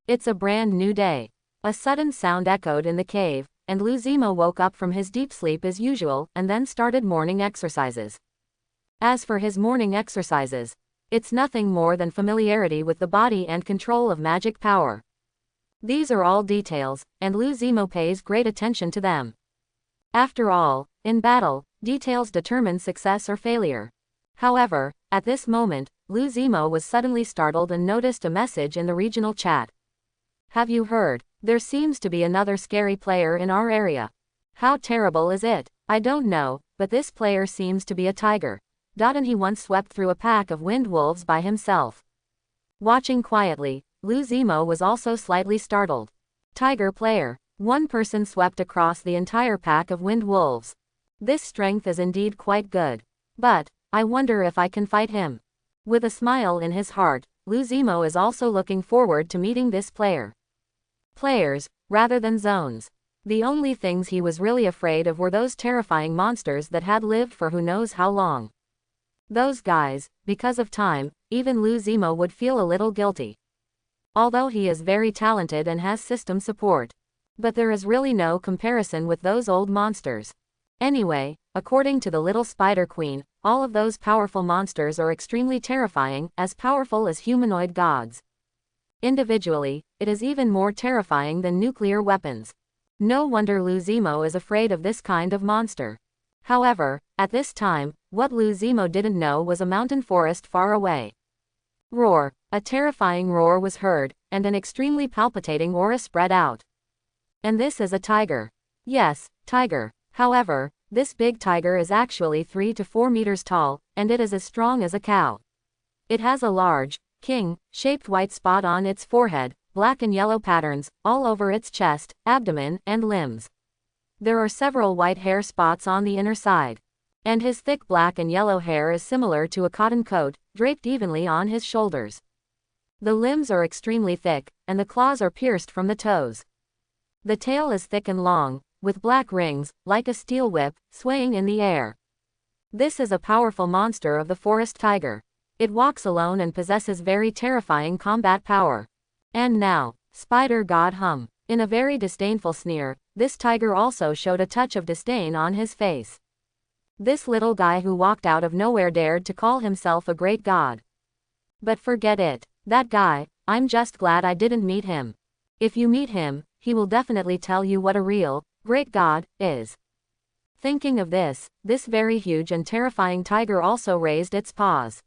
It's a brand new day. A sudden sound echoed in the cave, and Lu Zimo woke up from his deep sleep as usual and then started morning exercises. As for his morning exercises, it's nothing more than familiarity with the body and control of magic power. These are all details, and Lu Zimo pays great attention to them. After all, in battle, details determine success or failure. However, at this moment, Lu Zimo was suddenly startled and noticed a message in the regional chat. Have you heard? There seems to be another scary player in our area. How terrible is it? I don't know, but this player seems to be a tiger. And he once swept through a pack of wind wolves by himself. Watching quietly, Lu Zimo was also slightly startled. Tiger player. One person swept across the entire pack of wind wolves. This strength is indeed quite good. But, I wonder if I can fight him. With a smile in his heart, Lu Zimo is also looking forward to meeting this player. Players, rather than zones. The only things he was really afraid of were those terrifying monsters that had lived for who knows how long. Those guys, because of time, even Lu Zimo would feel a little guilty. Although he is very talented and has system support. But there is really no comparison with those old monsters. Anyway, according to the little spider queen, all of those powerful monsters are extremely terrifying, as powerful as humanoid gods. Individually, it is even more terrifying than nuclear weapons. No wonder Lu Zimo is afraid of this kind of monster. However, at this time, what Lu Zimo didn't know was a mountain forest far away. Roar! A terrifying roar was heard, and an extremely palpitating aura spread out. And this is a tiger. Yes, tiger. However, this big tiger is actually 3 to 4 meters tall, and it is as strong as a cow. It has a large, King, shaped white spot on its forehead, black and yellow patterns, all over its chest, abdomen, and limbs. There are several white hair spots on the inner side. And his thick black and yellow hair is similar to a cotton coat, draped evenly on his shoulders. The limbs are extremely thick, and the claws are pierced from the toes. The tail is thick and long, with black rings, like a steel whip, swaying in the air. This is a powerful monster of the forest tiger. It walks alone and possesses very terrifying combat power. And now, Spider God hum. In a very disdainful sneer, this tiger also showed a touch of disdain on his face. This little guy who walked out of nowhere dared to call himself a great god. But forget it. That guy, I'm just glad I didn't meet him. If you meet him, he will definitely tell you what a real, great god is. Thinking of this very huge and terrifying tiger also raised its paws.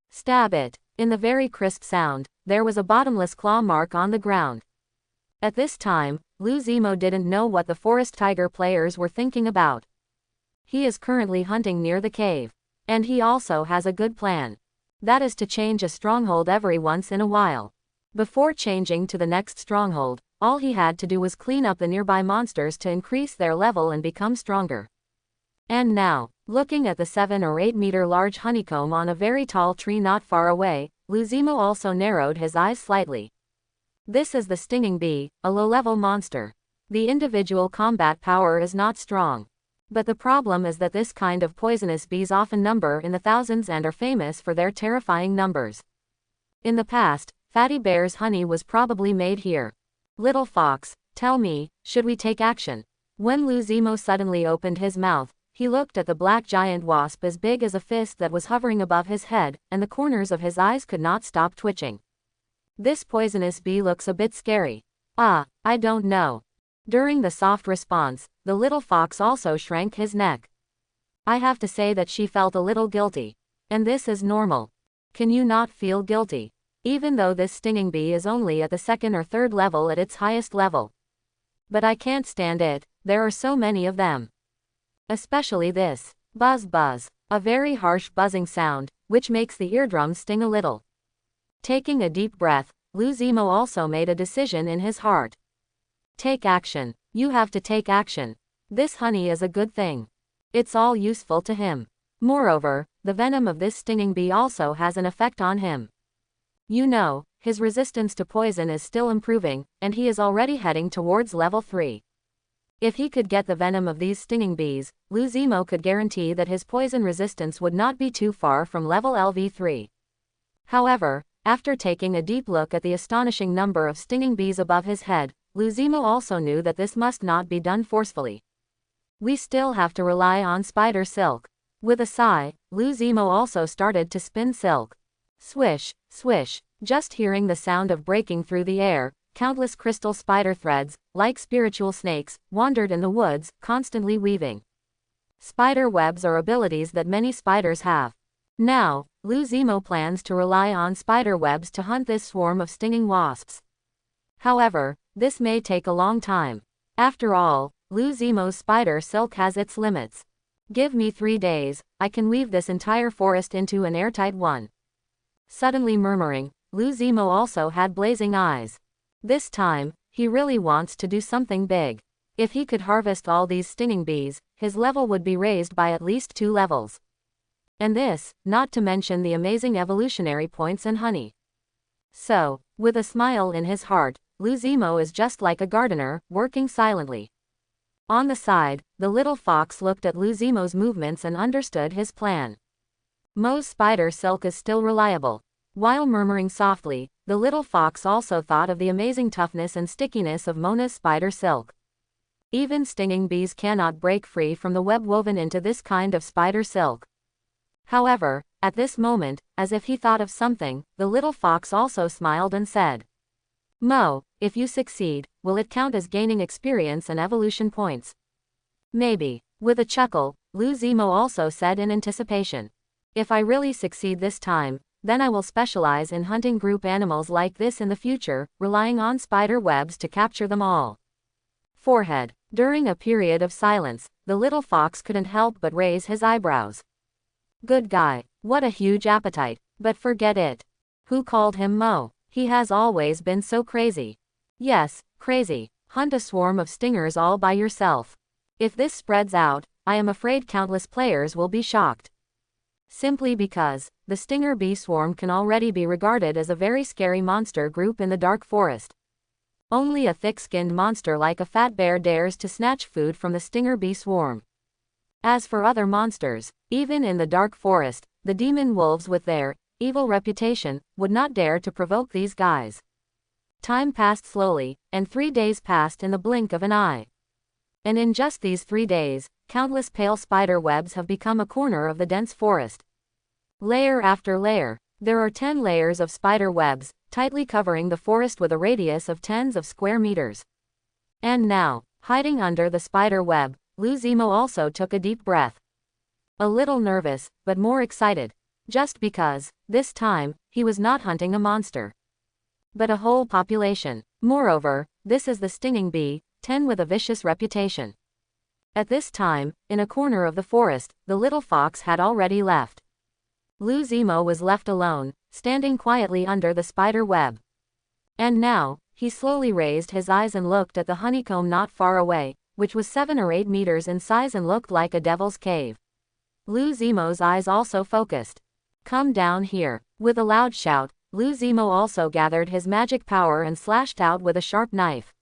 Stab it. In the very crisp sound, there was a bottomless claw mark on the ground. At this time, Lou Zemo didn't know what the forest tiger players were thinking about. He is currently hunting near the cave. And he also has a good plan. That is to change a stronghold every once in a while. Before changing to the next stronghold, all he had to do was clean up the nearby monsters to increase their level and become stronger. And now, looking at the 7 or 8 meter large honeycomb on a very tall tree not far away, Lou Zemo also narrowed his eyes slightly. This is the stinging bee, a low-level monster. The individual combat power is not strong. But the problem is that this kind of poisonous bees often number in the thousands and are famous for their terrifying numbers. In the past, Fatty Bear's honey was probably made here. Little Fox, tell me, should we take action? When Lou Zemo suddenly opened his mouth, he looked at the black giant wasp as big as a fist that was hovering above his head, and the corners of his eyes could not stop twitching. This poisonous bee looks a bit scary. I don't know. During the soft response, the little fox also shrank his neck. I have to say that she felt a little guilty. And this is normal. Can you not feel guilty? Even though this stinging bee is only at the 2nd or 3rd level at its highest level. But I can't stand it, there are so many of them. Especially this. Buzz buzz. A very harsh buzzing sound, which makes the eardrums sting a little. Taking a deep breath, Lou Zemo also made a decision in his heart. Take action. You have to take action. This honey is a good thing. It's all useful to him. Moreover, the venom of this stinging bee also has an effect on him. You know, his resistance to poison is still improving, and he is already heading towards level 3. If he could get the venom of these stinging bees, Lou Zemo could guarantee that his poison resistance would not be too far from level LV3. However, after taking a deep look at the astonishing number of stinging bees above his head, Lou Zemo also knew that this must not be done forcefully. We still have to rely on spider silk. With a sigh, Lou Zemo also started to spin silk. Swish, swish, just hearing the sound of breaking through the air, countless crystal spider threads, like spiritual snakes, wandered in the woods, constantly weaving. Spider webs are abilities that many spiders have. Now, Lou Zemo plans to rely on spider webs to hunt this swarm of stinging wasps. However, this may take a long time. After all, Lou Zemo's spider silk has its limits. Give me 3 days, I can weave this entire forest into an airtight one. Suddenly murmuring, Lou Zemo also had blazing eyes. This time, he really wants to do something big. If he could harvest all these stinging bees, his level would be raised by at least 2 levels. And this, not to mention the amazing evolutionary points and honey. So, with a smile in his heart, Lou Zemo is just like a gardener, working silently. On the side, the little fox looked at Lou Zemo's movements and understood his plan. Mo's spider silk is still reliable. While murmuring softly, the little fox also thought of the amazing toughness and stickiness of Mona's spider silk. Even stinging bees cannot break free from the web woven into this kind of spider silk. However, at this moment, as if he thought of something, the little fox also smiled and said, Mo, if you succeed, will it count as gaining experience and evolution points? Maybe. With a chuckle, Lou Zemo also said in anticipation. If I really succeed this time, then I will specialize in hunting group animals like this in the future, relying on spider webs to capture them all. Forehead. During a period of silence, the little fox couldn't help but raise his eyebrows. Good guy. What a huge appetite. But forget it. Who called him Mo? He has always been so crazy. Yes, crazy. Hunt a swarm of stingers all by yourself. If this spreads out, I am afraid countless players will be shocked. Simply because the stinger bee swarm can already be regarded as a very scary monster group in the dark forest. Only a thick-skinned monster like a fat bear dares to snatch food from the stinger bee swarm. As for other monsters, even in the dark forest, the demon wolves with their evil reputation would not dare to provoke these guys. Time passed slowly, and 3 days passed in the blink of an eye. And in just these 3 days, countless pale spider webs have become a corner of the dense forest. Layer after layer, there are 10 layers of spider webs, tightly covering the forest with a radius of tens of square meters. And now, hiding under the spider web, Luzimo also took a deep breath. A little nervous, but more excited. Just because, this time, he was not hunting a monster, but a whole population. Moreover, this is the stinging bee, 10 with a vicious reputation. At this time, in a corner of the forest, the little fox had already left. Luzimo was left alone, standing quietly under the spider web. And now, he slowly raised his eyes and looked at the honeycomb not far away, which was 7 or 8 meters in size and looked like a devil's cave. Luzimo's eyes also focused. Come down here. With a loud shout, Luzimo also gathered his magic power and slashed out with a sharp knife.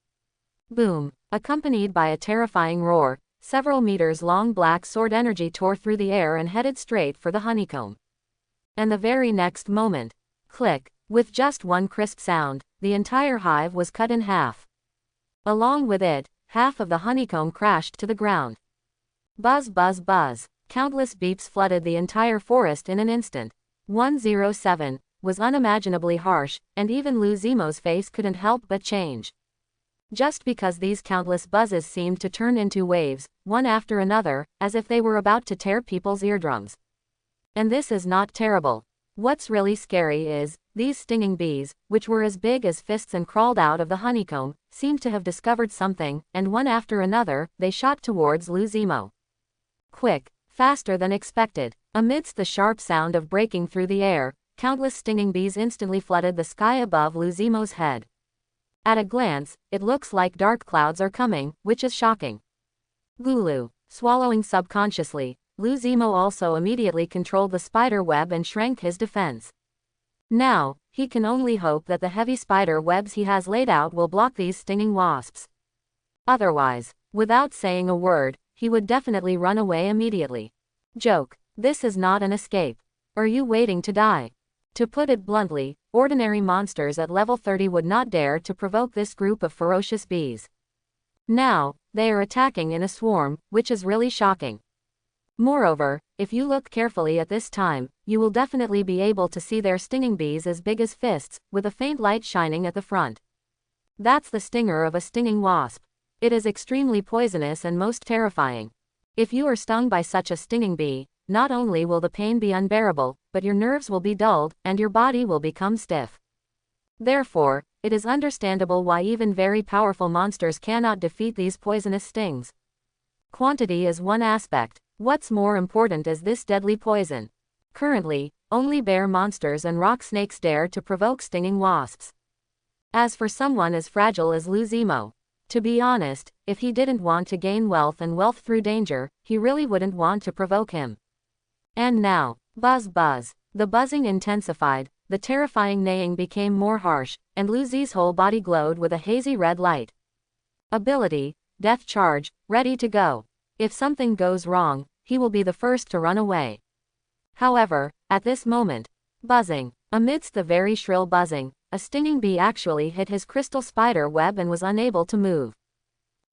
Boom! Accompanied by a terrifying roar, several meters long black sword energy tore through the air and headed straight for the honeycomb. And the very next moment, click, with just one crisp sound, the entire hive was cut in half. Along with it, half of the honeycomb crashed to the ground. Buzz buzz buzz. Countless beeps flooded the entire forest in an instant. 107 was unimaginably harsh, and even Luzimo's face couldn't help but change. Just because these countless buzzes seemed to turn into waves, one after another, as if they were about to tear people's eardrums. And this is not terrible. What's really scary is, these stinging bees, which were as big as fists and crawled out of the honeycomb, seemed to have discovered something, and one after another, they shot towards Luzimo. Quick. Faster than expected. Amidst the sharp sound of breaking through the air, countless stinging bees instantly flooded the sky above Luzimo's head. At a glance, it looks like dark clouds are coming, which is shocking. Lulu. Swallowing subconsciously, Luzimo also immediately controlled the spider web and shrank his defense. Now, he can only hope that the heavy spider webs he has laid out will block these stinging wasps. Otherwise, without saying a word, he would definitely run away immediately. Joke. This is not an escape. Are you waiting to die? To put it bluntly, ordinary monsters at level 30 would not dare to provoke this group of ferocious bees. Now, they are attacking in a swarm, which is really shocking. Moreover, if you look carefully at this time, you will definitely be able to see their stinging bees as big as fists, with a faint light shining at the front. That's the stinger of a stinging wasp. It is extremely poisonous and most terrifying. If you are stung by such a stinging bee, not only will the pain be unbearable, but your nerves will be dulled, and your body will become stiff. Therefore, it is understandable why even very powerful monsters cannot defeat these poisonous stings. Quantity is one aspect. What's more important is this deadly poison. Currently, only bear monsters and rock snakes dare to provoke stinging wasps. As for someone as fragile as Luzimo, to be honest, if he didn't want to gain wealth and wealth through danger, he really wouldn't want to provoke him. And now, buzz buzz. The buzzing intensified, the terrifying neighing became more harsh, and Luzi's whole body glowed with a hazy red light. Ability, Death Charge, ready to go. If something goes wrong, he will be the first to run away. However, at this moment, buzzing. Amidst the very shrill buzzing, a stinging bee actually hit his crystal spider web and was unable to move.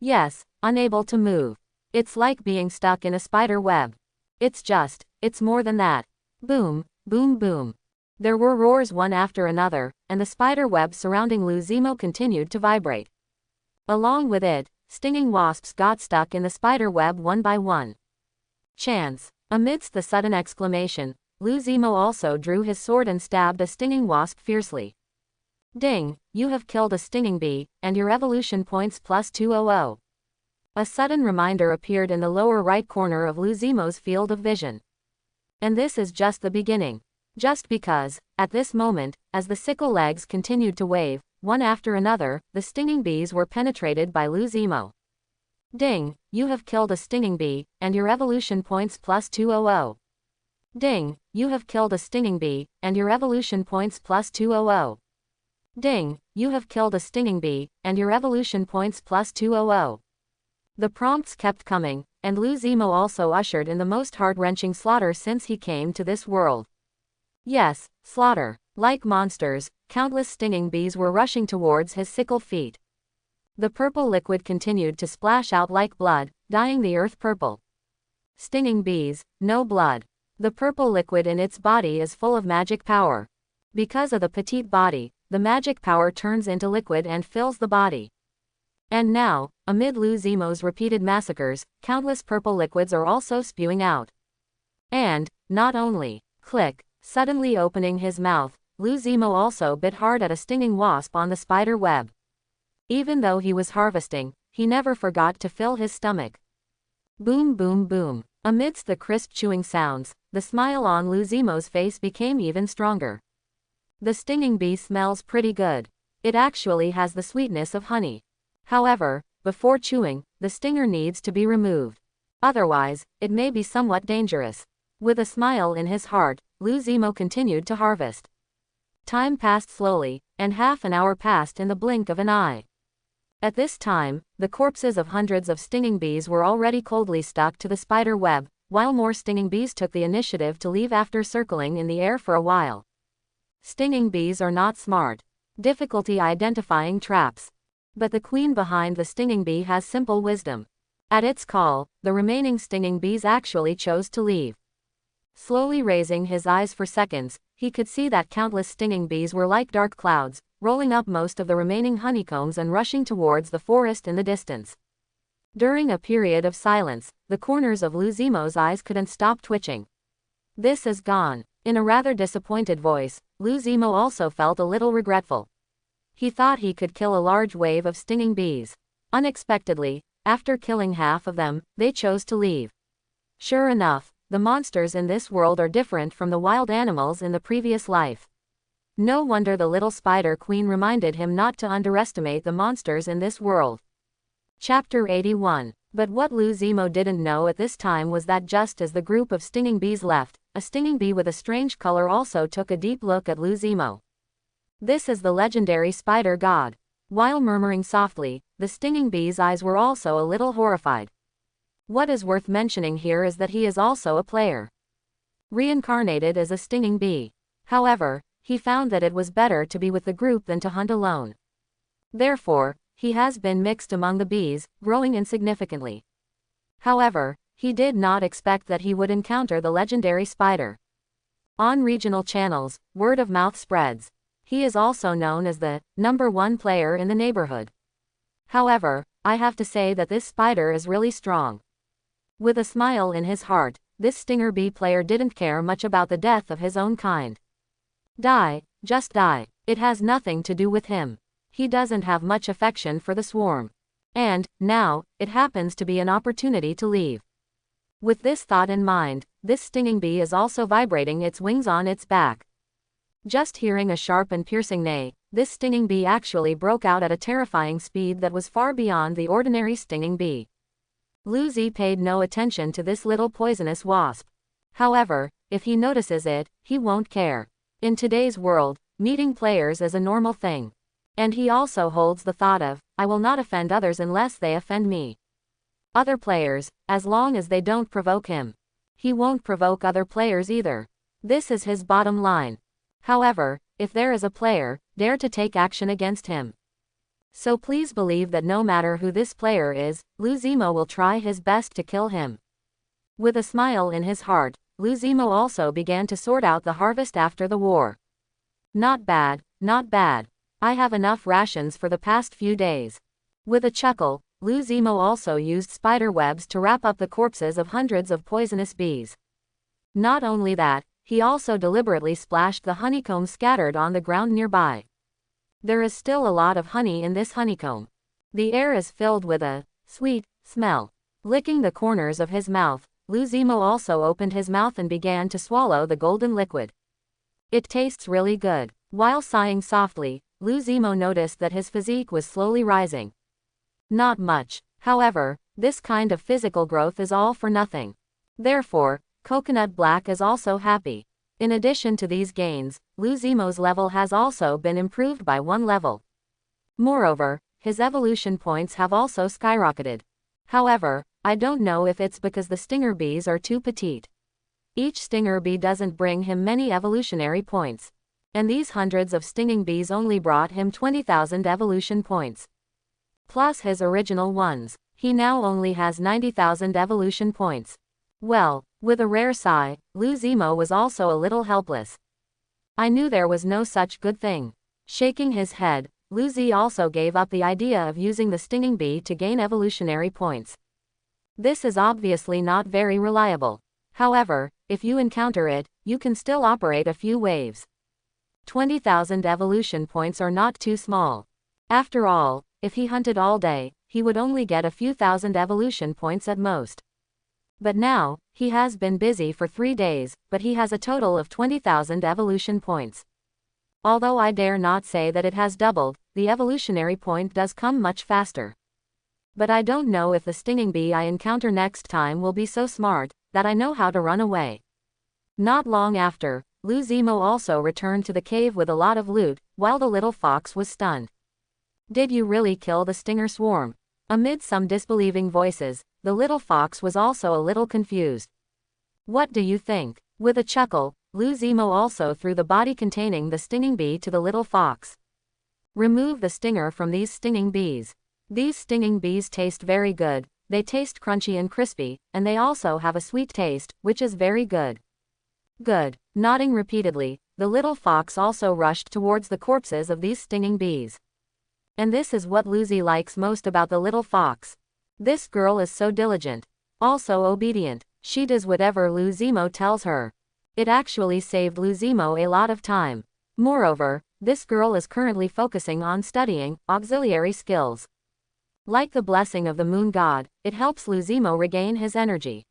Yes, unable to move. It's like being stuck in a spider web. It's more than that. Boom, boom boom. There were roars one after another, and the spider web surrounding Luzimo continued to vibrate. Along with it, stinging wasps got stuck in the spider web one by one. Chance. Amidst the sudden exclamation, Luzimo also drew his sword and stabbed a stinging wasp fiercely. Ding, you have killed a stinging bee, and your evolution points plus 200. A sudden reminder appeared in the lower right corner of Luzimo's field of vision. And this is just the beginning. Just because, at this moment, as the sickle legs continued to wave, one after another, the stinging bees were penetrated by Luzimo. Ding, you have killed a stinging bee, and your evolution points plus 200. Ding, you have killed a stinging bee, and your evolution points plus 200. Ding, you have killed a stinging bee, and your evolution points plus 200. The prompts kept coming, and Luzimo also ushered in the most heart-wrenching slaughter since he came to this world. Yes, slaughter. Like monsters, countless stinging bees were rushing towards his sickle feet. The purple liquid continued to splash out like blood, dyeing the earth purple. Stinging bees, no blood. The purple liquid in its body is full of magic power. Because of the petite body, the magic power turns into liquid and fills the body. And now, amid Luzimo's repeated massacres, countless purple liquids are also spewing out. And, not only, click, suddenly opening his mouth, Luzimo also bit hard at a stinging wasp on the spider web. Even though he was harvesting, he never forgot to fill his stomach. Boom boom boom. Amidst the crisp chewing sounds, the smile on Luzimo's face became even stronger. The stinging bee smells pretty good. It actually has the sweetness of honey. However, before chewing, the stinger needs to be removed. Otherwise, it may be somewhat dangerous. With a smile in his heart, Luzimo continued to harvest. Time passed slowly, and half an hour passed in the blink of an eye. At this time, the corpses of hundreds of stinging bees were already coldly stuck to the spider web, while more stinging bees took the initiative to leave after circling in the air for a while. Stinging bees are not smart. Difficulty identifying traps. But the queen behind the stinging bee has simple wisdom. At its call, the remaining stinging bees actually chose to leave. Slowly raising his eyes for seconds, he could see that countless stinging bees were like dark clouds, rolling up most of the remaining honeycombs and rushing towards the forest in the distance. During a period of silence, the corners of Luzimo's eyes couldn't stop twitching. This is gone. In a rather disappointed voice, Luzimo also felt a little regretful. He thought he could kill a large wave of stinging bees. Unexpectedly, after killing half of them, they chose to leave. Sure enough, the monsters in this world are different from the wild animals in the previous life. No wonder the little spider queen reminded him not to underestimate the monsters in this world. Chapter 81. But what Luzimo didn't know at this time was that just as the group of stinging bees left, a stinging bee with a strange color also took a deep look at Luzimo. This is the legendary spider god. While murmuring softly, the stinging bee's eyes were also a little horrified. What is worth mentioning here is that he is also a player. Reincarnated as a stinging bee. However, he found that it was better to be with the group than to hunt alone. Therefore, he has been mixed among the bees, growing insignificantly. However, he did not expect that he would encounter the legendary spider. On regional channels, word of mouth spreads. He is also known as the #1 player in the neighborhood. However, I have to say that this spider is really strong. With a smile in his heart, this stinger bee player didn't care much about the death of his own kind. Die, just die. It has nothing to do with him. He doesn't have much affection for the swarm. And, now, it happens to be an opportunity to leave. With this thought in mind, this stinging bee is also vibrating its wings on its back. Just hearing a sharp and piercing neigh, this stinging bee actually broke out at a terrifying speed that was far beyond the ordinary stinging bee. Luzi paid no attention to this little poisonous wasp. However, if he notices it, he won't care. In today's world, meeting players is a normal thing. And he also holds the thought of, I will not offend others unless they offend me. Other players, as long as they don't provoke him. He won't provoke other players either. This is his bottom line. However, if there is a player, dare to take action against him. So please believe that no matter who this player is, Luzimo will try his best to kill him. With a smile in his heart, Luzimo also began to sort out the harvest after the war. Not bad, not bad. I have enough rations for the past few days. With a chuckle, Luzimo also used spider webs to wrap up the corpses of hundreds of poisonous bees. Not only that, he also deliberately splashed the honeycomb scattered on the ground nearby. There is still a lot of honey in this honeycomb. The air is filled with a sweet smell. Licking the corners of his mouth, Luzimo also opened his mouth and began to swallow the golden liquid. It tastes really good. While sighing softly, Lu Zimo noticed that his physique was slowly rising. Not much. However, this kind of physical growth is all for nothing. Therefore, Coconut Black is also happy. In addition to these gains, Lu Zimo's level has also been improved by 1 level. Moreover, his evolution points have also skyrocketed. However, I don't know if it's because the stinger bees are too petite. Each stinger bee doesn't bring him many evolutionary points. And these hundreds of stinging bees only brought him 20,000 evolution points. Plus his original ones. He now only has 90,000 evolution points. Well, with a rare sigh, Lu Zimo was also a little helpless. I knew there was no such good thing. Shaking his head, Lu Zi also gave up the idea of using the stinging bee to gain evolutionary points. This is obviously not very reliable. However, if you encounter it, you can still operate a few waves. 20,000 evolution points are not too small. After all, if he hunted all day, he would only get a few thousand evolution points at most. But now, he has been busy for 3 days, but he has a total of 20,000 evolution points. Although I dare not say that it has doubled, the evolutionary point does come much faster. But I don't know if the stinging bee I encounter next time will be so smart that I know how to run away. Not long after, Lu Zimo also returned to the cave with a lot of loot, while the little fox was stunned. Did you really kill the stinger swarm? Amid some disbelieving voices, the little fox was also a little confused. What do you think? With a chuckle, Lu Zimo also threw the body containing the stinging bee to the little fox. Remove the stinger from these stinging bees. These stinging bees taste very good, they taste crunchy and crispy, and they also have a sweet taste, which is very good. Good. Nodding repeatedly, the little fox also rushed towards the corpses of these stinging bees. And this is what Lu Zi likes most about the little fox. This girl is so diligent. Also obedient. She does whatever Lu Zimo tells her. It actually saved Lu Zimo a lot of time. Moreover, this girl is currently focusing on studying auxiliary skills. Like the blessing of the moon god, it helps Lu Zimo regain his energy.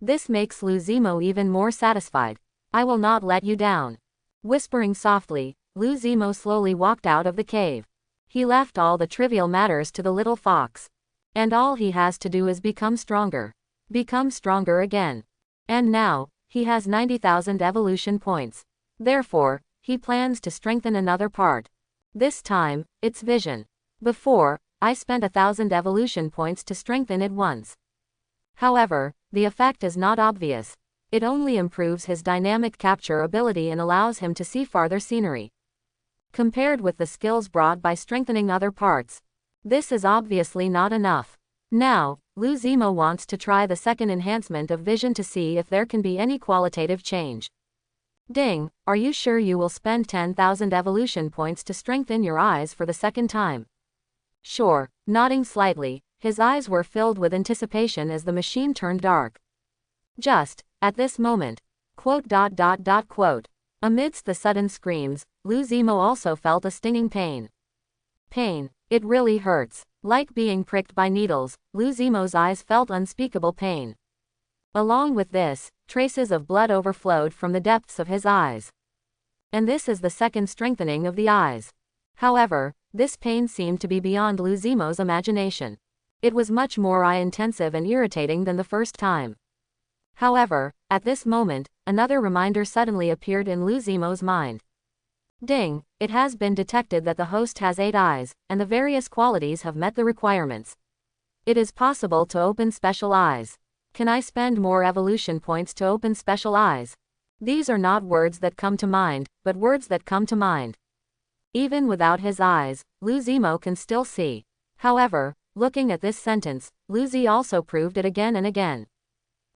This makes Lu Zimo even more satisfied. I will not let you down. Whispering softly, Lu Zimo slowly walked out of the cave. He left all the trivial matters to the little fox. And all he has to do is become stronger. Become stronger again. And now, he has 90,000 evolution points. Therefore, he plans to strengthen another part. This time, it's vision. Before, I spent 1,000 evolution points to strengthen it once. However, the effect is not obvious. It only improves his dynamic capture ability and allows him to see farther scenery. Compared with the skills brought by strengthening other parts, this is obviously not enough. Now, Lu Zimo wants to try the second enhancement of vision to see if there can be any qualitative change. Ding, are you sure you will spend 10,000 evolution points to strengthen your eyes for the second time? Sure. Nodding slightly, his eyes were filled with anticipation as the machine turned dark. Just at this moment. Quote. Amidst the sudden screams, Lu Zimo also felt a stinging pain. Pain. It really hurts. Like being pricked by needles, Lu Zimo's eyes felt unspeakable pain. Along with this, traces of blood overflowed from the depths of his eyes. And this is the second strengthening of the eyes. However, this pain seemed to be beyond Lu Zimo's imagination. It was much more eye-intensive and irritating than the first time. However, at this moment, another reminder suddenly appeared in Lu Zimo's mind. Ding, it has been detected that the host has 8 eyes, and the various qualities have met the requirements. It is possible to open special eyes. Can I spend more evolution points to open special eyes? These are not words that come to mind, but words that come to mind. Even without his eyes, Lu Zimo can still see. However, looking at this sentence, Lu Zi also proved it again and again.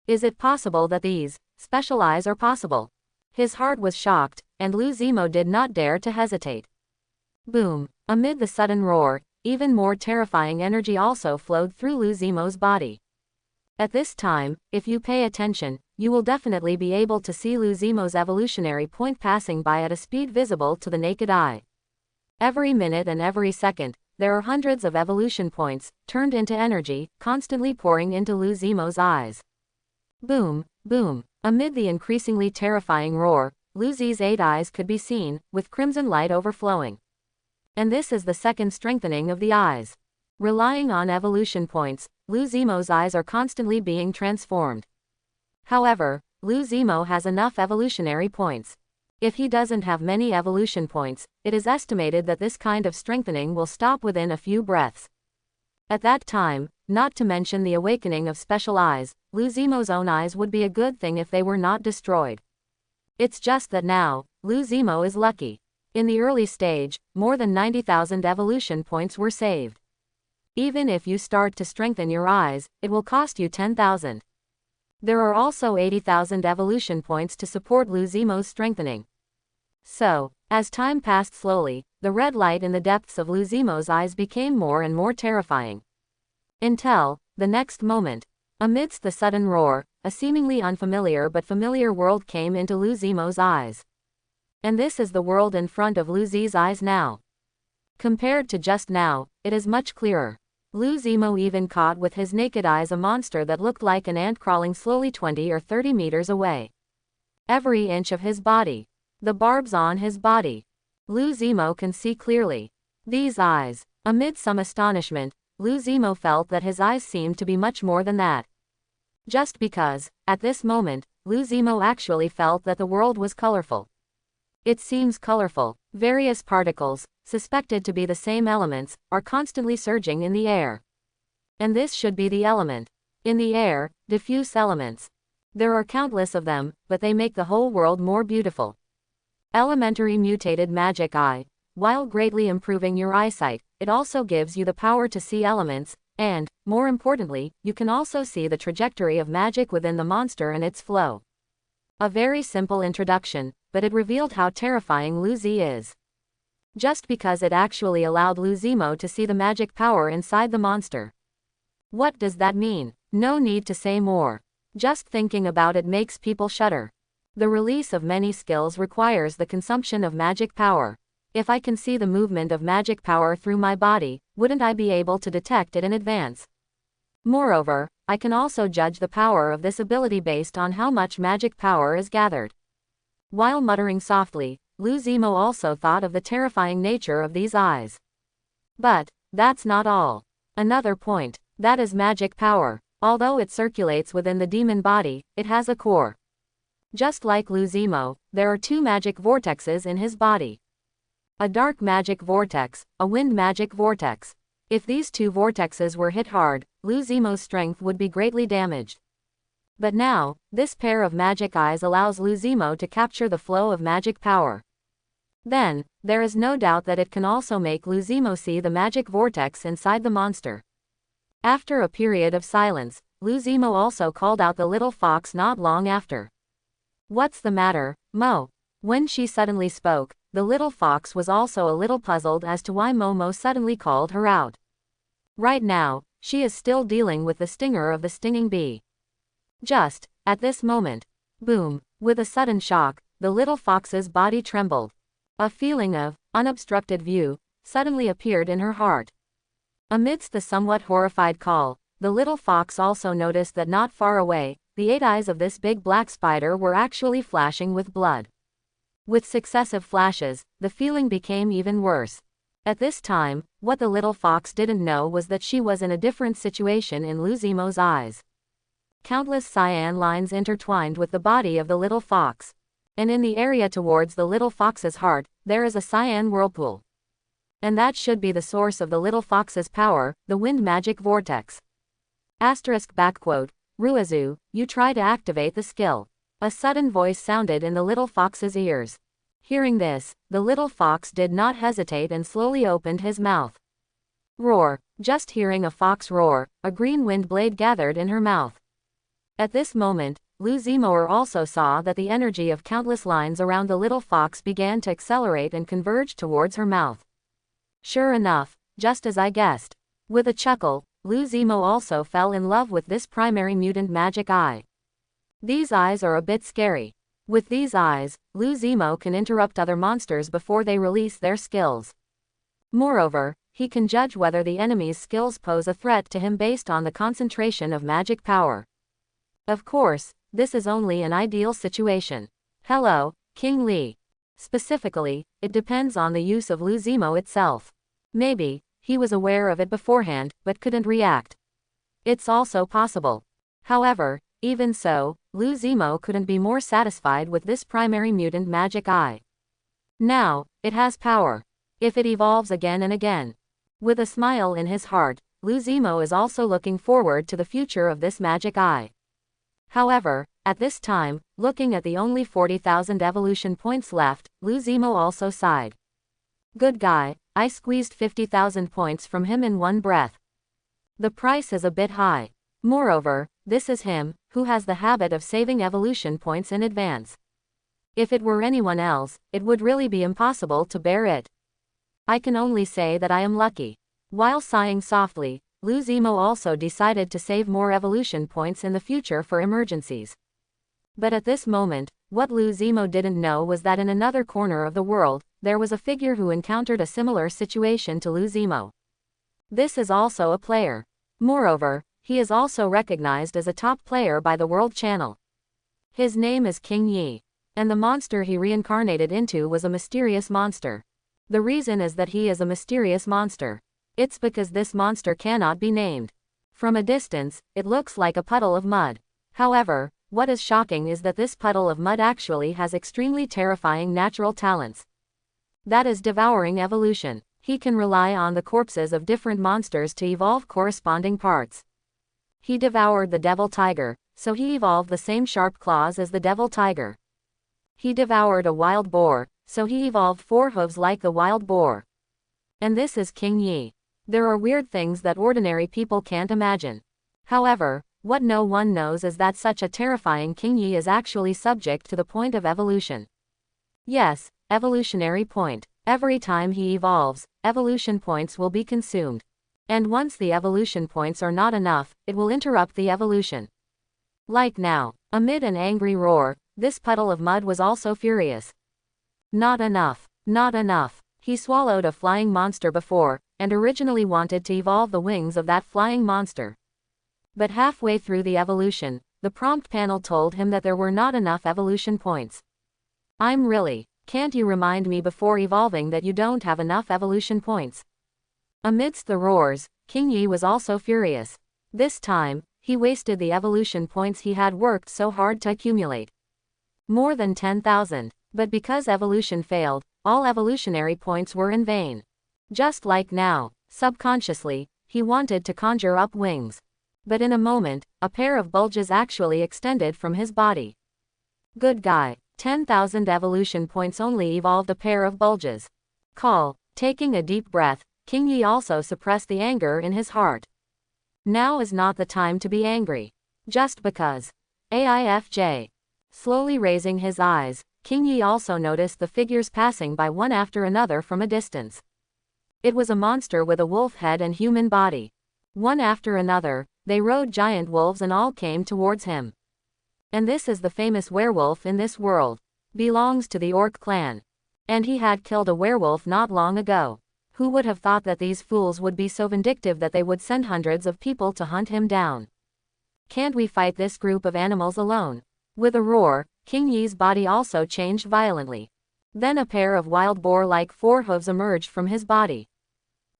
Is it possible that these special eyes are possible? His heart was shocked, and Lu Zimo did not dare to hesitate. Boom! Amid the sudden roar, even more terrifying energy also flowed through Lu Zimo's body. At this time, if you pay attention, you will definitely be able to see Lu Zimo's evolutionary point passing by at a speed visible to the naked eye. Every minute and every second, there are hundreds of evolution points, turned into energy, constantly pouring into Lu Zimo's eyes. Boom, boom. Amid the increasingly terrifying roar, Lu Zi's 8 eyes could be seen, with crimson light overflowing. And this is the second strengthening of the eyes. Relying on evolution points, Lu Zimo's eyes are constantly being transformed. However, Lu Zimo has enough evolutionary points. If he doesn't have many evolution points, it is estimated that this kind of strengthening will stop within a few breaths. At that time, not to mention the awakening of special eyes, Lu Zimo's own eyes would be a good thing if they were not destroyed. It's just that now, Lu Zimo is lucky. In the early stage, more than 90,000 evolution points were saved. Even if you start to strengthen your eyes, it will cost you 10,000. There are also 80,000 evolution points to support Lu Zimo's strengthening. So, as time passed slowly, the red light in the depths of Lu Zimo's eyes became more and more terrifying. Until, the next moment, amidst the sudden roar, a seemingly unfamiliar but familiar world came into Lu Zimo's eyes. And this is the world in front of Lu Zi's eyes now. Compared to just now, it is much clearer. Lu Zimo even caught with his naked eyes a monster that looked like an ant crawling slowly 20 or 30 meters away. Every inch of his body, the barbs on his body, Lu Zimo can see clearly. These eyes. Amid some astonishment, Lu Zimo felt that his eyes seemed to be much more than that. Just because, at this moment, Lu Zimo actually felt that the world was colorful. It seems colorful. Various particles, suspected to be the same elements, are constantly surging in the air. And this should be the element. In the air, diffuse elements. There are countless of them, but they make the whole world more beautiful. Elementary mutated magic eye. While greatly improving your eyesight, it also gives you the power to see elements, and, more importantly, you can also see the trajectory of magic within the monster and its flow. A very simple introduction, but it revealed how terrifying Lu Zi is. Just because it actually allowed Lu Zimo to see the magic power inside the monster. What does that mean? No need to say more. Just thinking about it makes people shudder. The release of many skills requires the consumption of magic power. If I can see the movement of magic power through my body, wouldn't I be able to detect it in advance? Moreover, I can also judge the power of this ability based on how much magic power is gathered. While muttering softly, Lu Zimo also thought of the terrifying nature of these eyes. But, that's not all. Another point, that is magic power. Although it circulates within the demon body, it has a core. Just like Lu Zimo, there are two magic vortexes in his body. A dark magic vortex, a wind magic vortex. If these two vortexes were hit hard, Lu Zimo's strength would be greatly damaged. But now, this pair of magic eyes allows Lu Zimo to capture the flow of magic power. Then, there is no doubt that it can also make Lu Zimo see the magic vortex inside the monster. After a period of silence, Lu Zimo also called out the little fox not long after. "What's the matter, Mo?" When she suddenly spoke, the little fox was also a little puzzled as to why Momo suddenly called her out. Right now, she is still dealing with the stinger of the stinging bee. Just, at this moment, boom, with a sudden shock, the little fox's body trembled. A feeling of unobstructed view suddenly appeared in her heart. Amidst the somewhat horrified call, the little fox also noticed that not far away, the 8 eyes of this big black spider were actually flashing with blood. With successive flashes, the feeling became even worse. At this time, what the little fox didn't know was that she was in a different situation in Lu Zimo's eyes. Countless cyan lines intertwined with the body of the little fox. And in the area towards the little fox's heart, there is a cyan whirlpool. And that should be the source of the little fox's power, the wind magic vortex. Ruizu, you try to activate the skill. A sudden voice sounded in the little fox's ears. Hearing this, the little fox did not hesitate and slowly opened his mouth. Roar. Just hearing a fox roar, a green wind blade gathered in her mouth. At this moment, Lu Zimo also saw that the energy of countless lines around the little fox began to accelerate and converge towards her mouth. Sure enough, just as I guessed. With a chuckle, Lu Zimo also fell in love with this primary mutant magic eye. These eyes are a bit scary. With these eyes, Lu Zimo can interrupt other monsters before they release their skills. Moreover, he can judge whether the enemy's skills pose a threat to him based on the concentration of magic power. Of course, this is only an ideal situation. Hello, King Li. Specifically, it depends on the use of Lu Zimo itself. Maybe, he was aware of it beforehand, but couldn't react. It's also possible. However, even so, Lu Zimo couldn't be more satisfied with this primary mutant magic eye. Now, it has power. If it evolves again and again. With a smile in his heart, Lu Zimo is also looking forward to the future of this magic eye. However, at this time, looking at the only 40,000 evolution points left, Lu Zimo also sighed. Good guy, I squeezed 50,000 points from him in one breath. The price is a bit high. Moreover, this is him, who has the habit of saving evolution points in advance. If it were anyone else, it would really be impossible to bear it. I can only say that I am lucky. While sighing softly, Lu Zimo also decided to save more evolution points in the future for emergencies. But at this moment, what Lu Zimo didn't know was that in another corner of the world, there was a figure who encountered a similar situation to Lu Zimo. This is also a player. Moreover, he is also recognized as a top player by the World Channel. His name is King Yi, and the monster he reincarnated into was a mysterious monster. The reason is that he is a mysterious monster. It's because this monster cannot be named. From a distance, it looks like a puddle of mud. However, what is shocking is that this puddle of mud actually has extremely terrifying natural talents. That is devouring evolution. He can rely on the corpses of different monsters to evolve corresponding parts. He devoured the devil tiger, so he evolved the same sharp claws as the devil tiger. He devoured a wild boar, so he evolved 4 hooves like the wild boar. And this is King Yi. There are weird things that ordinary people can't imagine. However, what no one knows is that such a terrifying King Yi is actually subject to the point of evolution. Yes, evolutionary point. Every time he evolves, evolution points will be consumed. And once the evolution points are not enough, it will interrupt the evolution. Like now, amid an angry roar, this puddle of mud was also furious. Not enough. Not enough. He swallowed a flying monster before, and originally wanted to evolve the wings of that flying monster. But halfway through the evolution, the prompt panel told him that there were not enough evolution points. Can't you remind me before evolving that you don't have enough evolution points? Amidst the roars, King Yi was also furious. This time, he wasted the evolution points he had worked so hard to accumulate. More than 10,000. But because evolution failed, all evolutionary points were in vain. Just like now, subconsciously, he wanted to conjure up wings. But in a moment, a pair of bulges actually extended from his body. Good guy. 10,000 evolution points only evolved a pair of bulges. Taking a deep breath, King Yi also suppressed the anger in his heart. Now is not the time to be angry. Just because. AIFJ. Slowly raising his eyes, King Yi also noticed the figures passing by one after another from a distance. It was a monster with a wolf head and human body. One after another, they rode giant wolves and all came towards him. And this is the famous werewolf in this world. Belongs to the orc clan. And he had killed a werewolf not long ago. Who would have thought that these fools would be so vindictive that they would send hundreds of people to hunt him down? Can't we fight this group of animals alone? With a roar, King Yi's body also changed violently. Then a pair of wild boar-like 4 hooves emerged from his body.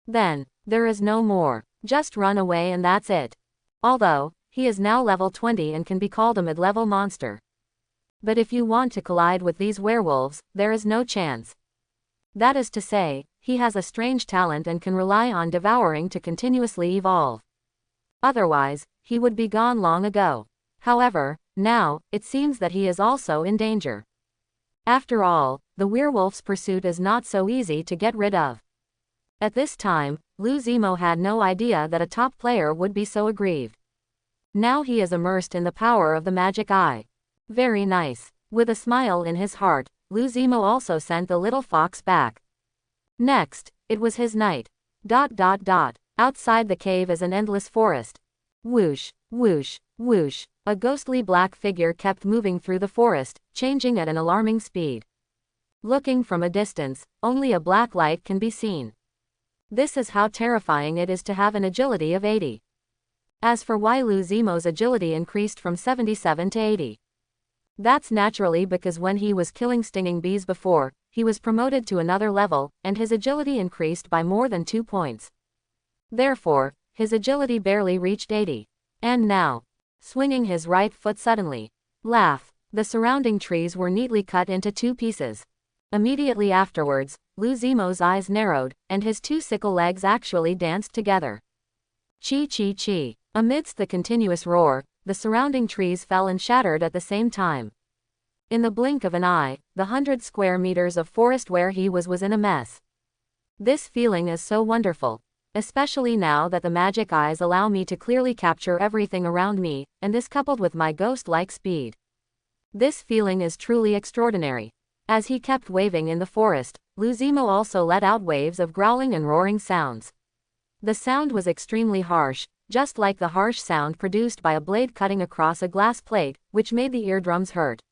Then, there is no more. Just run away and that's it. Although, he is now level 20 and can be called a mid-level monster. But if you want to collide with these werewolves, there is no chance. That is to say, he has a strange talent and can rely on devouring to continuously evolve. Otherwise, he would be gone long ago. However, now, it seems that he is also in danger. After all, the werewolf's pursuit is not so easy to get rid of. At this time, Lu Zimo had no idea that a top player would be so aggrieved. Now he is immersed in the power of the magic eye. Very nice. With a smile in his heart, Lu Zimo also sent the little fox back. Next, it was his night. Outside the cave is an endless forest. Whoosh, whoosh, whoosh. A ghostly black figure kept moving through the forest, changing at an alarming speed. Looking from a distance, only a black light can be seen. This is how terrifying it is to have an agility of 80. As for why Lu Zimo's agility increased from 77 to 80. That's naturally because when he was killing stinging bees before, he was promoted to another level, and his agility increased by more than 2 points. Therefore, his agility barely reached 80. And now, swinging his right foot suddenly, laugh, the surrounding trees were neatly cut into 2 pieces. Immediately afterwards, Lu Zimo's eyes narrowed, and his 2 sickle legs actually danced together. Chi chi chi. Amidst the continuous roar, the surrounding trees fell and shattered at the same time. In the blink of an eye, the 100 square meters of forest where he was in a mess. This feeling is so wonderful, especially now that the magic eyes allow me to clearly capture everything around me, and this coupled with my ghost-like speed. This feeling is truly extraordinary. As he kept waving in the forest, Lu Zimo also let out waves of growling and roaring sounds. The sound was extremely harsh, just like the harsh sound produced by a blade cutting across a glass plate, which made the eardrums hurt.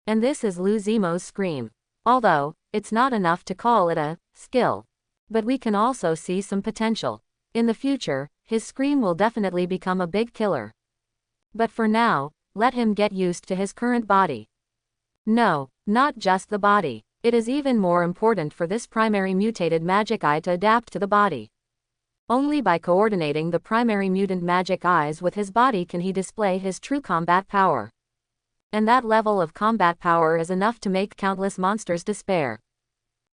And this is Lu Zimo's scream. Although, it's not enough to call it a skill. But we can also see some potential. In the future, his scream will definitely become a big killer. But for now, let him get used to his current body. No, not just the body. It is even more important for this primary mutated magic eye to adapt to the body. Only by coordinating the primary mutant magic eyes with his body can he display his true combat power. And that level of combat power is enough to make countless monsters despair.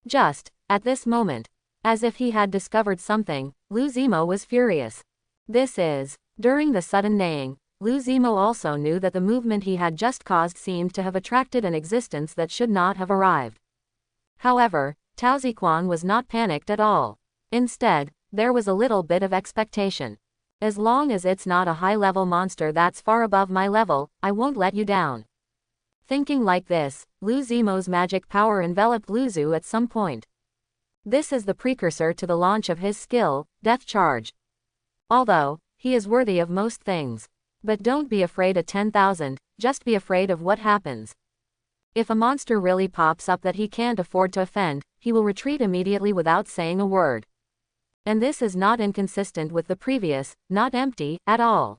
Just, at this moment, as if he had discovered something, Lu Zimo was furious. During the sudden neighing, Lu Zimo also knew that the movement he had just caused seemed to have attracted an existence that should not have arrived. However, Tao Ziquan was not panicked at all. Instead, there was a little bit of expectation. As long as it's not a high-level monster that's far above my level, I won't let you down. Thinking like this, Lu Zimo's magic power enveloped Lu Zu at some point. This is the precursor to the launch of his skill, Death Charge. Although, he is worthy of most things. But don't be afraid of 10,000, just be afraid of what happens. If a monster really pops up that he can't afford to offend, he will retreat immediately without saying a word. And this is not inconsistent with the previous, not empty, at all.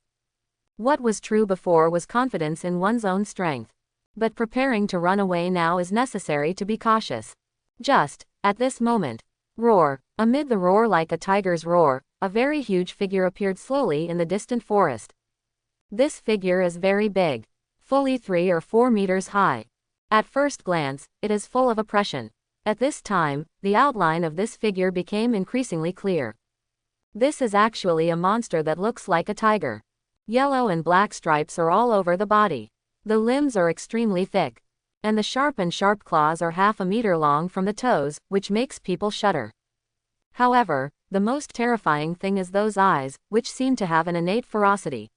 What was true before was confidence in one's own strength. But preparing to run away now is necessary to be cautious. Just, at this moment, roar. Amid the roar like a tiger's roar, a very huge figure appeared slowly in the distant forest. This figure is very big. Fully 3 or 4 meters high. At first glance, it is full of oppression. At this time, the outline of this figure became increasingly clear. This is actually a monster that looks like a tiger. Yellow and black stripes are all over the body. The limbs are extremely thick. And the sharp claws are half a meter long from the toes, which makes people shudder. However, the most terrifying thing is those eyes, which seem to have an innate ferocity.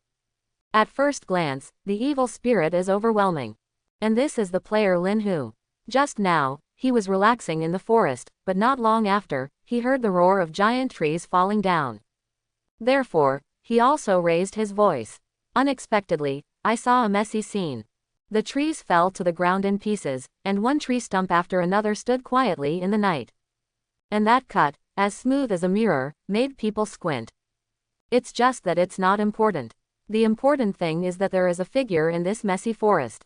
At first glance, the evil spirit is overwhelming. And this is the player Lin Hu. Just now, he was relaxing in the forest, but not long after, he heard the roar of giant trees falling down. Therefore, he also raised his voice. Unexpectedly, I saw a messy scene. The trees fell to the ground in pieces, and one tree stump after another stood quietly in the night. And that cut, as smooth as a mirror, made people squint. It's just that it's not important. The important thing is that there is a figure in this messy forest.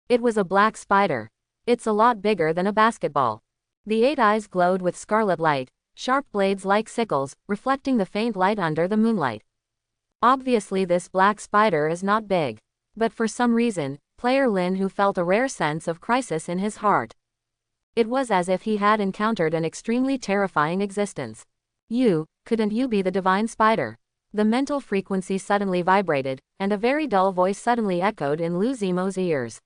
It was a black spider. It's a lot bigger than a basketball. The 8 eyes glowed with scarlet light, sharp blades like sickles, reflecting the faint light under the moonlight. Obviously this black spider is not big. But for some reason, player Lin Hu felt a rare sense of crisis in his heart. It was as if he had encountered an extremely terrifying existence. Couldn't you be the divine spider? The mental frequency suddenly vibrated, and a very dull voice suddenly echoed in Lu Zimo's ears.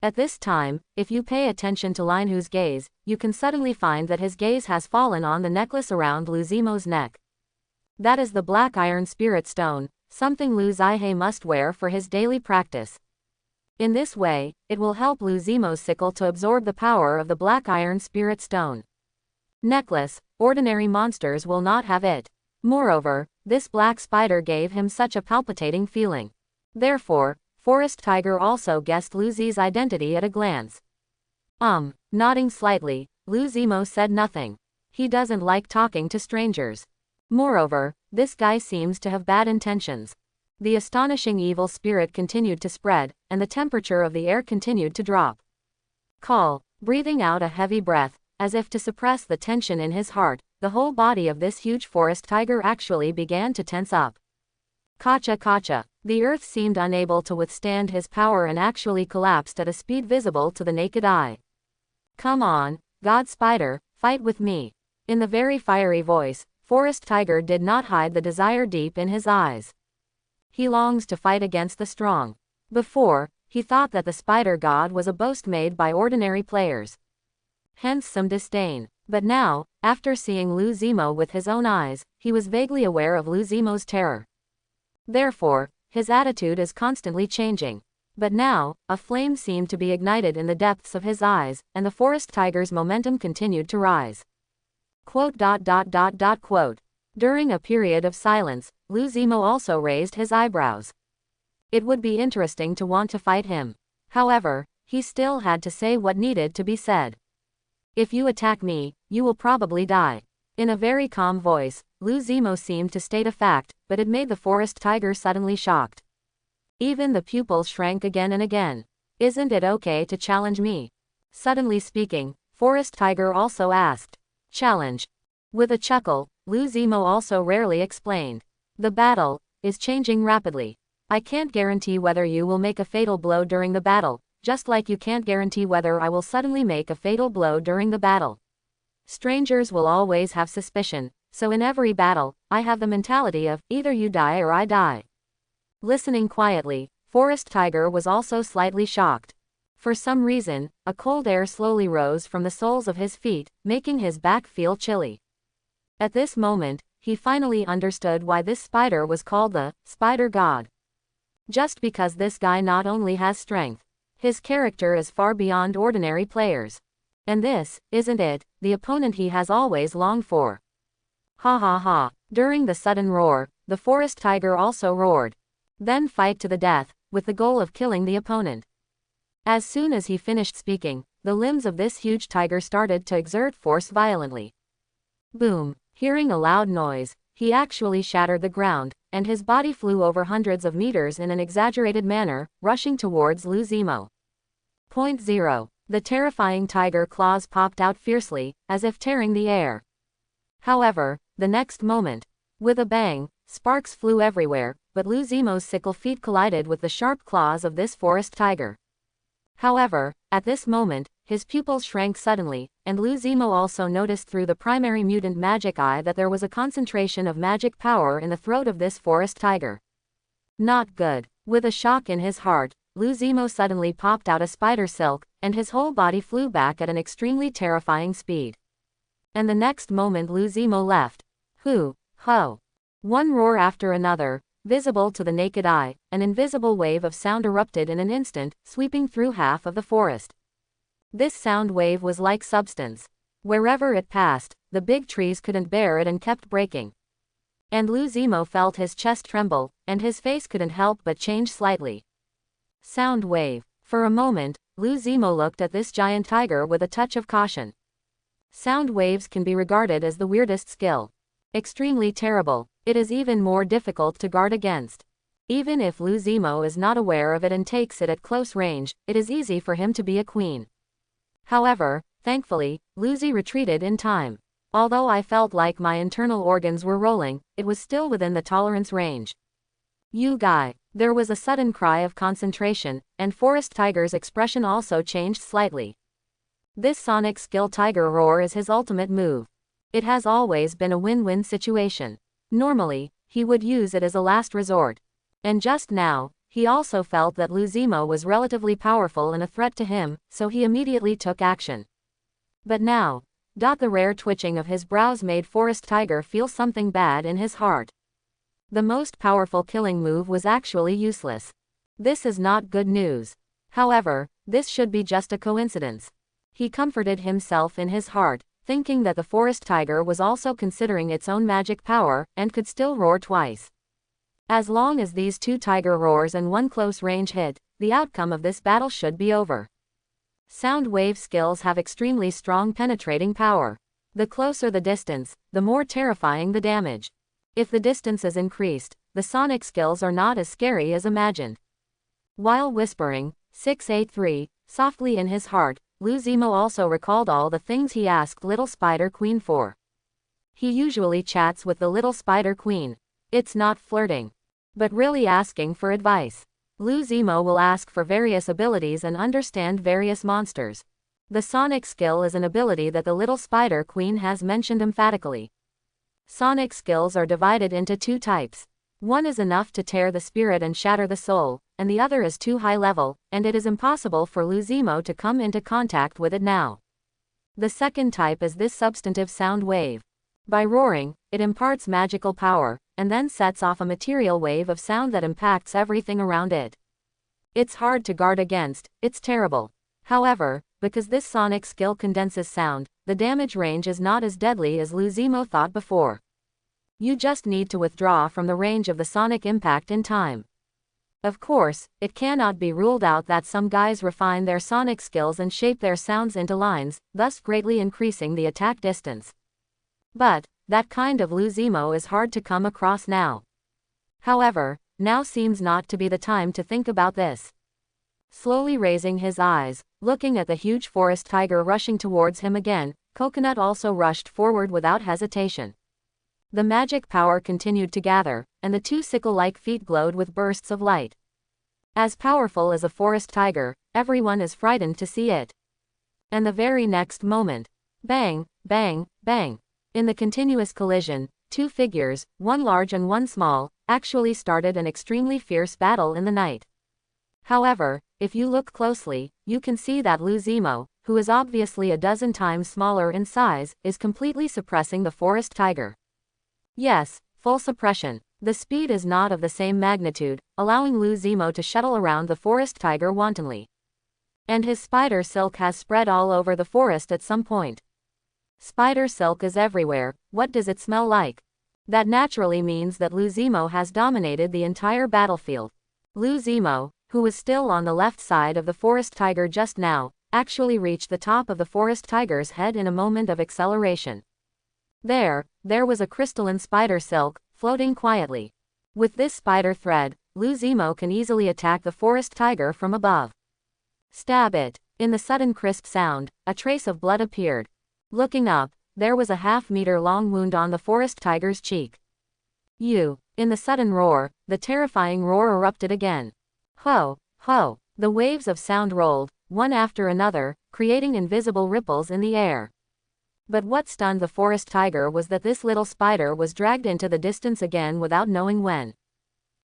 At this time, if you pay attention to Lin Hu's gaze, you can suddenly find that his gaze has fallen on the necklace around Lu Zimo's neck. That is the Black Iron Spirit Stone, something Lu Zihe must wear for his daily practice. In this way, it will help Lu Zimo's sickle to absorb the power of the Black Iron Spirit Stone. Necklace, ordinary monsters will not have it. Moreover, this black spider gave him such a palpitating feeling. Therefore, Forest Tiger also guessed Lu Zi's identity at a glance. Nodding slightly, Lu Zimo said nothing. He doesn't like talking to strangers. Moreover, this guy seems to have bad intentions. The astonishing evil spirit continued to spread, and the temperature of the air continued to drop. Call. Breathing out a heavy breath, as if to suppress the tension in his heart, the whole body of this huge forest tiger actually began to tense up. Kacha kacha. The earth seemed unable to withstand his power and actually collapsed at a speed visible to the naked eye. Come on, God Spider, fight with me. In the very fiery voice, Forest Tiger did not hide the desire deep in his eyes. He longs to fight against the strong. Before, he thought that the Spider God was a boast made by ordinary players. Hence some disdain. But now, after seeing Lu Zemo with his own eyes, he was vaguely aware of Lu Zemo's terror. Therefore, his attitude is constantly changing. But now, a flame seemed to be ignited in the depths of his eyes, and the forest tiger's momentum continued to rise. Quote. During a period of silence, Lu Zemo also raised his eyebrows. It would be interesting to want to fight him. However, he still had to say what needed to be said. If you attack me, you will probably die. In a very calm voice, Lu Zemo seemed to state a fact, but it made the forest tiger suddenly shocked. Even the pupils shrank again and again. Isn't it okay to challenge me? Suddenly speaking, Forest Tiger also asked. Challenge. With a chuckle, Lu Zemo also rarely explained. The battle is changing rapidly. I can't guarantee whether you will make a fatal blow during the battle, just like you can't guarantee whether I will suddenly make a fatal blow during the battle. Strangers will always have suspicion, so in every battle, I have the mentality of, either you die or I die. Listening quietly, Forest Tiger was also slightly shocked. For some reason, a cold air slowly rose from the soles of his feet, making his back feel chilly. At this moment, he finally understood why this spider was called the Spider God. Just because this guy not only has strength, his character is far beyond ordinary players. And this, isn't it, the opponent he has always longed for? Ha ha ha. During the sudden roar, the forest tiger also roared. Then fight to the death, with the goal of killing the opponent. As soon as he finished speaking, the limbs of this huge tiger started to exert force violently. Boom. Hearing a loud noise, he actually shattered the ground, and his body flew over hundreds of meters in an exaggerated manner, rushing towards Lu Zemo. Point 0. The terrifying tiger claws popped out fiercely, as if tearing the air. However, the next moment, with a bang, sparks flew everywhere, but Lu Zemo's sickle feet collided with the sharp claws of this forest tiger. However, at this moment, his pupils shrank suddenly, and Lu Zemo also noticed through the primary mutant magic eye that there was a concentration of magic power in the throat of this forest tiger. Not good. With a shock in his heart, Lu Zemo suddenly popped out a spider silk, and his whole body flew back at an extremely terrifying speed. And the next moment Lu Zemo left. Ho. One roar after another, visible to the naked eye, an invisible wave of sound erupted in an instant, sweeping through half of the forest. This sound wave was like substance. Wherever it passed, the big trees couldn't bear it and kept breaking. And Lu Zemo felt his chest tremble, and his face couldn't help but change slightly. Sound wave. For a moment, Lu Zemo looked at this giant tiger with a touch of caution. Sound waves can be regarded as the weirdest skill. Extremely terrible. It is even more difficult to guard against. Even if Lu Zemo is not aware of it and takes it at close range, it is easy for him to be a queen. However, thankfully, Lu Zi retreated in time. Although I felt like my internal organs were rolling, it was still within the tolerance range. You guy. There was a sudden cry of concentration, and Forest Tiger's expression also changed slightly. This sonic skill Tiger Roar is his ultimate move. It has always been a win-win situation. Normally, he would use it as a last resort. And just now, he also felt that Lu Zemo was relatively powerful and a threat to him, so he immediately took action. But now, the rare twitching of his brows made Forest Tiger feel something bad in his heart. The most powerful killing move was actually useless. This is not good news. However, this should be just a coincidence. He comforted himself in his heart, thinking that the forest tiger was also considering its own magic power, and could still roar twice. As long as these two tiger roars and one close range hit, the outcome of this battle should be over. Sound wave skills have extremely strong penetrating power. The closer the distance, the more terrifying the damage. If the distance is increased, the sonic skills are not as scary as imagined. While whispering, 683, softly in his heart, Luzimo also recalled all the things he asked Little Spider Queen for. He usually chats with the Little Spider Queen. It's not flirting, but really asking for advice. Luzimo will ask for various abilities and understand various monsters. The sonic skill is an ability that the Little Spider Queen has mentioned emphatically. Sonic skills are divided into two types. One is enough to tear the spirit and shatter the soul, and the other is too high level, and it is impossible for Luzimo to come into contact with it now. The second type is this substantive sound wave. By roaring, it imparts magical power, and then sets off a material wave of sound that impacts everything around it. It's hard to guard against, it's terrible. However, because this sonic skill condenses sound, the damage range is not as deadly as Luzimo thought before. You just need to withdraw from the range of the sonic impact in time. Of course, it cannot be ruled out that some guys refine their sonic skills and shape their sounds into lines, thus greatly increasing the attack distance. But that kind of Luzimo is hard to come across now. However, now seems not to be the time to think about this. Slowly raising his eyes, looking at the huge forest tiger rushing towards him again, Coconut also rushed forward without hesitation. The magic power continued to gather, and the two sickle-like feet glowed with bursts of light. As powerful as a forest tiger, everyone is frightened to see it. And the very next moment, bang, bang, bang. In the continuous collision, two figures, one large and one small, actually started an extremely fierce battle in the night. However, if you look closely, you can see that Luzimo, who is obviously a dozen times smaller in size, is completely suppressing the forest tiger. Yes, full suppression. The speed is not of the same magnitude, allowing Luzimo to shuttle around the forest tiger wantonly. And his spider silk has spread all over the forest at some point. Spider silk is everywhere. What does it smell like? That naturally means that Luzimo has dominated the entire battlefield. Luzimo, who was still on the left side of the forest tiger just now, actually reached the top of the forest tiger's head in a moment of acceleration. There was a crystalline spider silk, floating quietly. With this spider thread, Luzimo can easily attack the forest tiger from above. Stab it. In the sudden crisp sound, a trace of blood appeared. Looking up, there was a half-meter-long wound on the forest tiger's cheek. In the sudden roar, the terrifying roar erupted again. Ho, ho, the waves of sound rolled, one after another, creating invisible ripples in the air. But what stunned the forest tiger was that this little spider was dragged into the distance again without knowing when.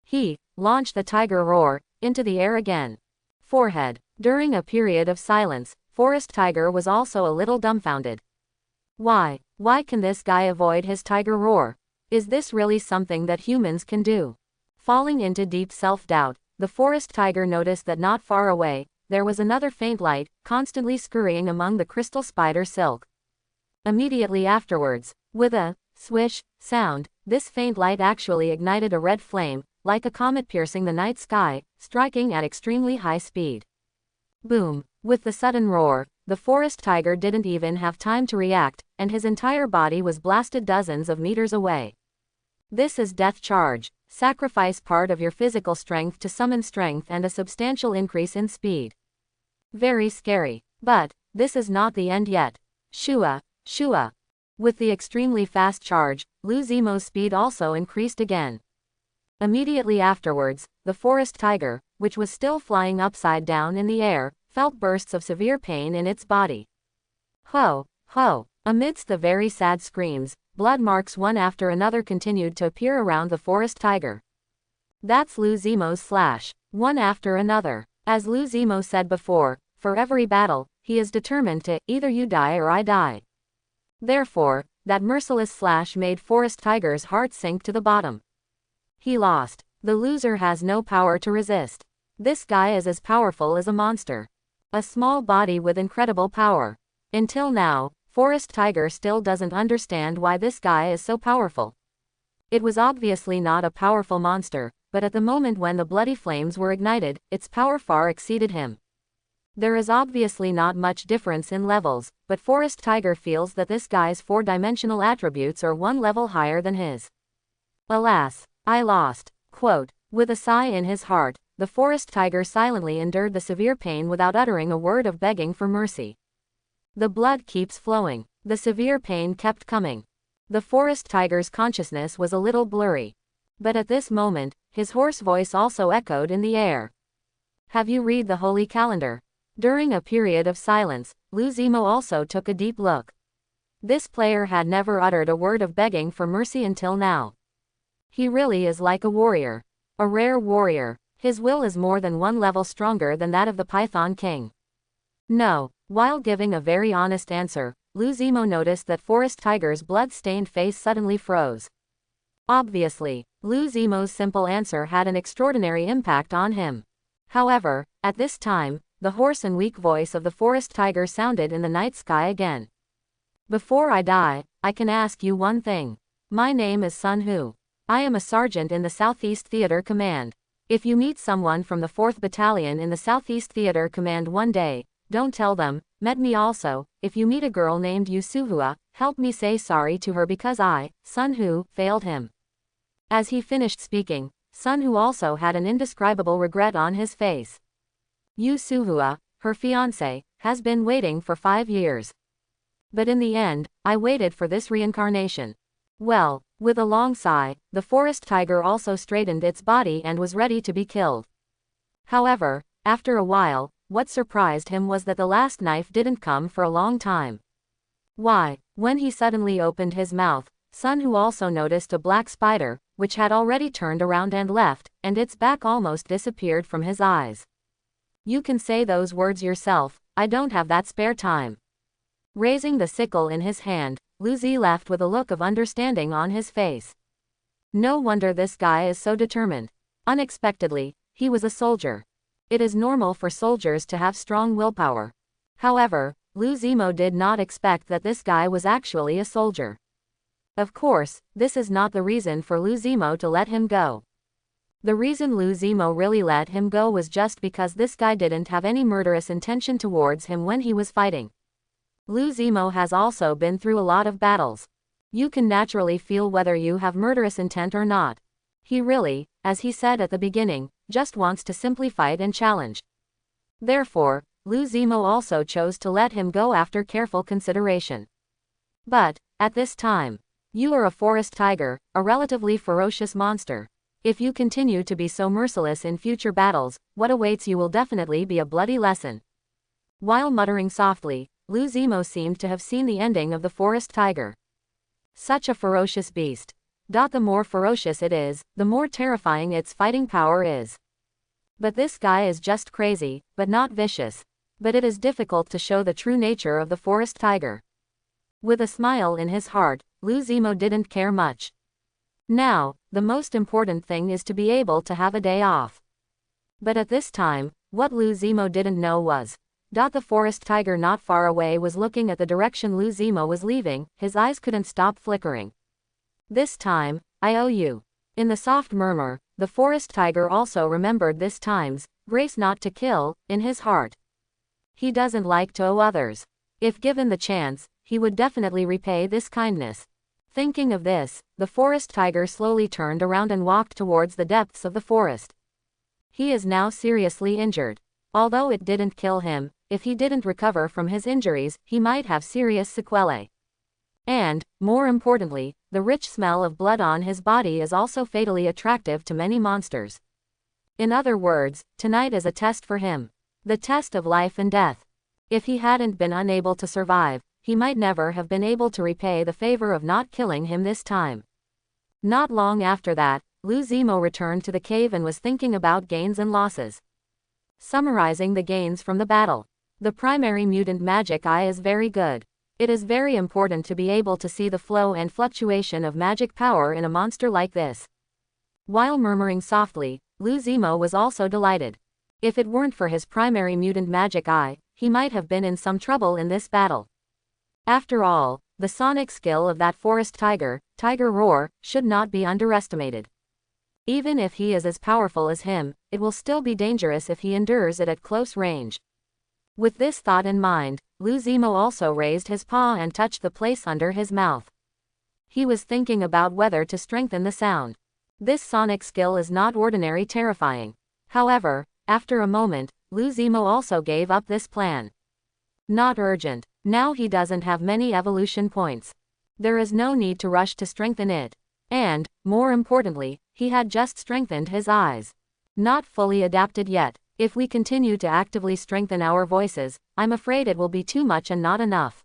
He launched the tiger roar into the air again. Forehead. During a period of silence, forest tiger was also a little dumbfounded. Why can this guy avoid his tiger roar? Is this really something that humans can do? Falling into deep self-doubt, the forest tiger noticed that not far away, there was another faint light, constantly scurrying among the crystal spider silk. Immediately afterwards, with a swish sound, this faint light actually ignited a red flame, like a comet piercing the night sky, striking at extremely high speed. Boom! With the sudden roar, the forest tiger didn't even have time to react, and his entire body was blasted dozens of meters away. This is Death Charge. Sacrifice part of your physical strength to summon strength and a substantial increase in speed. Very scary. But this is not the end yet. Shua. With the extremely fast charge, Luzimo's speed also increased again. Immediately afterwards, the forest tiger, which was still flying upside down in the air, felt bursts of severe pain in its body. Ho, ho! Amidst the very sad screams, blood marks one after another continued to appear around the forest tiger. That's Luzimo's slash. One after another. As Luzimo said before, for every battle, he is determined to, either you die or I die. Therefore, that merciless slash made forest tiger's heart sink to the bottom. He lost. The loser has no power to resist. This guy is as powerful as a monster. A small body with incredible power. Until now, forest tiger still doesn't understand why this guy is so powerful. It was obviously not a powerful monster, but at the moment when the bloody flames were ignited, its power far exceeded him. There is obviously not much difference in levels, but forest tiger feels that this guy's four-dimensional attributes are one level higher than his. Alas, I lost. Quote, with a sigh in his heart, the forest tiger silently endured the severe pain without uttering a word of begging for mercy. The blood keeps flowing. The severe pain kept coming. The forest tiger's consciousness was a little blurry. But at this moment, his hoarse voice also echoed in the air. Have you read the holy calendar? During a period of silence, Lu Zimo also took a deep look. This player had never uttered a word of begging for mercy until now. He really is like a warrior. A rare warrior. His will is more than one level stronger than that of the Python King. No. While giving a very honest answer, Lu Zimo noticed that Forest Tiger's blood-stained face suddenly froze. Obviously, Lu Zimo's simple answer had an extraordinary impact on him. However, at this time, the hoarse and weak voice of the Forest Tiger sounded in the night sky again. Before I die, I can ask you one thing. My name is Sun Hu. I am a sergeant in the Southeast Theater Command. If you meet someone from the 4th Battalion in the Southeast Theater Command one day, don't tell them, met me also. If you meet a girl named Yusuhua, help me say sorry to her because I, Sun Hu, failed him. As he finished speaking, Sun Hu also had an indescribable regret on his face. Yusuhua, her fiancé, has been waiting for 5 years. But in the end, I waited for this reincarnation. Well, with a long sigh, the forest tiger also straightened its body and was ready to be killed. However, after a while, what surprised him was that the last knife didn't come for a long time. Why? When he suddenly opened his mouth, Sun Hu also noticed a black spider, which had already turned around and left, and its back almost disappeared from his eyes. You can say those words yourself, I don't have that spare time. Raising the sickle in his hand, Lu Zi left with a look of understanding on his face. No wonder this guy is so determined. Unexpectedly, he was a soldier. It is normal for soldiers to have strong willpower. However, Lu Zimo did not expect that this guy was actually a soldier. Of course, this is not the reason for Lu Zimo to let him go. The reason Lu Zimo really let him go was just because this guy didn't have any murderous intention towards him when he was fighting. Lu Zimo has also been through a lot of battles. You can naturally feel whether you have murderous intent or not. He really, as he said at the beginning, just wants to simply fight and challenge. Therefore, Lu Zimo also chose to let him go after careful consideration. But, at this time, you are a forest tiger, a relatively ferocious monster. If you continue to be so merciless in future battles, what awaits you will definitely be a bloody lesson. While muttering softly, Lu Zimo seemed to have seen the ending of the forest tiger. Such a ferocious beast. The more ferocious it is, the more terrifying its fighting power is. But this guy is just crazy, but not vicious. But it is difficult to show the true nature of the forest tiger. With a smile in his heart, Lu Zimo didn't care much. Now, the most important thing is to be able to have a day off. But at this time, what Lu Zimo didn't know was, the forest tiger not far away was looking at the direction Lu Zimo was leaving, his eyes couldn't stop flickering. This time, I owe you. In the soft murmur, the forest tiger also remembered this time's grace not to kill, in his heart. He doesn't like to owe others. If given the chance, he would definitely repay this kindness. Thinking of this, the forest tiger slowly turned around and walked towards the depths of the forest. He is now seriously injured. Although it didn't kill him, if he didn't recover from his injuries, he might have serious sequelae. And, more importantly, the rich smell of blood on his body is also fatally attractive to many monsters. In other words, tonight is a test for him. The test of life and death. If he hadn't been unable to survive, he might never have been able to repay the favor of not killing him this time. Not long after that, Lu Zimo returned to the cave and was thinking about gains and losses. Summarizing the gains from the battle. The primary mutant magic eye is very good. It is very important to be able to see the flow and fluctuation of magic power in a monster like this. While murmuring softly, Lu Zimo was also delighted. If it weren't for his primary mutant magic eye, he might have been in some trouble in this battle. After all, the sonic skill of that forest tiger, Tiger Roar, should not be underestimated. Even if he is as powerful as him, it will still be dangerous if he endures it at close range. With this thought in mind, Lu Zimo also raised his paw and touched the place under his mouth. He was thinking about whether to strengthen the sound. This sonic skill is not ordinary terrifying. However, after a moment, Zemo also gave up this plan. Not urgent. Now he doesn't have many evolution points. There is no need to rush to strengthen it. And, more importantly, he had just strengthened his eyes. Not fully adapted yet. If we continue to actively strengthen our voices, I'm afraid it will be too much and not enough.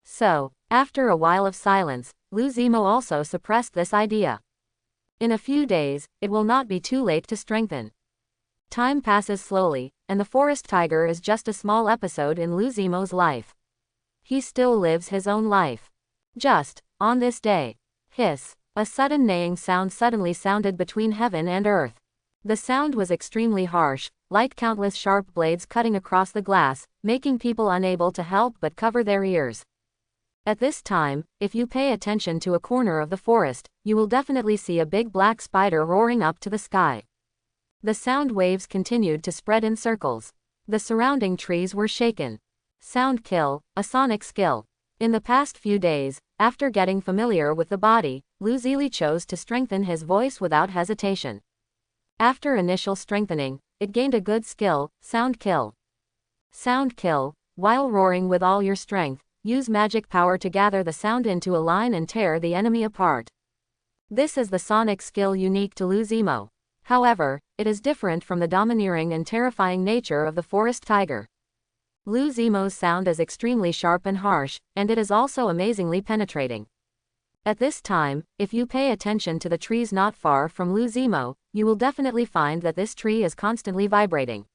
So, after a while of silence, Zemo also suppressed this idea. In a few days, it will not be too late to strengthen. Time passes slowly, and the forest tiger is just a small episode in Zemo's life. He still lives his own life. Just, on this day. Hiss. A sudden neighing sound suddenly sounded between heaven and earth. The sound was extremely harsh, like countless sharp blades cutting across the glass, making people unable to help but cover their ears. At this time, if you pay attention to a corner of the forest, you will definitely see a big black spider roaring up to the sky. The sound waves continued to spread in circles. The surrounding trees were shaken. Sound kill, a sonic skill. In the past few days, after getting familiar with the body, Zemo chose to strengthen his voice without hesitation. After initial strengthening, it gained a good skill, sound kill. Sound kill, while roaring with all your strength, use magic power to gather the sound into a line and tear the enemy apart. This is the sonic skill unique to Zemo. However, it is different from the domineering and terrifying nature of the forest tiger. Zemo's sound is extremely sharp and harsh, and it is also amazingly penetrating. At this time, if you pay attention to the trees not far from Zemo, you will definitely find that this tree is constantly vibrating.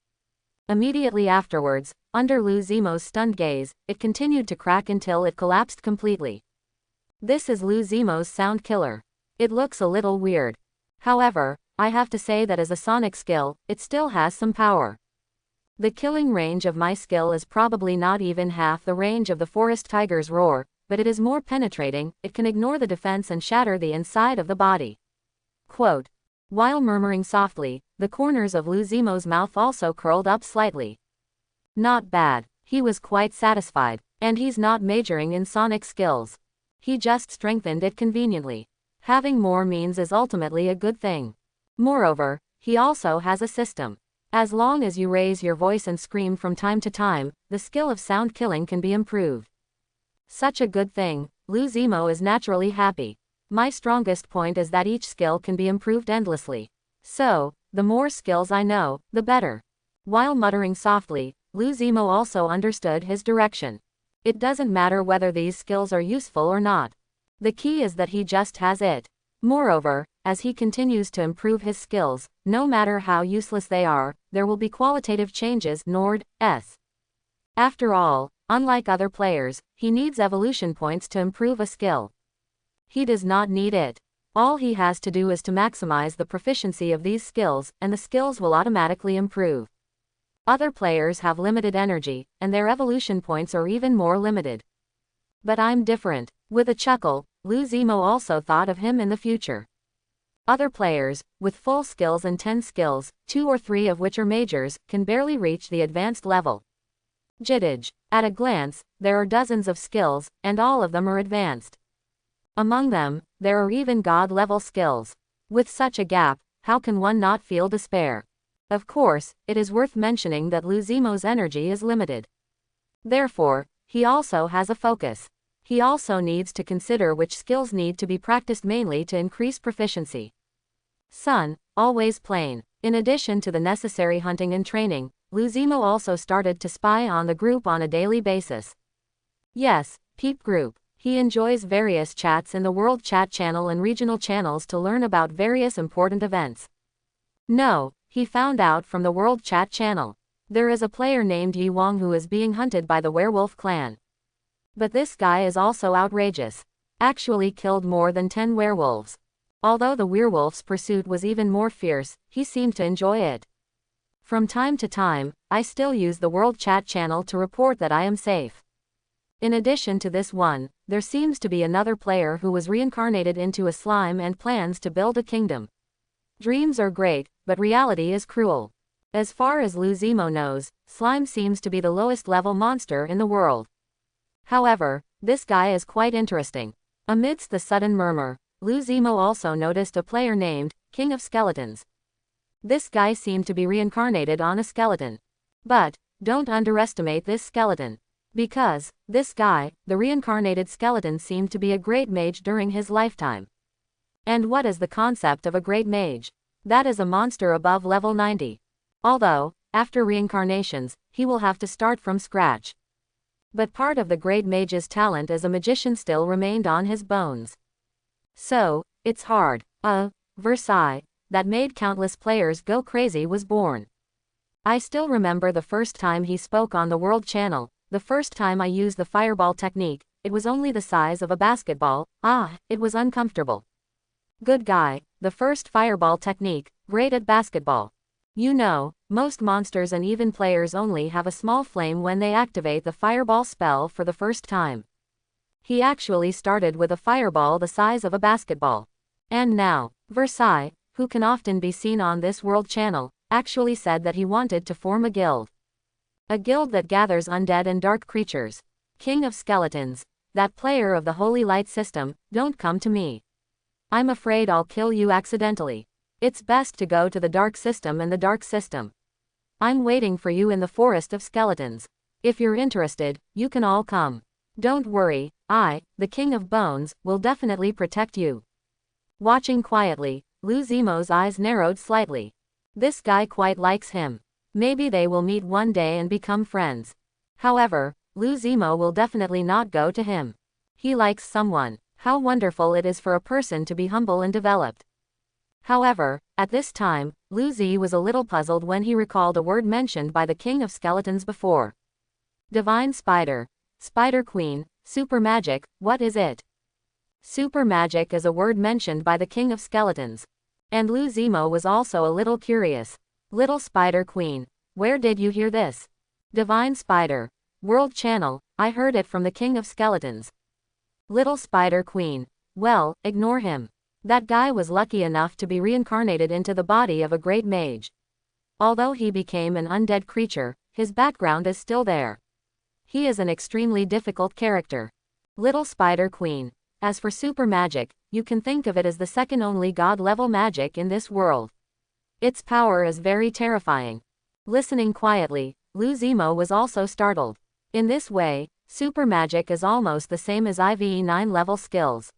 Immediately afterwards, under Zemo's stunned gaze, it continued to crack until it collapsed completely. This is Zemo's sound killer. It looks a little weird. However, I have to say that as a sonic skill, it still has some power. The killing range of my skill is probably not even half the range of the forest tiger's roar, but it is more penetrating, it can ignore the defense and shatter the inside of the body. Quote. While murmuring softly, the corners of Zemo's mouth also curled up slightly. Not bad. He was quite satisfied. And he's not majoring in sonic skills. He just strengthened it conveniently. Having more means is ultimately a good thing. Moreover, he also has a system. As long as you raise your voice and scream from time to time, the skill of sound killing can be improved. Such a good thing. Zemo is naturally happy. My strongest point is that each skill can be improved endlessly. So, the more skills I know, the better. While muttering softly, Zemo also understood his direction. It doesn't matter whether these skills are useful or not. The key is that he just has it. Moreover, as he continues to improve his skills, no matter how useless they are, there will be qualitative changes. Nord.s. After all, unlike other players, he needs evolution points to improve a skill. He does not need it. All he has to do is to maximize the proficiency of these skills, and the skills will automatically improve. Other players have limited energy, and their evolution points are even more limited. But I'm different. With a chuckle, Zemo also thought of him in the future. Other players, with full skills and 10 skills, 2 or 3 of which are majors, can barely reach the advanced level. Jidage. At a glance, there are dozens of skills, and all of them are advanced. Among them, there are even god-level skills. With such a gap, how can one not feel despair? Of course, it is worth mentioning that Zemo's energy is limited. Therefore, he also has a focus. He also needs to consider which skills need to be practiced mainly to increase proficiency. Sun, always plain. In addition to the necessary hunting and training, Zemo also started to spy on the group on a daily basis. Yes, Peep Group. He enjoys various chats in the World Chat channel and regional channels to learn about various important events. No, he found out from the World Chat channel. There is a player named Yi Wong who is being hunted by the werewolf clan. But this guy is also outrageous. Actually killed more than 10 werewolves. Although the werewolf's pursuit was even more fierce, he seemed to enjoy it. From time to time, I still use the World Chat channel to report that I am safe. In addition to this one, there seems to be another player who was reincarnated into a slime and plans to build a kingdom. Dreams are great, but reality is cruel. As far as Zemo knows, slime seems to be the lowest level monster in the world. However, this guy is quite interesting. Amidst the sudden murmur, Zemo also noticed a player named King of Skeletons. This guy seemed to be reincarnated on a skeleton. But don't underestimate this skeleton. Because this guy, the reincarnated skeleton, seemed to be a great mage during his lifetime. And what is the concept of a great mage? That is a monster above level 90. Although, after reincarnations, he will have to start from scratch. But part of the great mage's talent as a magician still remained on his bones. So, it's hard. Versailles, that made countless players go crazy was born. I still remember the first time he spoke on the World Channel, the first time I used the fireball technique. It was only the size of a basketball. It was uncomfortable. Good guy, the first fireball technique, great at basketball. You know, most monsters and even players only have a small flame when they activate the fireball spell for the first time. He actually started with a fireball the size of a basketball. And now, Versailles, who can often be seen on this World Channel, actually said that he wanted to form a guild. A guild that gathers undead and dark creatures. King of Skeletons, that player of the Holy Light system, don't come to me. I'm afraid I'll kill you accidentally. It's best to go to the dark system and the dark system. I'm waiting for you in the forest of skeletons. If you're interested, you can all come. Don't worry, I, the King of Bones, will definitely protect you. Watching quietly, Lou Zemo's eyes narrowed slightly. This guy quite likes him. Maybe they will meet one day and become friends. However, Lou Zemo will definitely not go to him. He likes someone. How wonderful it is for a person to be humble and developed. However, at this time, Lou Z was a little puzzled when he recalled a word mentioned by the King of Skeletons before. Divine Spider. Spider Queen. Super Magic, what is it? Super Magic is a word mentioned by the King of Skeletons. And Lou Zemo was also a little curious. Little Spider Queen. Where did you hear this? Divine Spider. World Channel, I heard it from the King of Skeletons. Little Spider Queen. Well, ignore him. That guy was lucky enough to be reincarnated into the body of a great mage. Although he became an undead creature, his background is still there. He is an extremely difficult character. Little Spider Queen. As for super magic, you can think of it as the second only god-level magic in this world. Its power is very terrifying. Listening quietly, Lou Zemo was also startled. In this way, super magic is almost the same as IV9 level skills.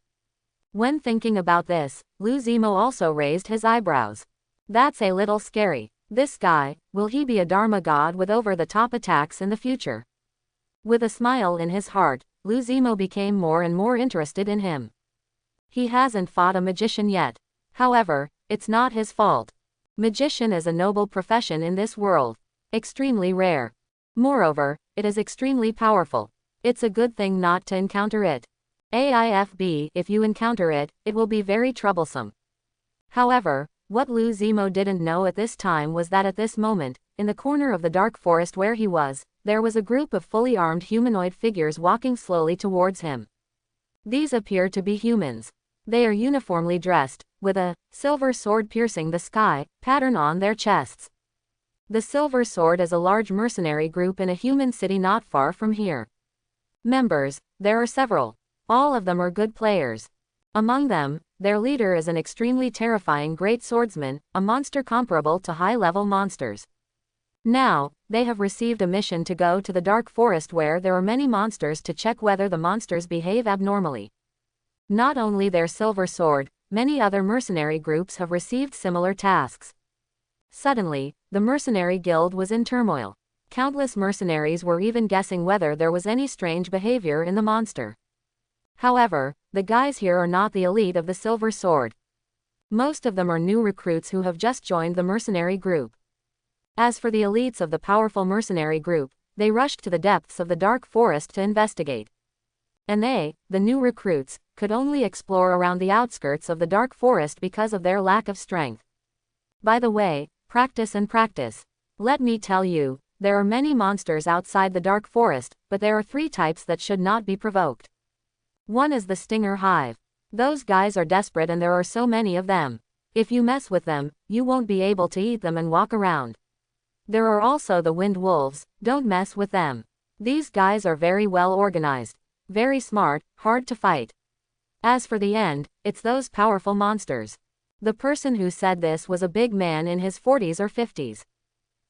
When thinking about this, Lou Zemo also raised his eyebrows. That's a little scary. This guy, will he be a Dharma god with over-the-top attacks in the future? With a smile in his heart, Lou Zemo became more and more interested in him. He hasn't fought a magician yet. However, it's not his fault. Magician is a noble profession in this world. Extremely rare. Moreover, it is extremely powerful. It's a good thing not to encounter it. AIFB, if you encounter it, it will be very troublesome. However, what Lou Zemo didn't know at this time was that at this moment, in the corner of the dark forest where he was, there was a group of fully armed humanoid figures walking slowly towards him. These appear to be humans. They are uniformly dressed, with a silver sword piercing the sky pattern on their chests. The Silver Sword is a large mercenary group in a human city not far from here. Members, there are several. All of them are good players. Among them, their leader is an extremely terrifying great swordsman, a monster comparable to high-level monsters. Now, they have received a mission to go to the dark forest where there are many monsters to check whether the monsters behave abnormally. Not only their Silver Sword, many other mercenary groups have received similar tasks. Suddenly, the mercenary guild was in turmoil. Countless mercenaries were even guessing whether there was any strange behavior in the monster. However, the guys here are not the elite of the Silver Sword. Most of them are new recruits who have just joined the mercenary group. As for the elites of the powerful mercenary group, they rushed to the depths of the dark forest to investigate. And they, the new recruits, could only explore around the outskirts of the dark forest because of their lack of strength. By the way, practice and practice. Let me tell you, there are many monsters outside the dark forest, but there are 3 types that should not be provoked. One is the Stinger Hive. Those guys are desperate and there are so many of them. If you mess with them, you won't be able to eat them and walk around. There are also the Wind Wolves, don't mess with them. These guys are very well organized, very smart, hard to fight. As for the end, it's those powerful monsters. The person who said this was a big man in his 40s or 50s.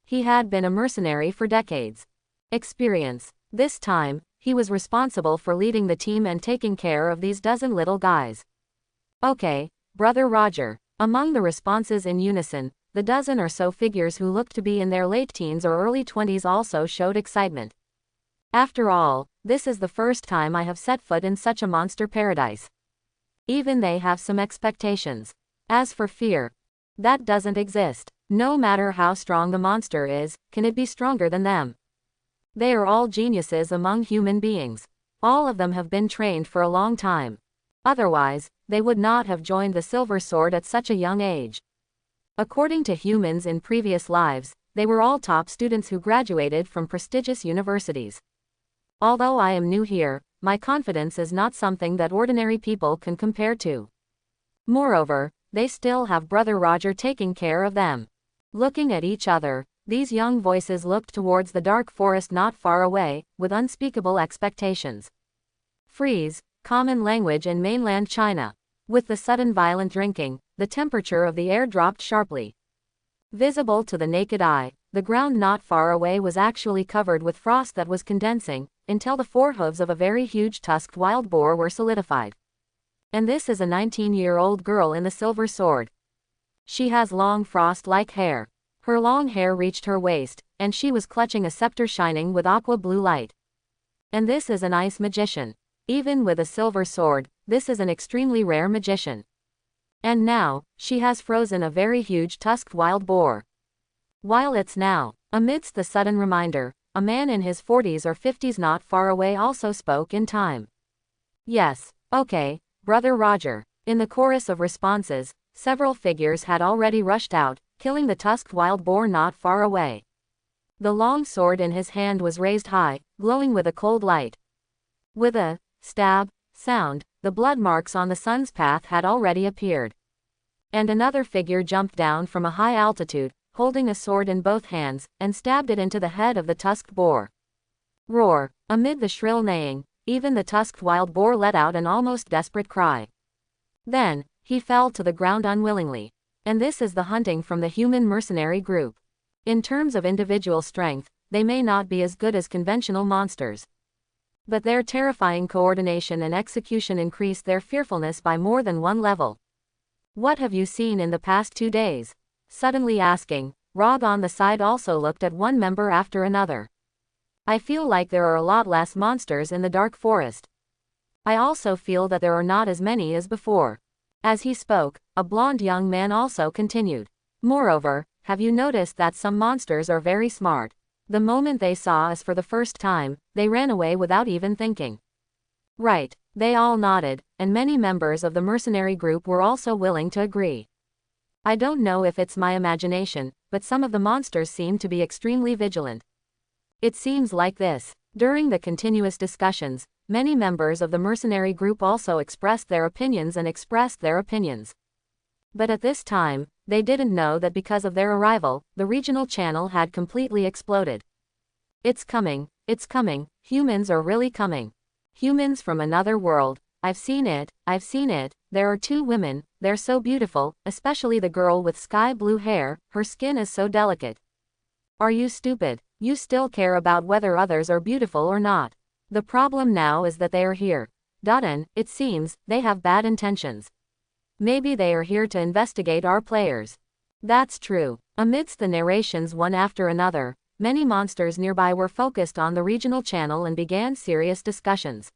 He had been a mercenary for decades. Experience. This time, he was responsible for leading the team and taking care of these dozen little guys. Okay, Brother Roger. Among the responses in unison, the dozen or so figures who looked to be in their late teens or early 20s also showed excitement. After all, this is the first time I have set foot in such a monster paradise. Even they have some expectations. As for fear, that doesn't exist. No matter how strong the monster is, can it be stronger than them? They are all geniuses among human beings. All of them have been trained for a long time. Otherwise, they would not have joined the Silver Sword at such a young age. According to humans in previous lives, they were all top students who graduated from prestigious universities. Although I am new here, my confidence is not something that ordinary people can compare to. Moreover, they still have Brother Roger taking care of them. Looking at each other, these young voices looked towards the dark forest not far away, with unspeakable expectations. Freeze, common language in mainland China. With the sudden violent drinking, the temperature of the air dropped sharply. Visible to the naked eye, the ground not far away was actually covered with frost that was condensing, until the forehooves of a very huge tusked wild boar were solidified. And this is a 19-year-old girl in the Silver Sword. She has long frost-like hair. Her long hair reached her waist, and she was clutching a scepter shining with aqua blue light. And this is an ice magician. Even with a silver sword, this is an extremely rare magician. And now, she has frozen a very huge tusked wild boar. While it's now, amidst the sudden reminder, a man in his 40s or 50s not far away also spoke in time. Yes, okay, Brother Roger. In the chorus of responses, several figures had already rushed out, killing the tusked wild boar not far away. The long sword in his hand was raised high, glowing with a cold light. With a stab sound, the blood marks on the sun's path had already appeared. And another figure jumped down from a high altitude, holding a sword in both hands, and stabbed it into the head of the tusked boar. Roar! Amid the shrill neighing, even the tusked wild boar let out an almost desperate cry. Then, he fell to the ground unwillingly. And this is the hunting from the human mercenary group. In terms of individual strength, they may not be as good as conventional monsters. But their terrifying coordination and execution increase their fearfulness by more than one level. What have you seen in the past 2 days? Suddenly asking, Rog on the side also looked at one member after another. I feel like there are a lot less monsters in the dark forest. I also feel that there are not as many as before. As he spoke, a blond young man also continued. Moreover, have you noticed that some monsters are very smart? The moment they saw us for the first time, they ran away without even thinking. Right, they all nodded, and many members of the mercenary group were also willing to agree. I don't know if it's my imagination, but some of the monsters seem to be extremely vigilant. It seems like this. During the continuous discussions, many members of the mercenary group also expressed their opinions. But at this time, they didn't know that because of their arrival, the regional channel had completely exploded. It's coming, humans are really coming. Humans from another world, I've seen it, there are 2 women, they're so beautiful, especially the girl with sky blue hair, her skin is so delicate. Are you stupid? You still care about whether others are beautiful or not. The problem now is that they are here. And, it seems, they have bad intentions. Maybe they are here to investigate our players. That's true. Amidst the narrations one after another, many monsters nearby were focused on the regional channel and began serious discussions.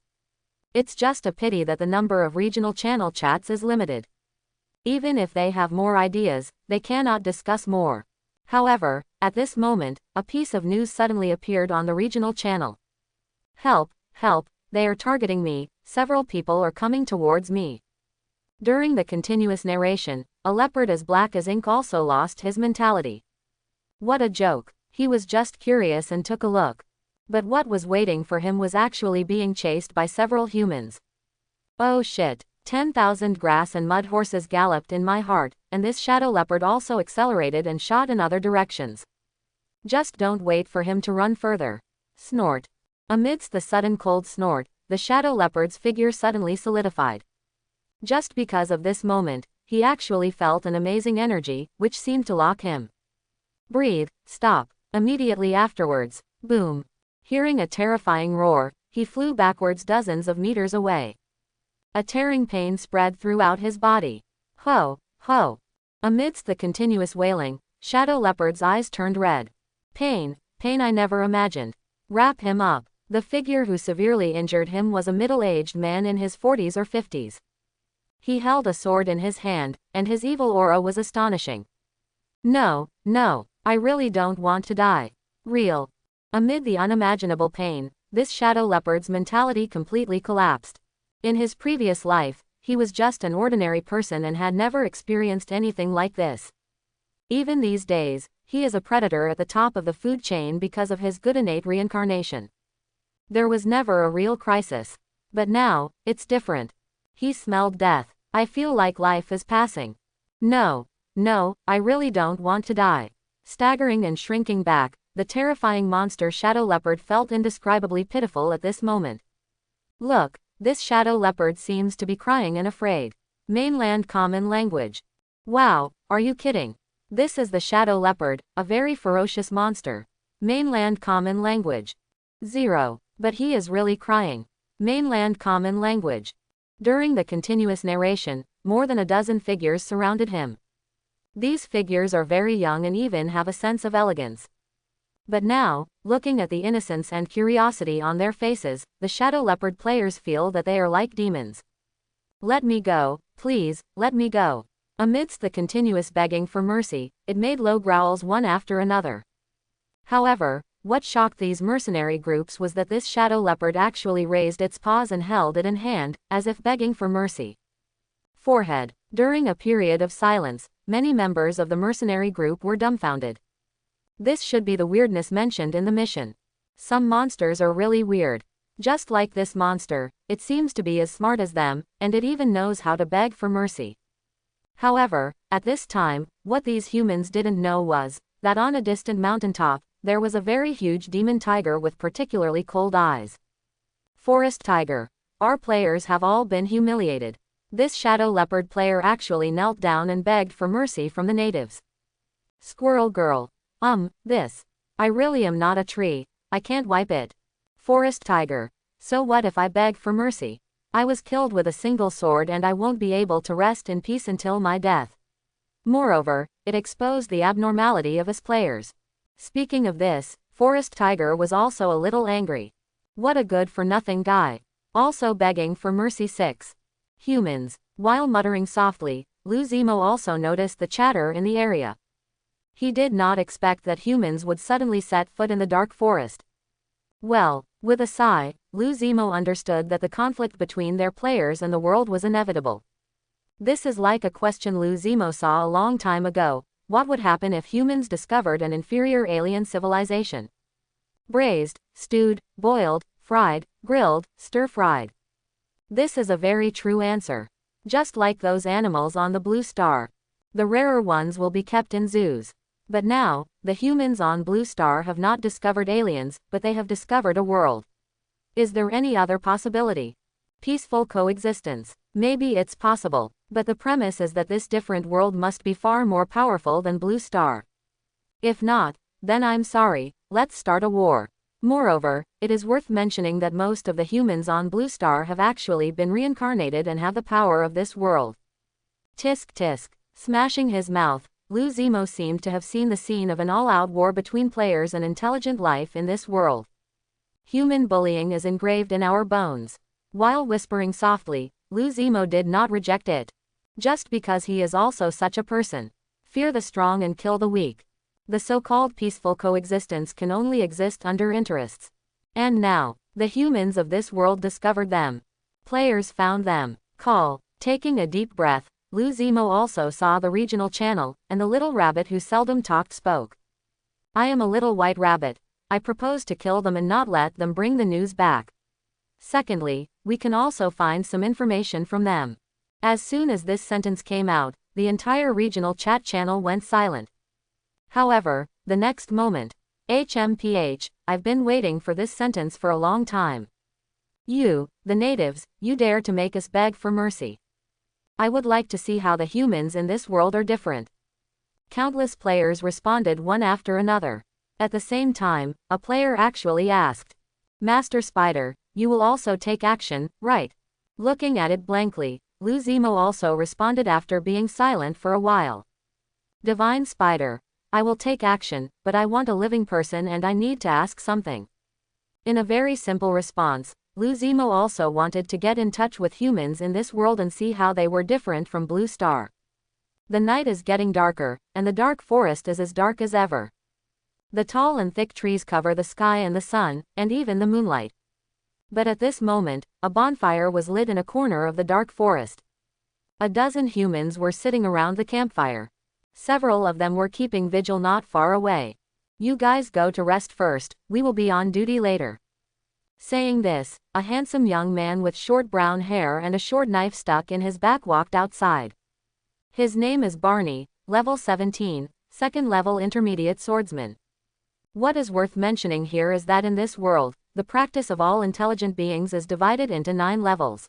It's just a pity that the number of regional channel chats is limited. Even if they have more ideas, they cannot discuss more. However, at this moment, a piece of news suddenly appeared on the regional channel. Help, help, they are targeting me, several people are coming towards me. During the continuous narration, a leopard as black as ink also lost his mentality. What a joke. He was just curious and took a look. But what was waiting for him was actually being chased by several humans. Oh shit. 10,000 grass and mud horses galloped in my heart, and this shadow leopard also accelerated and shot in other directions. Just don't wait for him to run further. Snort. Amidst the sudden cold snort, the shadow leopard's figure suddenly solidified. Just because of this moment, he actually felt an amazing energy, which seemed to lock him. Breathe, stop. Immediately afterwards, boom. Hearing a terrifying roar, he flew backwards dozens of meters away. A tearing pain spread throughout his body. Ho, ho. Amidst the continuous wailing, Shadow Leopard's eyes turned red. Pain, pain I never imagined. Wrap him up. The figure who severely injured him was a middle-aged man in his 40s or 50s. He held a sword in his hand, and his evil aura was astonishing. No, no, I really don't want to die. Real. Amid the unimaginable pain, this Shadow Leopard's mentality completely collapsed. In his previous life, he was just an ordinary person and had never experienced anything like this. Even these days, he is a predator at the top of the food chain because of his good innate reincarnation. There was never a real crisis. But now, it's different. He smelled death. I feel like life is passing. No, no, I really don't want to die. Staggering and shrinking back, the terrifying monster Shadow Leopard felt indescribably pitiful at this moment. Look, this Shadow Leopard seems to be crying and afraid. Mainland common language. Wow, are you kidding? This is the Shadow Leopard, a very ferocious monster. Mainland common language. 0. But he is really crying. Mainland common language. During the continuous narration, more than a dozen figures surrounded him. These figures are very young and even have a sense of elegance. But now, looking at the innocence and curiosity on their faces, the Shadow Leopard players feel that they are like demons. Let me go, please, let me go. Amidst the continuous begging for mercy, it made low growls one after another. However, what shocked these mercenary groups was that this Shadow Leopard actually raised its paws and held it in hand, as if begging for mercy. Forehead. During a period of silence, many members of the mercenary group were dumbfounded. This should be the weirdness mentioned in the mission. Some monsters are really weird. Just like this monster, it seems to be as smart as them, and it even knows how to beg for mercy. However, at this time, what these humans didn't know was that on a distant mountaintop, there was a very huge demon tiger with particularly cold eyes. Forest tiger. Our players have all been humiliated. This Shadow Leopard player actually knelt down and begged for mercy from the natives. Squirrel girl. This. I really am not a tree, I can't wipe it. Forest tiger. So what if I beg for mercy? I was killed with a single sword and I won't be able to rest in peace until my death. Moreover, it exposed the abnormality of his players. Speaking of this, Forest Tiger was also a little angry. What a good-for-nothing guy. Also begging for mercy. 6. Humans. While muttering softly, Lou Zemo also noticed the chatter in the area. He did not expect that humans would suddenly set foot in the dark forest. Well, with a sigh, Lou Zemo understood that the conflict between their players and the world was inevitable. This is like a question Lou Zemo saw a long time ago. What would happen if humans discovered an inferior alien civilization? Braised, stewed, boiled, fried, grilled, stir-fried. This is a very true answer. Just like those animals on the Blue Star. The rarer ones will be kept in zoos. But now, the humans on Blue Star have not discovered aliens, but they have discovered a world. Is there any other possibility? Peaceful coexistence. Maybe it's possible, but the premise is that this different world must be far more powerful than Blue Star. If not, then I'm sorry, let's start a war. Moreover, it is worth mentioning that most of the humans on Blue Star have actually been reincarnated and have the power of this world. Tisk tisk. Smashing his mouth, Lou Zemo seemed to have seen the scene of an all-out war between players and intelligent life in this world. Human bullying is engraved in our bones. While whispering softly, Lou Zemo did not reject it. Just because he is also such a person. Fear the strong and kill the weak. The so-called peaceful coexistence can only exist under interests. And now, the humans of this world discovered them. Players found them. Call. Taking a deep breath, Lou Zemo also saw the regional channel, and the little rabbit who seldom talked spoke. I am a little white rabbit. I propose to kill them and not let them bring the news back. Secondly, we can also find some information from them. As soon as this sentence came out, the entire regional chat channel went silent. However, the next moment, HMPH, I've been waiting for this sentence for a long time. You, the natives, you dare to make us beg for mercy. I would like to see how the humans in this world are different. Countless players responded one after another. At the same time, a player actually asked, Master Spider, you will also take action, right? Looking at it blankly, Luzimo also responded after being silent for a while. Divine Spider, I will take action, but I want a living person and I need to ask something. In a very simple response, Luzimo also wanted to get in touch with humans in this world and see how they were different from Blue Star. The night is getting darker, and the dark forest is as dark as ever. The tall and thick trees cover the sky and the sun, and even the moonlight. But at this moment, a bonfire was lit in a corner of the dark forest. A dozen humans were sitting around the campfire. Several of them were keeping vigil not far away. You guys go to rest first, we will be on duty later. Saying this, a handsome young man with short brown hair and a short knife stuck in his back walked outside. His name is Barney, level 17, second level intermediate swordsman. What is worth mentioning here is that in this world, the practice of all intelligent beings is divided into 9 levels.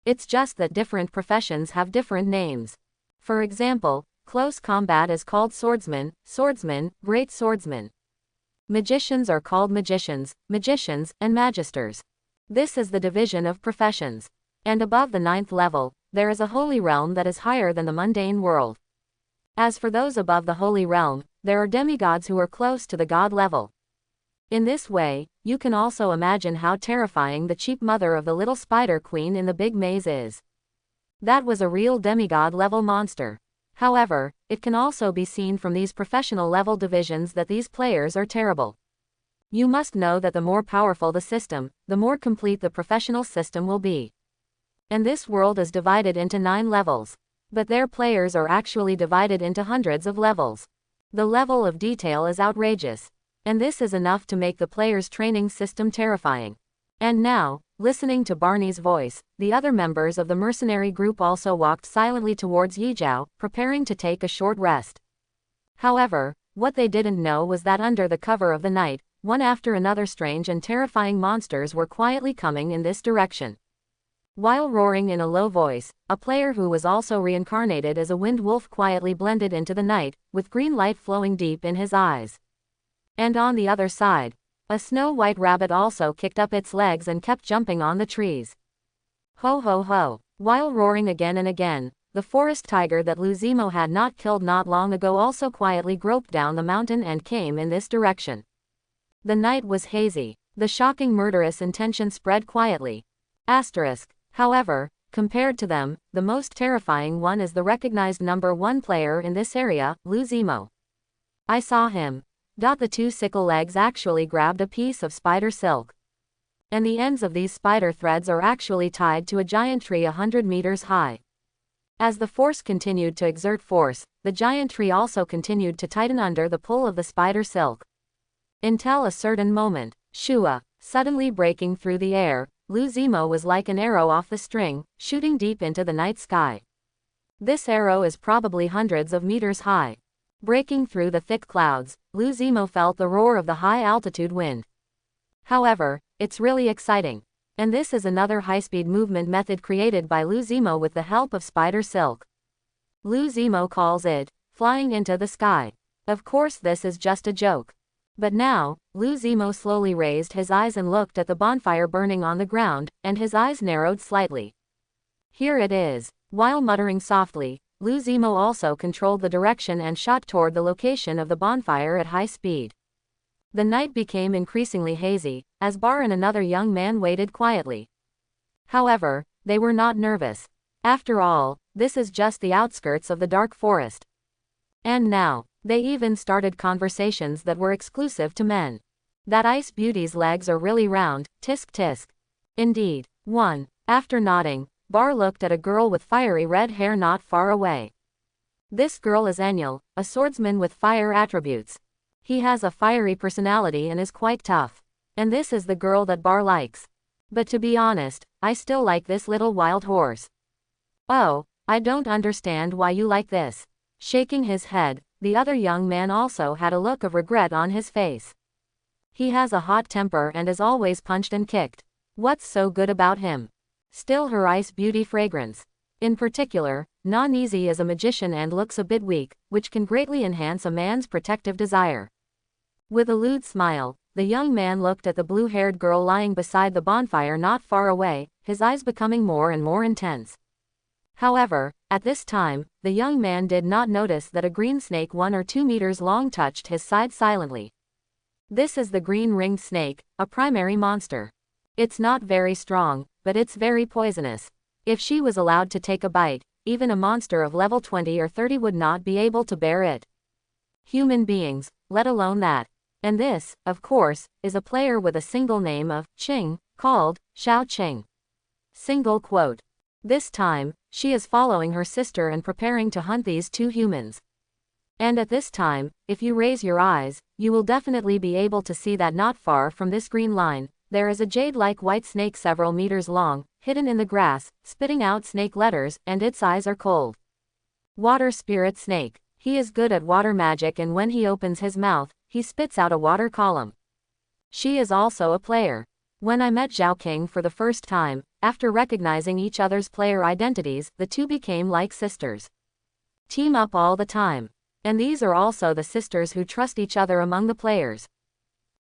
It's just that different professions have different names. For example, close combat is called swordsman, great swordsman. Magicians are called magicians, and magisters. This is the division of professions. And above the 9th level, there is a holy realm that is higher than the mundane world. As for those above the holy realm, there are demigods who are close to the god level. In this way, you can also imagine how terrifying the cheap mother of the little spider queen in the big maze is. That was a real demigod level monster. However, it can also be seen from these professional level divisions that these players are terrible. You must know that the more powerful the system, the more complete the professional system will be. And this world is divided into 9 levels. But their players are actually divided into hundreds of levels. The level of detail is outrageous. And this is enough to make the player's training system terrifying. And now, listening to Barney's voice, the other members of the mercenary group also walked silently towards Yijiao, preparing to take a short rest. However, what they didn't know was that under the cover of the night, one after another strange and terrifying monsters were quietly coming in this direction. While roaring in a low voice, a player who was also reincarnated as a wind wolf quietly blended into the night, with green light flowing deep in his eyes. And on the other side, a snow-white rabbit also kicked up its legs and kept jumping on the trees. Ho ho ho! While roaring again and again, the forest tiger that Luzimo had not killed not long ago also quietly groped down the mountain and came in this direction. The night was hazy. The shocking murderous intention spread quietly. Asterisk. However, compared to them, the most terrifying one is the recognized number 1 player in this area, Luzimo. I saw him. The 2 sickle legs actually grabbed a piece of spider silk. And the ends of these spider threads are actually tied to a giant tree 100 meters high. As the force continued to exert force, the giant tree also continued to tighten under the pull of the spider silk. Until a certain moment, Shua, suddenly breaking through the air, Luzimo was like an arrow off the string, shooting deep into the night sky. This arrow is probably hundreds of meters high. Breaking through the thick clouds, Luzimo felt the roar of the high-altitude wind. However, it's really exciting. And this is another high-speed movement method created by Luzimo with the help of spider silk. Luzimo calls it, flying into the sky. Of course this is just a joke. But now, Luzimo slowly raised his eyes and looked at the bonfire burning on the ground, and his eyes narrowed slightly. Here it is. While muttering softly, Luzimo also controlled the direction and shot toward the location of the bonfire at high speed. The night became increasingly hazy, as Bar and another young man waited quietly. However, they were not nervous. After all, this is just the outskirts of the dark forest. And now, they even started conversations that were exclusive to men. That Ice Beauty's legs are really round, tisk tisk. Indeed. 1. After nodding, Bar looked at a girl with fiery red hair not far away. This girl is Enel, a swordsman with fire attributes. He has a fiery personality and is quite tough. And this is the girl that Bar likes. But to be honest, I still like this little wild horse. Oh, I don't understand why you like this. Shaking his head, the other young man also had a look of regret on his face. He has a hot temper and is always punched and kicked. What's so good about him? Still her Ice Beauty fragrance. In particular, Non-Easy is a magician and looks a bit weak, which can greatly enhance a man's protective desire. With a lewd smile, the young man looked at the blue-haired girl lying beside the bonfire not far away, his eyes becoming more and more intense. However, at this time, the young man did not notice that a green snake 1 or 2 meters long touched his side silently. This is the green-ringed snake, a primary monster. It's not very strong, but it's very poisonous. If she was allowed to take a bite, even a monster of level 20 or 30 would not be able to bear it. Human beings, let alone that. And this, of course, is a player with a single name of Qing, called Xiao Qing. Single quote. This time, she is following her sister and preparing to hunt these 2 humans. And at this time, if you raise your eyes, you will definitely be able to see that not far from this green line, there is a jade-like white snake several meters long, hidden in the grass, spitting out snake letters, and its eyes are cold. Water Spirit Snake. He is good at water magic, and when he opens his mouth, he spits out a water column. She is also a player. When I met Zhao King for the first time, after recognizing each other's player identities, the 2 became like sisters. Team up all the time. And these are also the sisters who trust each other among the players.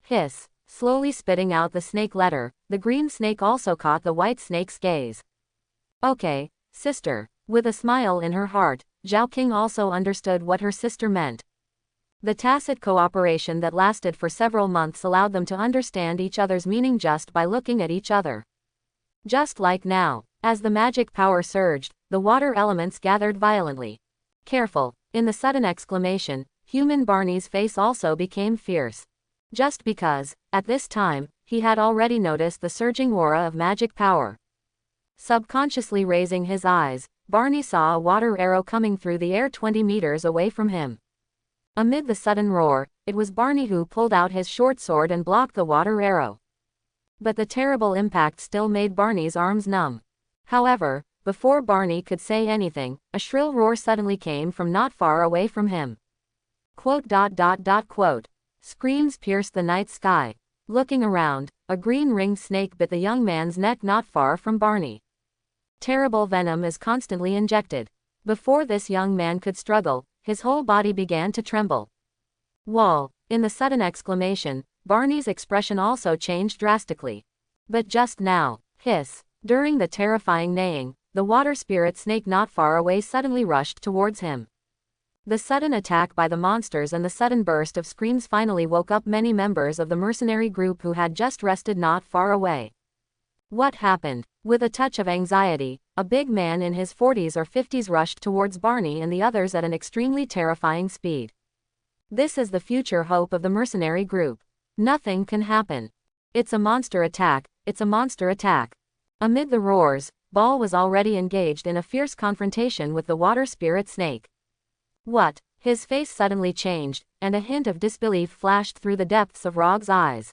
Hiss. Slowly spitting out the snake letter, the green snake also caught the white snake's gaze. Okay, sister. With a smile in her heart, Zhao King also understood what her sister meant. The tacit cooperation that lasted for several months allowed them to understand each other's meaning just by looking at each other. Just like now, as the magic power surged, the water elements gathered violently. Careful. In the sudden exclamation, human Barney's face also became fierce. Just because, at this time, he had already noticed the surging aura of magic power. Subconsciously raising his eyes, Barney saw a water arrow coming through the air 20 meters away from him. Amid the sudden roar, it was Barney who pulled out his short sword and blocked the water arrow. But the terrible impact still made Barney's arms numb. However, before Barney could say anything, a shrill roar suddenly came from not far away from him. Quote. Screams pierced the night sky. Looking around, a green-ringed snake bit the young man's neck not far from Barney. Terrible venom is constantly injected. Before this young man could struggle, his whole body began to tremble. Wall. In the sudden exclamation, Barney's expression also changed drastically. But just now, hiss. During the terrifying neighing, the water spirit snake not far away suddenly rushed towards him. The sudden attack by the monsters and the sudden burst of screams finally woke up many members of the mercenary group who had just rested not far away. What happened? With a touch of anxiety, a big man in his 40s or 50s rushed towards Barney and the others at an extremely terrifying speed. This is the future hope of the mercenary group. Nothing can happen. It's a monster attack, it's a monster attack. Amid the roars, Ball was already engaged in a fierce confrontation with the water spirit snake. What? His face suddenly changed, and a hint of disbelief flashed through the depths of Rog's eyes.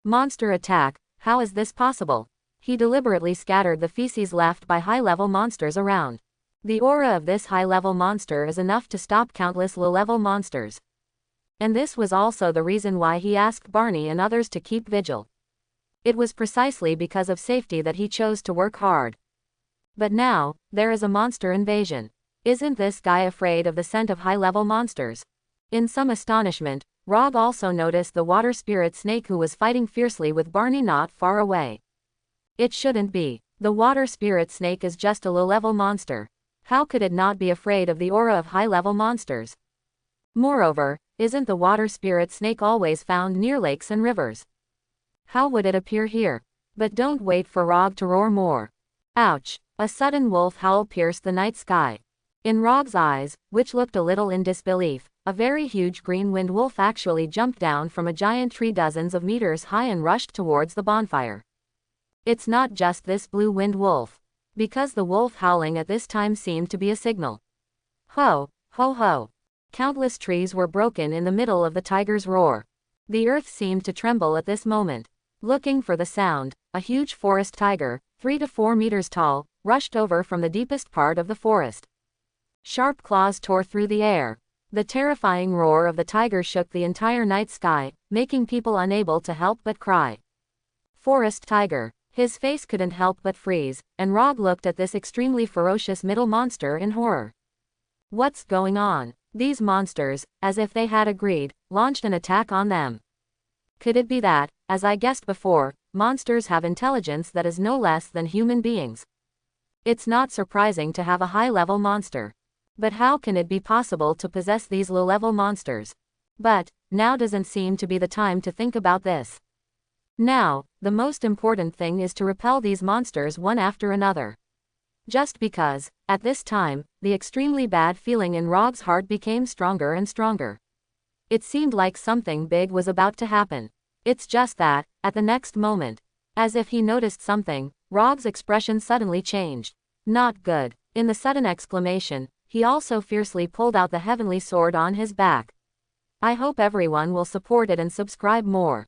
Monster attack, how is this possible? He deliberately scattered the feces left by high-level monsters around. The aura of this high-level monster is enough to stop countless low-level monsters. And this was also the reason why he asked Barney and others to keep vigil. It was precisely because of safety that he chose to work hard. But now, there is a monster invasion. Isn't this guy afraid of the scent of high-level monsters? In some astonishment, Rog also noticed the water spirit snake who was fighting fiercely with Barney not far away. It shouldn't be. The water spirit snake is just a low-level monster. How could it not be afraid of the aura of high-level monsters? Moreover, isn't the water spirit snake always found near lakes and rivers? How would it appear here? But don't wait for Rog to roar more. Ouch! A sudden wolf howl pierced the night sky. In Rog's eyes, which looked a little in disbelief, a very huge green-winged wolf actually jumped down from a giant tree dozens of meters high and rushed towards the bonfire. It's not just this blue-winged wolf. Because the wolf howling at this time seemed to be a signal. Ho, ho ho. Countless trees were broken in the middle of the tiger's roar. The earth seemed to tremble at this moment. Looking for the sound, a huge forest tiger, 3 to 4 meters tall, rushed over from the deepest part of the forest. Sharp claws tore through the air. The terrifying roar of the tiger shook the entire night sky, making people unable to help but cry. Forest tiger. His face couldn't help but freeze, and Rog looked at this extremely ferocious middle monster in horror. What's going on? These monsters, as if they had agreed, launched an attack on them. Could it be that, as I guessed before, monsters have intelligence that is no less than human beings? It's not surprising to have a high-level monster. But how can it be possible to possess these low-level monsters? But, now doesn't seem to be the time to think about this. Now, the most important thing is to repel these monsters one after another. Just because, at this time, the extremely bad feeling in Rog's heart became stronger and stronger. It seemed like something big was about to happen. It's just that, at the next moment, as if he noticed something, Rog's expression suddenly changed. Not good. In the sudden exclamation, he also fiercely pulled out the heavenly sword on his back. I hope everyone will support it and subscribe more.